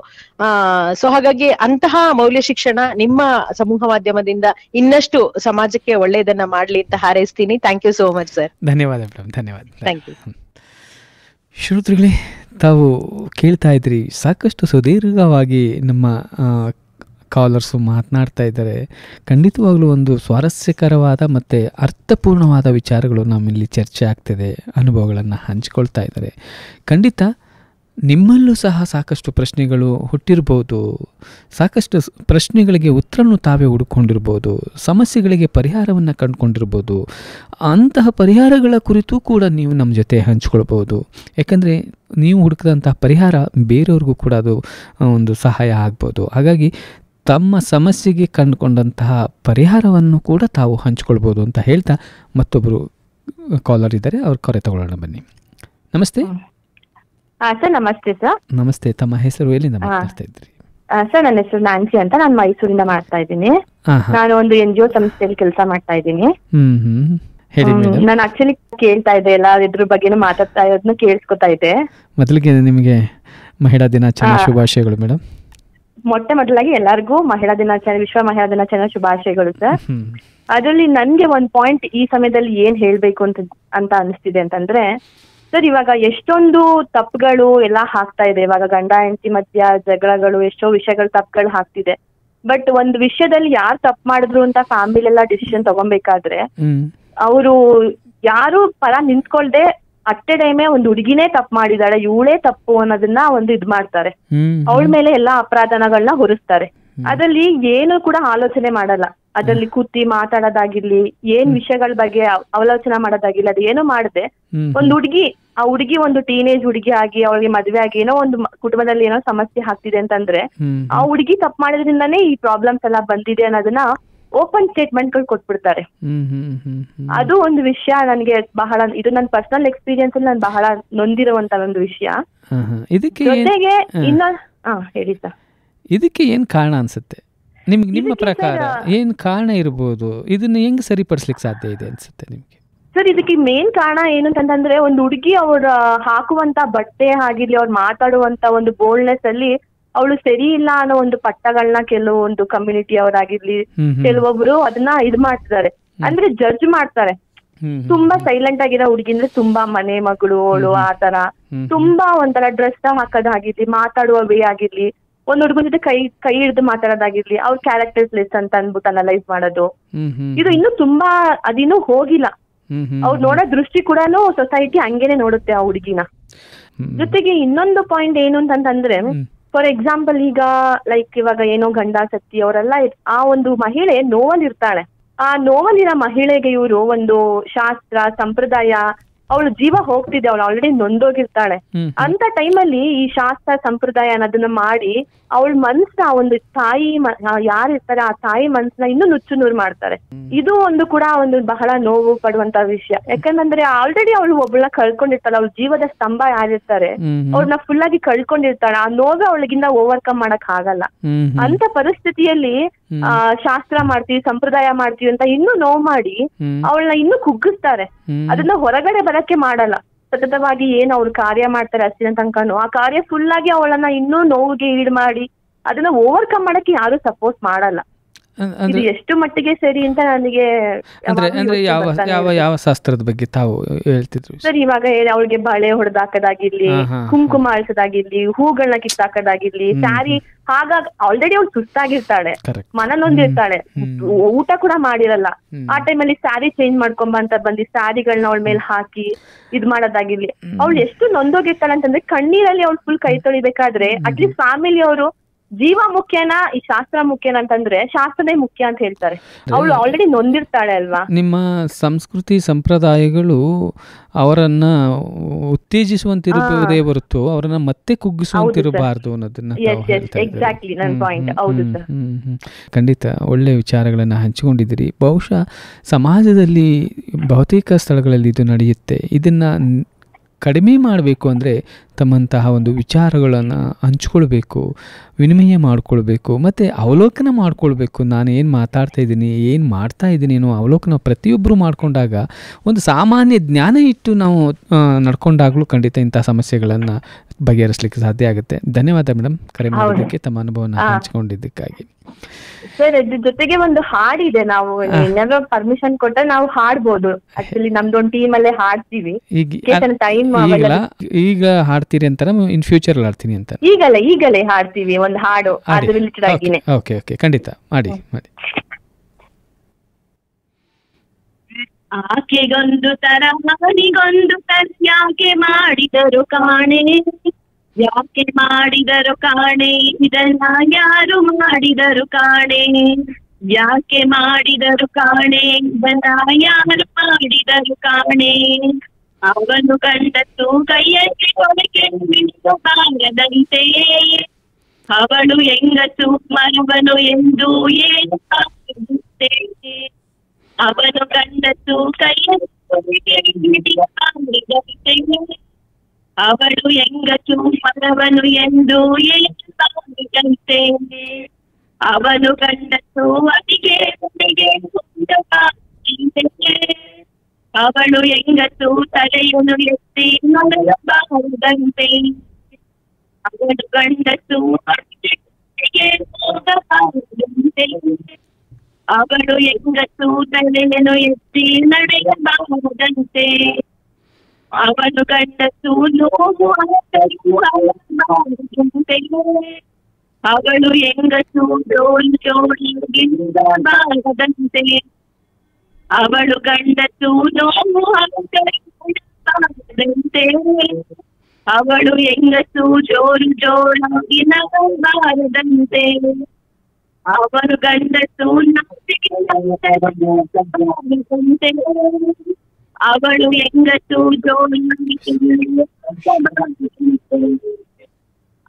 [SPEAKER 6] ಸೊ ಹಾಗಾಗಿ ಅಂತಹ ಮೌಲ್ಯ ಶಿಕ್ಷಣ ನಿಮ್ಮ ಸಮೂಹ ಮಾಧ್ಯಮದಿಂದ ಇನ್ನಷ್ಟು ಸಮಾಜಕ್ಕೆ ಒಳ್ಳೆಯದನ್ನ ಮಾಡ್ಲಿ ಅಂತ ಹಾರೈಸ್ತೀನಿ. Thank you so much sir.
[SPEAKER 2] ಧನ್ಯವಾದ ಮೇಡಮ್, ಧನ್ಯವಾದ.
[SPEAKER 6] Thank you.
[SPEAKER 2] ಶ್ರೋತೃಗಳೇ, ತಾವು ಕೇಳ್ತಾ ಇದ್ರಿ, ಸಾಕಷ್ಟು ಸುದೀರ್ಘವಾಗಿ ನಮ್ಮ ಕಾಲರ್ಸು ಮಾತನಾಡ್ತಾ ಇದ್ದಾರೆ. ಖಂಡಿತವಾಗ್ಲೂ ಒಂದು ಸ್ವಾರಸ್ಯಕರವಾದ ಮತ್ತು ಅರ್ಥಪೂರ್ಣವಾದ ವಿಚಾರಗಳು ನಮ್ಮಲ್ಲಿ ಚರ್ಚೆ ಆಗ್ತಿದೆ, ಅನುಭವಗಳನ್ನು ಹಂಚಿಕೊಳ್ತಾ ಇದ್ದಾರೆ. ಖಂಡಿತ ನಿಮ್ಮಲ್ಲೂ ಸಹ ಸಾಕಷ್ಟು ಪ್ರಶ್ನೆಗಳು ಹುಟ್ಟಿರ್ಬೋದು, ಸಾಕಷ್ಟು ಪ್ರಶ್ನೆಗಳಿಗೆ ಉತ್ತರವನ್ನು ತಾವೇ ಹುಡುಕೊಂಡಿರ್ಬೋದು, ಸಮಸ್ಯೆಗಳಿಗೆ ಪರಿಹಾರವನ್ನು ಕಂಡುಕೊಂಡಿರ್ಬೋದು. ಅಂತಹ ಪರಿಹಾರಗಳ ಕುರಿತು ಕೂಡ ನೀವು ನಮ್ಮ ಜೊತೆ ಹಂಚ್ಕೊಳ್ಬೋದು. ಯಾಕಂದರೆ ನೀವು ಹುಡುಕಿದಂತಹ ಪರಿಹಾರ ಬೇರೆಯವ್ರಿಗೂ ಕೂಡ ಅದು ಒಂದು ಸಹಾಯ ಆಗ್ಬೋದು. ಹಾಗಾಗಿ ತಮ್ಮ ಸಮಸ್ಯೆಗೆ ಕಂಡುಕೊಂಡಂತಹ ಪರಿಹಾರವನ್ನು ಕೂಡ ತಾವು ಹಂಚ್ಕೊಳ್ಬೋದು ಅಂತ ಹೇಳ್ತಾ ಮತ್ತೊಬ್ಬರು ಕಾಲರ್ ಇದ್ದಾರೆ, ಅವ್ರ ಕರೆ ತಗೊಳ್ಳೋಣ ಬನ್ನಿ. ನಮಸ್ತೆ.
[SPEAKER 7] ಸರ್ ನಮಸ್ತೆ ಸರ್.
[SPEAKER 2] ನಮಸ್ತೆ, ತಮ್ಮ ಹೆಸರು, ಎಲ್ಲಿಂದ ಮಾತಾಡ್ತಾ ಇದ್ರಿ?
[SPEAKER 7] ಸರ್ ನನ್ನ ಹೆಸರು ನ್ಯಾನ್ಸಿ ಅಂತ, ನಾನು ಮೈಸೂರಿಂದ ಮಾಡ್ತಾ ಇದ್ದೀನಿ. ನಾನು ಒಂದು NGO ಸಂಸ್ಥೆಯಲ್ಲಿ ಕೆಲಸ ಮಾಡ್ತಾ ಇದ್ದೀನಿ. ನಾನು ಆಕ್ಚುಲಿ ಕೇಳ್ತಾ ಇದ್ದೆ, ಎಲ್ಲ ಇದ್ರ ಬಗ್ಗೆನೂ ಮಾತಾಡ್ತಾ ಇರೋದನ್ನ ಕೇಳಿಸ್ಕೊತಾ ಇದ್ದೆ.
[SPEAKER 2] ಮೊದಲಿಗೆ ನಿಮಗೆ ಮಹಿಳಾ ದಿನಾಚರಣೆ ಶುಭಾಶಯಗಳು ಮೇಡಮ್.
[SPEAKER 7] ಮೊದಲಾಗಿ ಎಲ್ಲರಿಗೂ ಮಹಿಳಾ ದಿನಾಚರಣೆ, ವಿಶ್ವ ಮಹಿಳಾ ದಿನಾಚರಣೆ ಶುಭಾಶಯಗಳು ಸರ್. ಅದರಲ್ಲಿ ನನ್ಗೆ ಒಂದ್ ಪಾಯಿಂಟ್ ಈ ಸಮಯದಲ್ಲಿ ಏನ್ ಹೇಳ್ಬೇಕು ಅಂತ ಅನಿಸ್ತಿದೆ ಅಂತಂದ್ರೆ, ಸರ್ ಇವಾಗ ಎಷ್ಟೊಂದು ತಪ್ಪುಗಳು ಎಲ್ಲ ಆಗ್ತಾ ಇದೆ. ಇವಾಗ ಗಂಡ ಹೆಂಡತಿ ಮಧ್ಯ ಜಗಳಗಳು, ಎಷ್ಟೋ ವಿಷಯಗಳು ತಪ್ಪುಗಳು ಆಗ್ತಿದೆ. ಬಟ್ ಒಂದು ವಿಷಯದಲ್ಲಿ ಯಾರು ತಪ್ಪು ಮಾಡಿದ್ರು ಅಂತ ಫ್ಯಾಮಿಲಿ ಎಲ್ಲ ಡಿಸಿಷನ್ ತಗೊಬೇಕಾದ್ರೆ ಅವರು ಯಾರು ಪರ ನಿಂತ್ಕೊಳ್ದೆ ಅಟ್ ಎ ಟೈಮೇ ಒಂದು ಹುಡುಗಿನೇ ತಪ್ಪು ಮಾಡಿದಾಳೆ, ಇವಳೇ ತಪ್ಪು ಅನ್ನೋದನ್ನ ಒಂದು ಇದ್ ಮಾಡ್ತಾರೆ. ಅವಳ ಮೇಲೆ ಎಲ್ಲಾ ಅಪರಾಧಗಳನ್ನ ಹೊರಿಸ್ತಾರೆ. ಅದ್ರಲ್ಲಿ ಏನು ಕೂಡ ಆಲೋಚನೆ ಮಾಡಲ್ಲ. ಅದ್ರಲ್ಲಿ ಕೂತಿ ಮಾತಾಡೋದಾಗಿರ್ಲಿ, ಏನ್ ವಿಷಯಗಳ ಬಗ್ಗೆ ಅವಲೋಚನೆ ಮಾಡೋದಾಗಿರ್ಲಿ, ಅದೇನೋ ಮಾಡದೆ ಒಂದ್ ಆ ಹುಡುಗಿ ಒಂದು ಟೀನೇಜ್ ಹುಡುಗಿ ಆಗಿ ಅವಳಿಗೆ ಮದ್ವೆ ಆಗಿ ಏನೋ ಒಂದು ಕುಟುಂಬದಲ್ಲಿ ಏನೋ ಸಮಸ್ಯೆ ಆಗ್ತಿದೆ ಅಂತಂದ್ರೆ ಆ ಹುಡುಗಿ ತಪ್ಪು ಮಾಡಿದ್ರಿಂದಾನೇ ಈ ಪ್ರಾಬ್ಲಮ್ಸ್ ಎಲ್ಲ ಬಂದಿದೆ ಅನ್ನೋದನ್ನ ಓಪನ್ ಸ್ಟೇಟ್ಮೆಂಟ್ ಗಳು ಕೊಟ್ಬಿಡ್ತಾರೆ. ಅದು ಒಂದು ವಿಷಯ ನನ್ಗೆ ಬಹಳ, ಇದು ನನ್ನ ಪರ್ಸನಲ್ ಎಕ್ಸ್ಪೀರಿಯನ್ಸ್ ಅಲ್ಲಿ ನಾನು ಬಹಳ ನೊಂದಿರುವಂತ ಒಂದು ವಿಷಯ. ಜೊತೆಗೆ ಹೇಳಿ ಸರ್,
[SPEAKER 2] ಇದಕ್ಕೆ ಏನ್ ಕಾರಣ ಅನ್ಸುತ್ತೆ ನಿಮ್ಮ ಪ್ರಕಾರ? ಏನ್ ಕಾರಣ ಇರ್ಬೋದು? ಇದನ್ನ ಹೆಂಗ್ ಸರಿಪಡಿಸ್ಲಿಕ್ಕೆ ಸಾಧ್ಯ ಇದೆ ಅನ್ಸುತ್ತೆ ನಿಮ್ಗೆ?
[SPEAKER 7] ಸರ್ ಇದಕ್ಕೆ ಮೇನ್ ಕಾರಣ ಏನು ಅಂತಂದ್ರೆ ಒಂದು ಹುಡುಗಿ ಅವ್ರ ಹಾಕುವಂತ ಬಟ್ಟೆ ಆಗಿರ್ಲಿ, ಅವ್ರು ಮಾತಾಡುವಂತ ಒಂದು ಬೋಲ್ಡ್ನೆಸ್ ಅಲ್ಲಿ ಅವಳು ಸರಿ ಇಲ್ಲ ಅನ್ನೋ ಒಂದು ಪಟ್ಟಗಳನ್ನ ಕೆಲವೊಂದು ಕಮ್ಯುನಿಟಿ ಅವರಾಗಿರ್ಲಿ ಕೆಲವೊಬ್ರು ಅದನ್ನ ಇದ್ ಮಾಡ್ತಿದ್ದಾರೆ, ಅಂದ್ರೆ ಜಡ್ಜ್ ಮಾಡ್ತಾರೆ. ತುಂಬಾ ಸೈಲೆಂಟ್ ಆಗಿರೋ ಹುಡುಗಿ ಅಂದ್ರೆ ತುಂಬಾ ಮನೆ ಮಗಳು ಅವಳು ಆತರ, ತುಂಬಾ ಒಂಥರ ಡ್ರೆಸ್ ಹಾಕೋದಾಗಿರ್ಲಿ, ಮಾತಾಡುವ ವೇ ಆಗಿರ್ಲಿ, ಒಂದ್ ಹುಡುಗನ ಜೊತೆ ಕೈ ಹಿಡಿದು ಮಾತಾಡೋದಾಗಿರ್ಲಿ, ಅವ್ರ ಕ್ಯಾರೆಕ್ಟರ್ಸ್ ಲೆಸ್ ಅಂತ ಅನ್ಬಿಟ್ಟು ಅನಲೈಸ್ ಮಾಡೋದು, ಇದು ಇನ್ನು ತುಂಬಾ ಅದಿನ್ನೂ ಹೋಗಿಲ್ಲ. ಅವ್ರು ನೋಡೋ ದೃಷ್ಟಿ ಕೂಡ ಸೊಸೈಟಿ ಹಂಗೇನೆ ನೋಡುತ್ತೆ ಆ ಹುಡುಗಿನ. ಜೊತೆಗೆ ಇನ್ನೊಂದು ಪಾಯಿಂಟ್ ಏನು ಅಂತಂದ್ರೆ, ಫಾರ್ ಎಕ್ಸಾಂಪಲ್ ಈಗ ಲೈಕ್ ಇವಾಗ ಏನೋ ಗಂಡ ಸತ್ತಿ ಅವರೆಲ್ಲ ಆ ಒಂದು ಮಹಿಳೆ ನೋವಲ್ಲಿರ್ತಾಳೆ. ಆ ನೋವಲ್ಲಿರೋ ಮಹಿಳೆಗೆ ಇವರು ಒಂದು ಶಾಸ್ತ್ರ ಸಂಪ್ರದಾಯ, ಅವಳು ಜೀವ ಹೋಗ್ತಿದೆ, ಅವಳು ಆಲ್ರೆಡಿ ನೊಂದೋಗಿರ್ತಾಳೆ. ಅಂತ ಟೈಮಲ್ಲಿ ಈ ಶಾಸ್ತ್ರ ಸಂಪ್ರದಾಯ ಅನ್ನೋದನ್ನ ಮಾಡಿ ಅವಳ ಮನ್ಸನ್ನ ಒಂದು ತಾಯಿ ಯಾರಿರ್ತಾರೆ ಆ ತಾಯಿ ಮನ್ಸನ್ನ ಇನ್ನೂ ನುಚ್ಚು ನೂರು ಮಾಡ್ತಾರೆ. ಇದು ಒಂದು ಕೂಡ ಒಂದು ಬಹಳ ನೋವು ಪಡುವಂತ ವಿಷಯ. ಯಾಕಂದ್ರೆ ಆಲ್ರೆಡಿ ಅವಳು ಒಬ್ಬಳನ್ನ ಕಳ್ಕೊಂಡಿರ್ತಾಳೆ, ಅವಳ ಜೀವದ ಸ್ತಂಭ ಯಾರಿರ್ತಾರೆ ಅವ್ರನ್ನ ಫುಲ್ ಆಗಿ ಕಳ್ಕೊಂಡಿರ್ತಾಳೆ. ಆ ನೋವು ಅವಳಿಗಿಂದ ಓವರ್ಕಮ್ ಮಾಡಕ್ ಆಗಲ್ಲ. ಅಂತ ಪರಿಸ್ಥಿತಿಯಲ್ಲಿ ಶಾಸ್ತ್ರ ಮಾಡ್ತೀವಿ ಸಂಪ್ರದಾಯ ಮಾಡ್ತೀವಿ ಅಂತ ಇನ್ನೂ ನೋವು ಮಾಡಿ ಅವಳನ್ನ ಇನ್ನೂ ಕುಗ್ಗಿಸ್ತಾರೆ. ಅದನ್ನ ಹೊರಗಡೆ ಬರಕ್ಕೆ ಮಾಡಲ್ಲ. ಸತತವಾಗಿ ಏನ್ ಅವ್ರು ಕಾರ್ಯ ಮಾಡ್ತಾರೆ ಅಷ್ಟಿನ ತನಕನು ಆ ಕಾರ್ಯ ಫುಲ್ ಆಗಿ ಅವಳನ್ನ ಇನ್ನೂ ನೋವಿಗೆ ಈಡ್ ಮಾಡಿ ಅದನ್ನ ಓವರ್ಕಮ್ ಮಾಡಕ್ಕೆ ಯಾರು ಸಪೋರ್ಟ್ ಮಾಡಲ್ಲ. ಇದು ಎಷ್ಟು ಮಟ್ಟಿಗೆ ಸರಿ ಅಂತ ನನಗೆ
[SPEAKER 2] ಯಾವ ಶಾಸ್ತ್ರದ ಬಗ್ಗೆ ತಾವು ಹೇಳ್ತಿದ್ರು
[SPEAKER 7] ಸರ್? ಇವಾಗ ಅವಳಿಗೆ ಬಳೆ ಹೊಡೆದಾಕದಾಗಿರ್ಲಿ, ಕುಂಕುಮ ಅಳಿಸೋದಾಗಿರ್ಲಿ, ಹೂಗಳನ್ನ ಕಿತ್ತಾಕದಾಗಿರ್ಲಿ, ಸ್ಯಾರಿ ಹಾಗಾಗಿ ಆಲ್ರೆಡಿ ಅವಳು ಸುಸ್ತಾಗಿರ್ತಾಳೆ, ಮನನೊಂದಿರ್ತಾಳೆ, ಊಟ ಕೂಡ ಮಾಡಿರಲ್ಲ. ಆ ಟೈಮಲ್ಲಿ ಸ್ಯಾರಿ ಚೇಂಜ್ ಮಾಡ್ಕೊಂಬ ಅಂತ ಬಂದು ಸ್ಯಾರಿಗಳನ್ನ ಅವಳ ಮೇಲೆ ಹಾಕಿ ಇದ್ ಮಾಡೋದಾಗಿರ್ಲಿ, ಅವಳು ಎಷ್ಟು ನೊಂದೋಗಿರ್ತಾಳೆ ಅಂತಂದ್ರೆ ಕಣ್ಣೀರಲ್ಲಿ ಅವಳು ಫುಲ್ ಕೈ ತೊಳಿಬೇಕಾದ್ರೆ ಅಟ್ಲೀಸ್ಟ್ ಫ್ಯಾಮಿಲಿ ಅವರು ಜೀವ ಮುಖ್ಯನಾ ಈ ಶಾಸ್ತ್ರ ಮುಖ್ಯನಾ ಅಂತಂದ್ರೆ ಶಾಸ್ತ್ರನೇ ಮುಖ್ಯ ಅಂತ ಹೇಳ್ತಾರೆ. ಅವಳು ಆಲ್ರೆಡಿ ನೊಂದಿರ್ತಾಳೆ ಅಲ್ವಾ.
[SPEAKER 2] ನಿಮ್ಮ ಸಂಸ್ಕೃತಿ ಸಂಪ್ರದಾಯಗಳು ಅವರನ್ನ ಉತ್ತೇಜಿಸುವಂತಿರಬಹುದೇ ಹೊರತು ಅವರನ್ನ ಮತ್ತೆ ಕುಗ್ಗಿಸುವಂತಿರಬಾರದು ಅನ್ನೋದನ್ನ
[SPEAKER 7] ಎಕ್ಸಾಕ್ಟ್ಲಿ ನನ್ನ ಪಾಯಿಂಟ್. ಹೌದು ಸರ್,
[SPEAKER 2] ಖಂಡಿತ ಒಳ್ಳೆ ವಿಚಾರಗಳನ್ನ ಹಂಚಿಕೊಂಡಿದ್ದೀರಿ. ಬಹುಶಃ ಸಮಾಜದಲ್ಲಿ ಬಹುತೇಕ ಸ್ಥಳಗಳಲ್ಲಿ ಇದು ನಡೆಯುತ್ತೆ. ಇದನ್ನ ಕಡಿಮೆ ಮಾಡಬೇಕು ಅಂದರೆ ತಮ್ಮಂತಹ ಒಂದು ವಿಚಾರಗಳನ್ನು ಹಂಚ್ಕೊಳ್ಬೇಕು, ವಿನಿಮಯ ಮಾಡಿಕೊಳ್ಬೇಕು, ಮತ್ತು ಅವಲೋಕನ ಮಾಡಿಕೊಳ್ಬೇಕು. ನಾನು ಏನು ಮಾತಾಡ್ತಾ ಇದ್ದೀನಿ, ಏನು ಮಾಡ್ತಾ ಇದ್ದೀನಿ ಅನ್ನೋ ಅವಲೋಕನ ಪ್ರತಿಯೊಬ್ಬರು ಮಾಡಿಕೊಂಡಾಗ ಒಂದು ಸಾಮಾನ್ಯ ಜ್ಞಾನ ಇಟ್ಟು ನಾವು ನಡ್ಕೊಂಡಾಗಲೂ ಖಂಡಿತ ಇಂಥ ಸಮಸ್ಯೆಗಳನ್ನು ಬಗೆಹರಿಸಲಿಕ್ಕೆ ಸಾಧ್ಯ ಆಗುತ್ತೆ. ಧನ್ಯವಾದ ಮೇಡಮ್, ಕರೆ ಮಾಡೋದಕ್ಕೆ, ತಮ್ಮ ಅನುಭವನ ಹಂಚಿಕೊಂಡಿದ್ದಕ್ಕಾಗಿ.
[SPEAKER 7] ಸರ್ ಇದ್ರ ಜೊತೆಗೆ ಒಂದು ಹಾಡಿದೆ, ನಾವು ಏನಾದ್ರು ಪರ್ಮಿಷನ್ ಕೊಟ್ರೆ ನಾವು ಹಾಡ್ಬೋದು. ಆಕ್ಚುಲಿ ನಮ್ದೊಂದು ಟೀಮ್ ಅಲ್ಲೇ ಹಾಡ್ತೀವಿ. ಟೈಮ್
[SPEAKER 2] ಈಗ ಹಾಡ್ತೀರಿ ಅಂತಾರ ಇನ್ ಫ್ಯೂಚರ್ ಹಾಡ್ತೀನಿ ಅಂತ?
[SPEAKER 7] ಈಗಲೇ ಹಾಡ್ತೀವಿ ಒಂದು ಹಾಡು ಅದ್ರ ರಿಲೇಟೆಡ್ ಆಗಿನೇ.
[SPEAKER 2] ಓಕೆ ಓಕೆ, ಖಂಡಿತ ಮಾಡಿ ಮಾಡಿ.
[SPEAKER 8] ಆಕೆಗೊಂದು ತರ ಅವನಿಗೊಂದು ತರ ಯಾಕೆ ಮಾಡಿದರು ಕಾಣೆ, ಯಾಕೆ ಮಾಡಿದರು ಕಾಣೆ, ಇದನ್ನ ಯಾರು ಮಾಡಿದರು ಕಾಣೆ, ಯಾಕೆ ಮಾಡಿದರು ಕಾಣೆ, ಇದನ್ನ ಯಾರು ಮಾಡಿದರು ಕಾಣೆ. ಅವನು ಗಂಡಸು ಕೈಯಲ್ಲಿ ಕೊರಕೆ ಬಾರದಂತೆ, ಅವಳು ಹೆಂಗಸು ಮರವನು ಎಂದು ಏನು ಬಾರದಂತೆ. ಅವನು ಗಂಡಸು ಕೈಯಲ್ಲಿ ಕೊರಕೆ ಬಾರದಂತೆ, ಅವಳು ಹೆಂಗಸು ಮರವನು ಎಂದು ಏನು ಬಾರದಂತೆ. ಅವನು ಗಂಡಸು ಅದಿಗೆ ಅವಳು ಹೆಂಗಸು ತಲೆಯನ್ನು ಎತ್ತಿ ನೋಡಬಾರದಂತೆ. ಅವಳು ಗಂಡಸು ಹೋಗಬಾರದಂತೆ, ಅವಳು ಹೆಂಗಸು ತಲೆಯನ್ನು ಎತ್ತಿ ನಡೆಯಬಾರದಂತೆ. ಅವನು ಗಂಡಸು ನೋವು ಆಗಬಾರದಂತೆ, ಅವಳು ಹೆಂಗಸು ಡೋಲ್ ಜೋಡಿಗಿಂದಬಾರದಂತೆ. ಅವಳು ಗಂಡಸು ನೋವು ಆಗಬಾರದಂತೆ, ಅವಳು ಹೆಂಗಸು ಜೋರು ಜೋರಾಗಿ ನಗಬಾರದಂತೆ. ಅವನು ಗಂಡಸು ನಾಚಿಕೆಯಾಗಬಾರದಂತೆ, ಅವಳು ಹೆಂಗಸು ಜೋರಾಗಿ ನಗಬಾರದಂತೆ.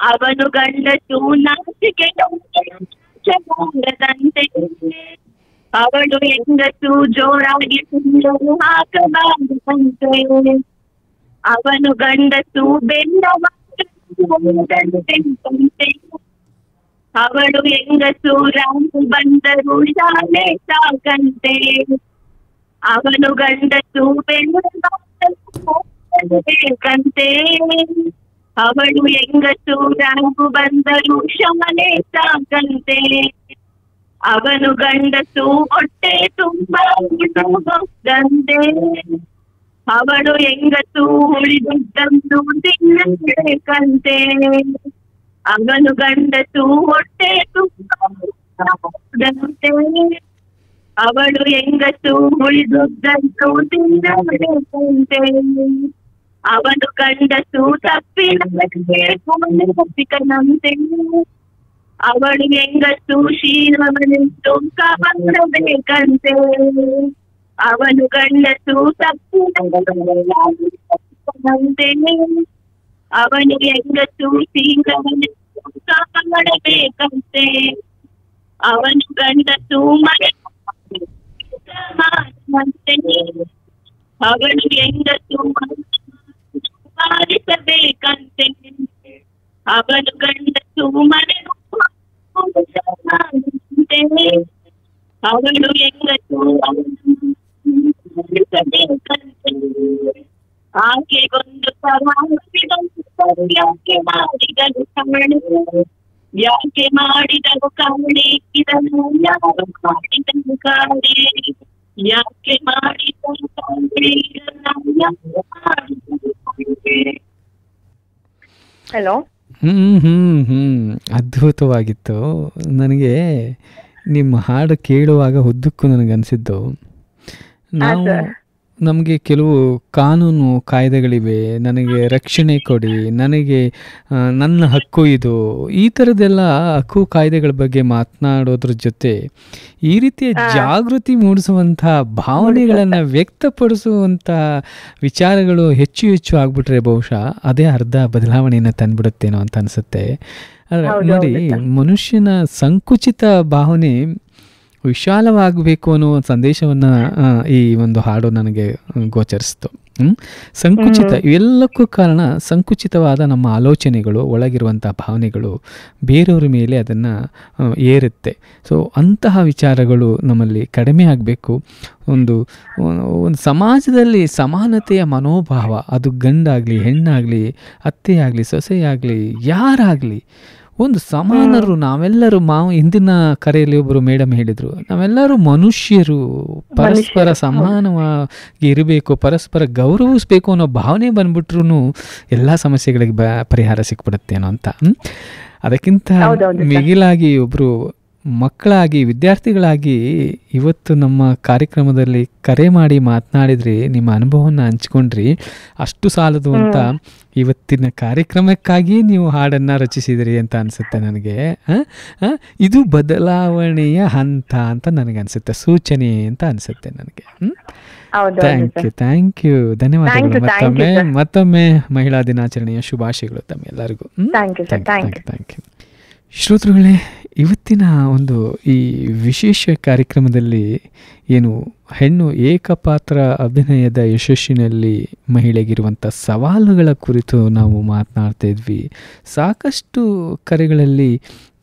[SPEAKER 8] ಅವನು ಗಂಡಸು ನಾಚಿಕೆಯಾಗಬಾರದಂತೆ, ಅವಳು ಹೆಂಗಸು ಜೋರಾಗಿ ಸುಂದರ ಹಾಕಬಾರದಂತೆ. ಅವನು ಗಂಡಸು ಬೆಂದವಾಗದಂತೆ, ಅವಳು ಹೆಂಗಸು ರಾಮು ಬಂದರು ಶಾಲೆ ಸಾಕಂತೆ. ಅವನು ಗಂಡಸು ಬೇಕಂತೆ, ಅವಳು ಹೆಂಗಸು ರಾಗು ಬಂದರು ಶಮನೆ ಸಾಕಂತೆ. ಅವನು ಗಂಡಸು ಹೊಟ್ಟೆ ತುಂಬ ಹೋಗಂತೆ, ಅವಳು ಹೆಂಗಸು ಉಳಿದುದನ್ನು ತಿನ್ನಬೇಕಂತೆ. ಅವನು ಗಂಡಸು ಹೊಟ್ಟೆ ತುಂಬ ಹೋಗಂತೆ, ಅವಳು ಹೆಂಗಸು ಉಳಿದುದನ್ನು ತಿನ್ನಬೇಕಂತೆ. ಅವನು ಗಂಡಸು ತಪ್ಪಿನಂತೆ, ಅವಳು ಹೆಂಗಸು ಶೀಲವನ್ನೆಂದು ಕಾಪಾಡಬೇಕಂತೆ. ಅವನು ಗಂಡಸು ತಪ್ಪಿನಂತೆ, ಅವನು ಹೆಂಗಸು ಶೀಲವನ್ನೆಂದು ಕಾಪಾಡಬೇಕಂತೆ. ಅವನು ಗಂಡಸು ಮನೆ ಅವಳು ಹೆಂಗಸು ಮಾಡಿಸಬೇಕಂತೆ. ಅವನು ಗಂಡಸು ಮನೆ ಅವಳು ಹೆಂಗಸು ಮಾಡಿಸಬೇಕಂತೆ. ಆಕೆಗೊಂದು ಯಾಕೆ ಮಾಡಿದಳು ಕಾಣೆ, ಯಾಕೆ ಮಾಡಿದಳು ಕಾಣೆ, ಇದನ್ನು ಯಾರು ಮಾಡಿದಳು ಕಾಣೆ, ಯಾಕೆ ಮಾಡಿದಳು ಕಾಣೆ, ಇದನ್ನು ಯಾರು ಮಾಡಿದಳು ಕಾಣೆ.
[SPEAKER 7] ಹಲೋ.
[SPEAKER 2] ಅದ್ಭುತವಾಗಿತ್ತು. ನನಗೆ ನಿಮ್ಮ ಹಾಡು ಕೇಳುವಾಗ ಉದ್ದಕ್ಕೂ ನನಗನ್ಸಿದ್ದು, ನಾವು ನಮಗೆ ಕೆಲವು ಕಾನೂನು ಕಾಯ್ದೆಗಳಿವೆ, ನನಗೆ ರಕ್ಷಣೆ ಕೊಡಿ, ನನಗೆ ನನ್ನ ಹಕ್ಕು ಇದು, ಈ ಥರದ್ದೆಲ್ಲ ಹಕ್ಕು ಕಾಯ್ದೆಗಳ ಬಗ್ಗೆ ಮಾತನಾಡೋದ್ರ ಜೊತೆ ಈ ರೀತಿಯ ಜಾಗೃತಿ ಮೂಡಿಸುವಂಥ ಭಾವನೆಗಳನ್ನು ವ್ಯಕ್ತಪಡಿಸುವಂಥ ವಿಚಾರಗಳು ಹೆಚ್ಚು ಹೆಚ್ಚು ಆಗ್ಬಿಟ್ರೆ ಬಹುಶಃ ಅದೇ ಅರ್ಧ ಬದಲಾವಣೆಯನ್ನು ತಂದುಬಿಡುತ್ತೇನೋ ಅಂತ ಅನಿಸುತ್ತೆ. ನೋಡಿ, ಮನುಷ್ಯನ ಸಂಕುಚಿತ ಭಾವನೆ ವಿಶಾಲವಾಗಬೇಕು ಅನ್ನೋ ಸಂದೇಶವನ್ನು ಈ ಒಂದು ಹಾಡು ನನಗೆ ಗೋಚರಿಸ್ತು. ಸಂಕುಚಿತ ಇವೆಲ್ಲಕ್ಕೂ ಕಾರಣ ಸಂಕುಚಿತವಾದ ನಮ್ಮ ಆಲೋಚನೆಗಳು, ಒಳಗಿರುವಂಥ ಭಾವನೆಗಳು ಬೇರೆಯವ್ರ ಮೇಲೆ ಅದನ್ನು ಏರುತ್ತೆ. ಸೊ ಅಂತಹ ವಿಚಾರಗಳು ನಮ್ಮಲ್ಲಿ ಕಡಿಮೆ ಆಗಬೇಕು. ಒಂದು ಸಮಾಜದಲ್ಲಿ ಸಮಾನತೆಯ ಮನೋಭಾವ, ಅದು ಗಂಡಾಗಲಿ ಹೆಣ್ಣಾಗಲಿ ಅತ್ತೆಯಾಗಲಿ ಸೊಸೆಯಾಗಲಿ ಯಾರಾಗಲಿ ಒಂದು ಸಮಾನರು, ನಾವೆಲ್ಲರೂ ಹಿಂದಿನ ಕರೆಯಲ್ಲಿ ಒಬ್ಬರು ಮೇಡಮ್ ಹೇಳಿದರು, ನಾವೆಲ್ಲರೂ ಮನುಷ್ಯರು, ಪರಸ್ಪರ ಸಮಾನವಾಗಿ ಇರಬೇಕು, ಪರಸ್ಪರ ಗೌರವಿಸಬೇಕು ಅನ್ನೋ ಭಾವನೆ ಬಂದ್ಬಿಟ್ರು ಎಲ್ಲ ಸಮಸ್ಯೆಗಳಿಗೆ ಪರಿಹಾರ ಸಿಕ್ಬಿಡುತ್ತೇನೋ ಅಂತ. ಅದಕ್ಕಿಂತ ಮಿಗಿಲಾಗಿ ಒಬ್ಬರು ಮಕ್ಕಳಾಗಿ, ವಿದ್ಯಾರ್ಥಿಗಳಾಗಿ ಇವತ್ತು ನಮ್ಮ ಕಾರ್ಯಕ್ರಮದಲ್ಲಿ ಕರೆ ಮಾಡಿ ಮಾತನಾಡಿದ್ರಿ, ನಿಮ್ಮ ಅನುಭವವನ್ನು ಹಂಚ್ಕೊಂಡ್ರಿ. ಅಷ್ಟು ಸಾಲದು ಅಂತ ಇವತ್ತಿನ ಕಾರ್ಯಕ್ರಮಕ್ಕಾಗಿ ನೀವು ಹಾಡನ್ನು ರಚಿಸಿದಿರಿ ಅಂತ ಅನಿಸುತ್ತೆ ನನಗೆ. ಇದು ಬದಲಾವಣೆಯ ಹಂತ ಅಂತ ನನಗನ್ಸುತ್ತೆ, ಸೂಚನೆ ಅಂತ ಅನಿಸುತ್ತೆ ನನಗೆ. ಥ್ಯಾಂಕ್ ಯು ಧನ್ಯವಾದಗಳು. ಮತ್ತೊಮ್ಮೆ ಮಹಿಳಾ ದಿನಾಚರಣೆಯ ಶುಭಾಶಯಗಳು ತಮ್ಮೆಲ್ಲರಿಗೂ. Thank you. ಶ್ರೋತೃಗಳೇ, ಇವತ್ತಿನ ಒಂದು ಈ ವಿಶೇಷ ಕಾರ್ಯಕ್ರಮದಲ್ಲಿ ಏನು ಹೆಣ್ಣು ಏಕಪಾತ್ರ ಅಭಿನಯದ ಯಶಸ್ಸಿನಲ್ಲಿ ಮಹಿಳೆಗಿರುವಂಥ ಸವಾಲುಗಳ ಕುರಿತು ನಾವು ಮಾತನಾಡ್ತಾ ಇದ್ವಿ. ಸಾಕಷ್ಟು ಕರೆಗಳಲ್ಲಿ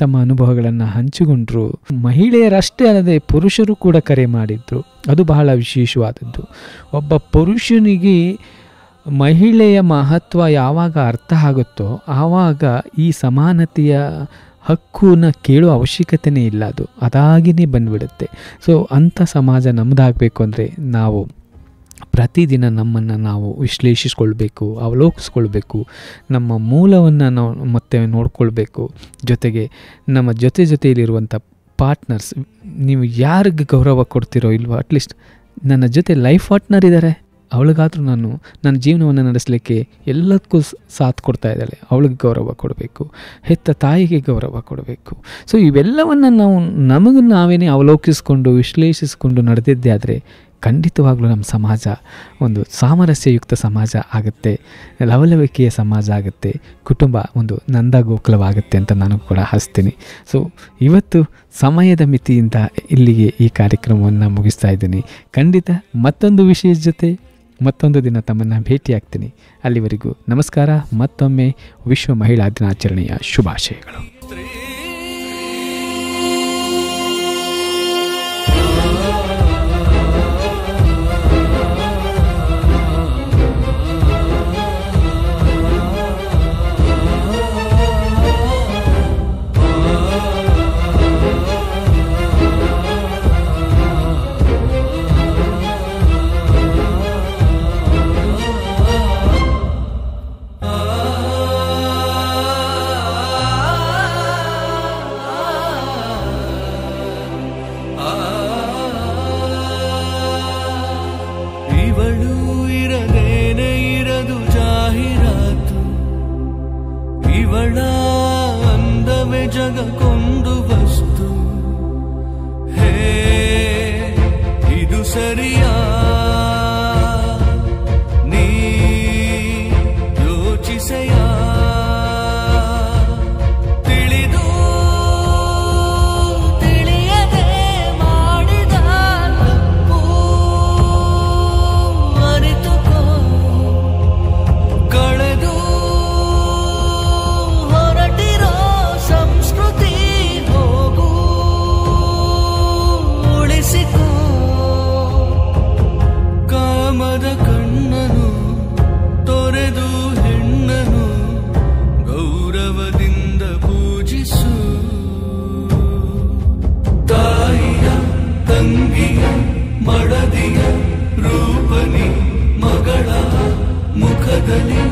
[SPEAKER 2] ತಮ್ಮ ಅನುಭವಗಳನ್ನು ಹಂಚಿಕೊಂಡ್ರು. ಮಹಿಳೆಯರಷ್ಟೇ ಅಲ್ಲದೆ ಪುರುಷರು ಕೂಡ ಕರೆ ಮಾಡಿದ್ರು. ಅದು ಬಹಳ ವಿಶೇಷವಾದದ್ದು. ಒಬ್ಬ ಪುರುಷನಿಗೆ ಮಹಿಳೆಯ ಮಹತ್ವ ಯಾವಾಗ ಅರ್ಥ ಆಗುತ್ತೋ ಆವಾಗ ಈ ಸಮಾನತೆಯ ಹಕ್ಕುನ ಕೇಳೋ ಅವಶ್ಯಕತೆಯೇ ಇಲ್ಲ, ಅದಾಗಿಯೇ ಬಂದುಬಿಡುತ್ತೆ. ಸೊ ಅಂಥ ಸಮಾಜ ನಮ್ಮದಾಗಬೇಕು ಅಂದರೆ ನಾವು ಪ್ರತಿದಿನ ನಮ್ಮನ್ನು ನಾವು ವಿಶ್ಲೇಷಿಸ್ಕೊಳ್ಬೇಕು, ಅವಲೋಕಿಸ್ಕೊಳ್ಬೇಕು, ನಮ್ಮ ಮೂಲವನ್ನು ನಾವು ಮತ್ತೆ ನೋಡ್ಕೊಳ್ಬೇಕು. ಜೊತೆಗೆ ನಮ್ಮ ಜೊತೆಯಲ್ಲಿರುವಂಥ ಪಾರ್ಟ್ನರ್ಸ್, ನೀವು ಯಾರಿಗೆ ಗೌರವ ಕೊಡ್ತಿರೋ ಇಲ್ವೋ, ಅಟ್ಲೀಸ್ಟ್ ನನ್ನ ಜೊತೆ ಲೈಫ್ ಪಾರ್ಟ್ನರ್ ಇದ್ದಾರೆ, ಅವಳಿಗಾದರೂ ನಾನು ನನ್ನ ಜೀವನವನ್ನು ನಡೆಸಲಿಕ್ಕೆ ಎಲ್ಲದಕ್ಕೂ ಸಾಥ್ ಕೊಡ್ತಾ ಇದ್ದಾಳೆ, ಅವಳಿಗೆ ಗೌರವ ಕೊಡಬೇಕು. ಹೆತ್ತ ತಾಯಿಗೆ ಗೌರವ ಕೊಡಬೇಕು. ಸೊ ಇವೆಲ್ಲವನ್ನು ನಾವು ನಮಗೆ ನಾವೇನೇ ಅವಲೋಕಿಸ್ಕೊಂಡು ವಿಶ್ಲೇಷಿಸಿಕೊಂಡು ನಡೆದಿದ್ದೇ ಆದರೆ ಖಂಡಿತವಾಗ್ಲೂ ನಮ್ಮ ಸಮಾಜ ಒಂದು ಸಾಮರಸ್ಯಯುಕ್ತ ಸಮಾಜ ಆಗುತ್ತೆ, ಲವಲವಿಕೆಯ ಸಮಾಜ ಆಗುತ್ತೆ, ಕುಟುಂಬ ಒಂದು ನಂದ ಗೋಕುಲವಾಗುತ್ತೆ ಅಂತ ನಾನು ಕೂಡ ಹಚ್ತೀನಿ. ಸೊ ಇವತ್ತು ಸಮಯದ ಮಿತಿಯಿಂದ ಇಲ್ಲಿಗೆ ಈ ಕಾರ್ಯಕ್ರಮವನ್ನು ಮುಗಿಸ್ತಾ ಇದ್ದೀನಿ. ಖಂಡಿತ ಮತ್ತೊಂದು ವಿಷಯದ ಜೊತೆ ಮತ್ತೊಂದು ದಿನ ತಮ್ಮನ್ನು ಭೇಟಿಯಾಗ್ತೀನಿ. ಅಲ್ಲಿವರೆಗೂ ನಮಸ್ಕಾರ. ಮತ್ತೊಮ್ಮೆ ವಿಶ್ವ ಮಹಿಳಾ ದಿನಾಚರಣೆಯ ಶುಭಾಶಯಗಳು.
[SPEAKER 9] ಜಗಕ್ಕೊಂದು ವಸ್ತು. ಹೇ ಇದು ಸರಿಯಾ? ನೀ ಯೋಚಿಸೆಯ? ತಿಳಿದು ತಿಳಿಯದೆ ಮಾಡಿದ ತಪ್ಪು ಅರಿತುಕೋ. ಕಳೆದು ಹೊರಟಿರೋ ಸಂಸ್ಕೃತಿ ಹೋಗು ಉಳಿಸಿಕೋ. ಕಾಮದ ಕಣ್ಣನು ತೊರೆದು ಹೆಣ್ಣನು ಗೌರವದಿಂದ ಪೂಜಿಸು. ತಾಯಿಯ ತಂಗಿಯ ಮಡದಿಯ ರೂಪನಿ ಮಗಳ ಮುಖದಲ್ಲಿ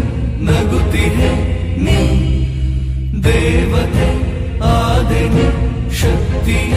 [SPEAKER 9] ನಗುತ್ತಿರೆ ನೀ. ದೇವತೆ ಆದೆನಿ ಶಕ್ತಿಯ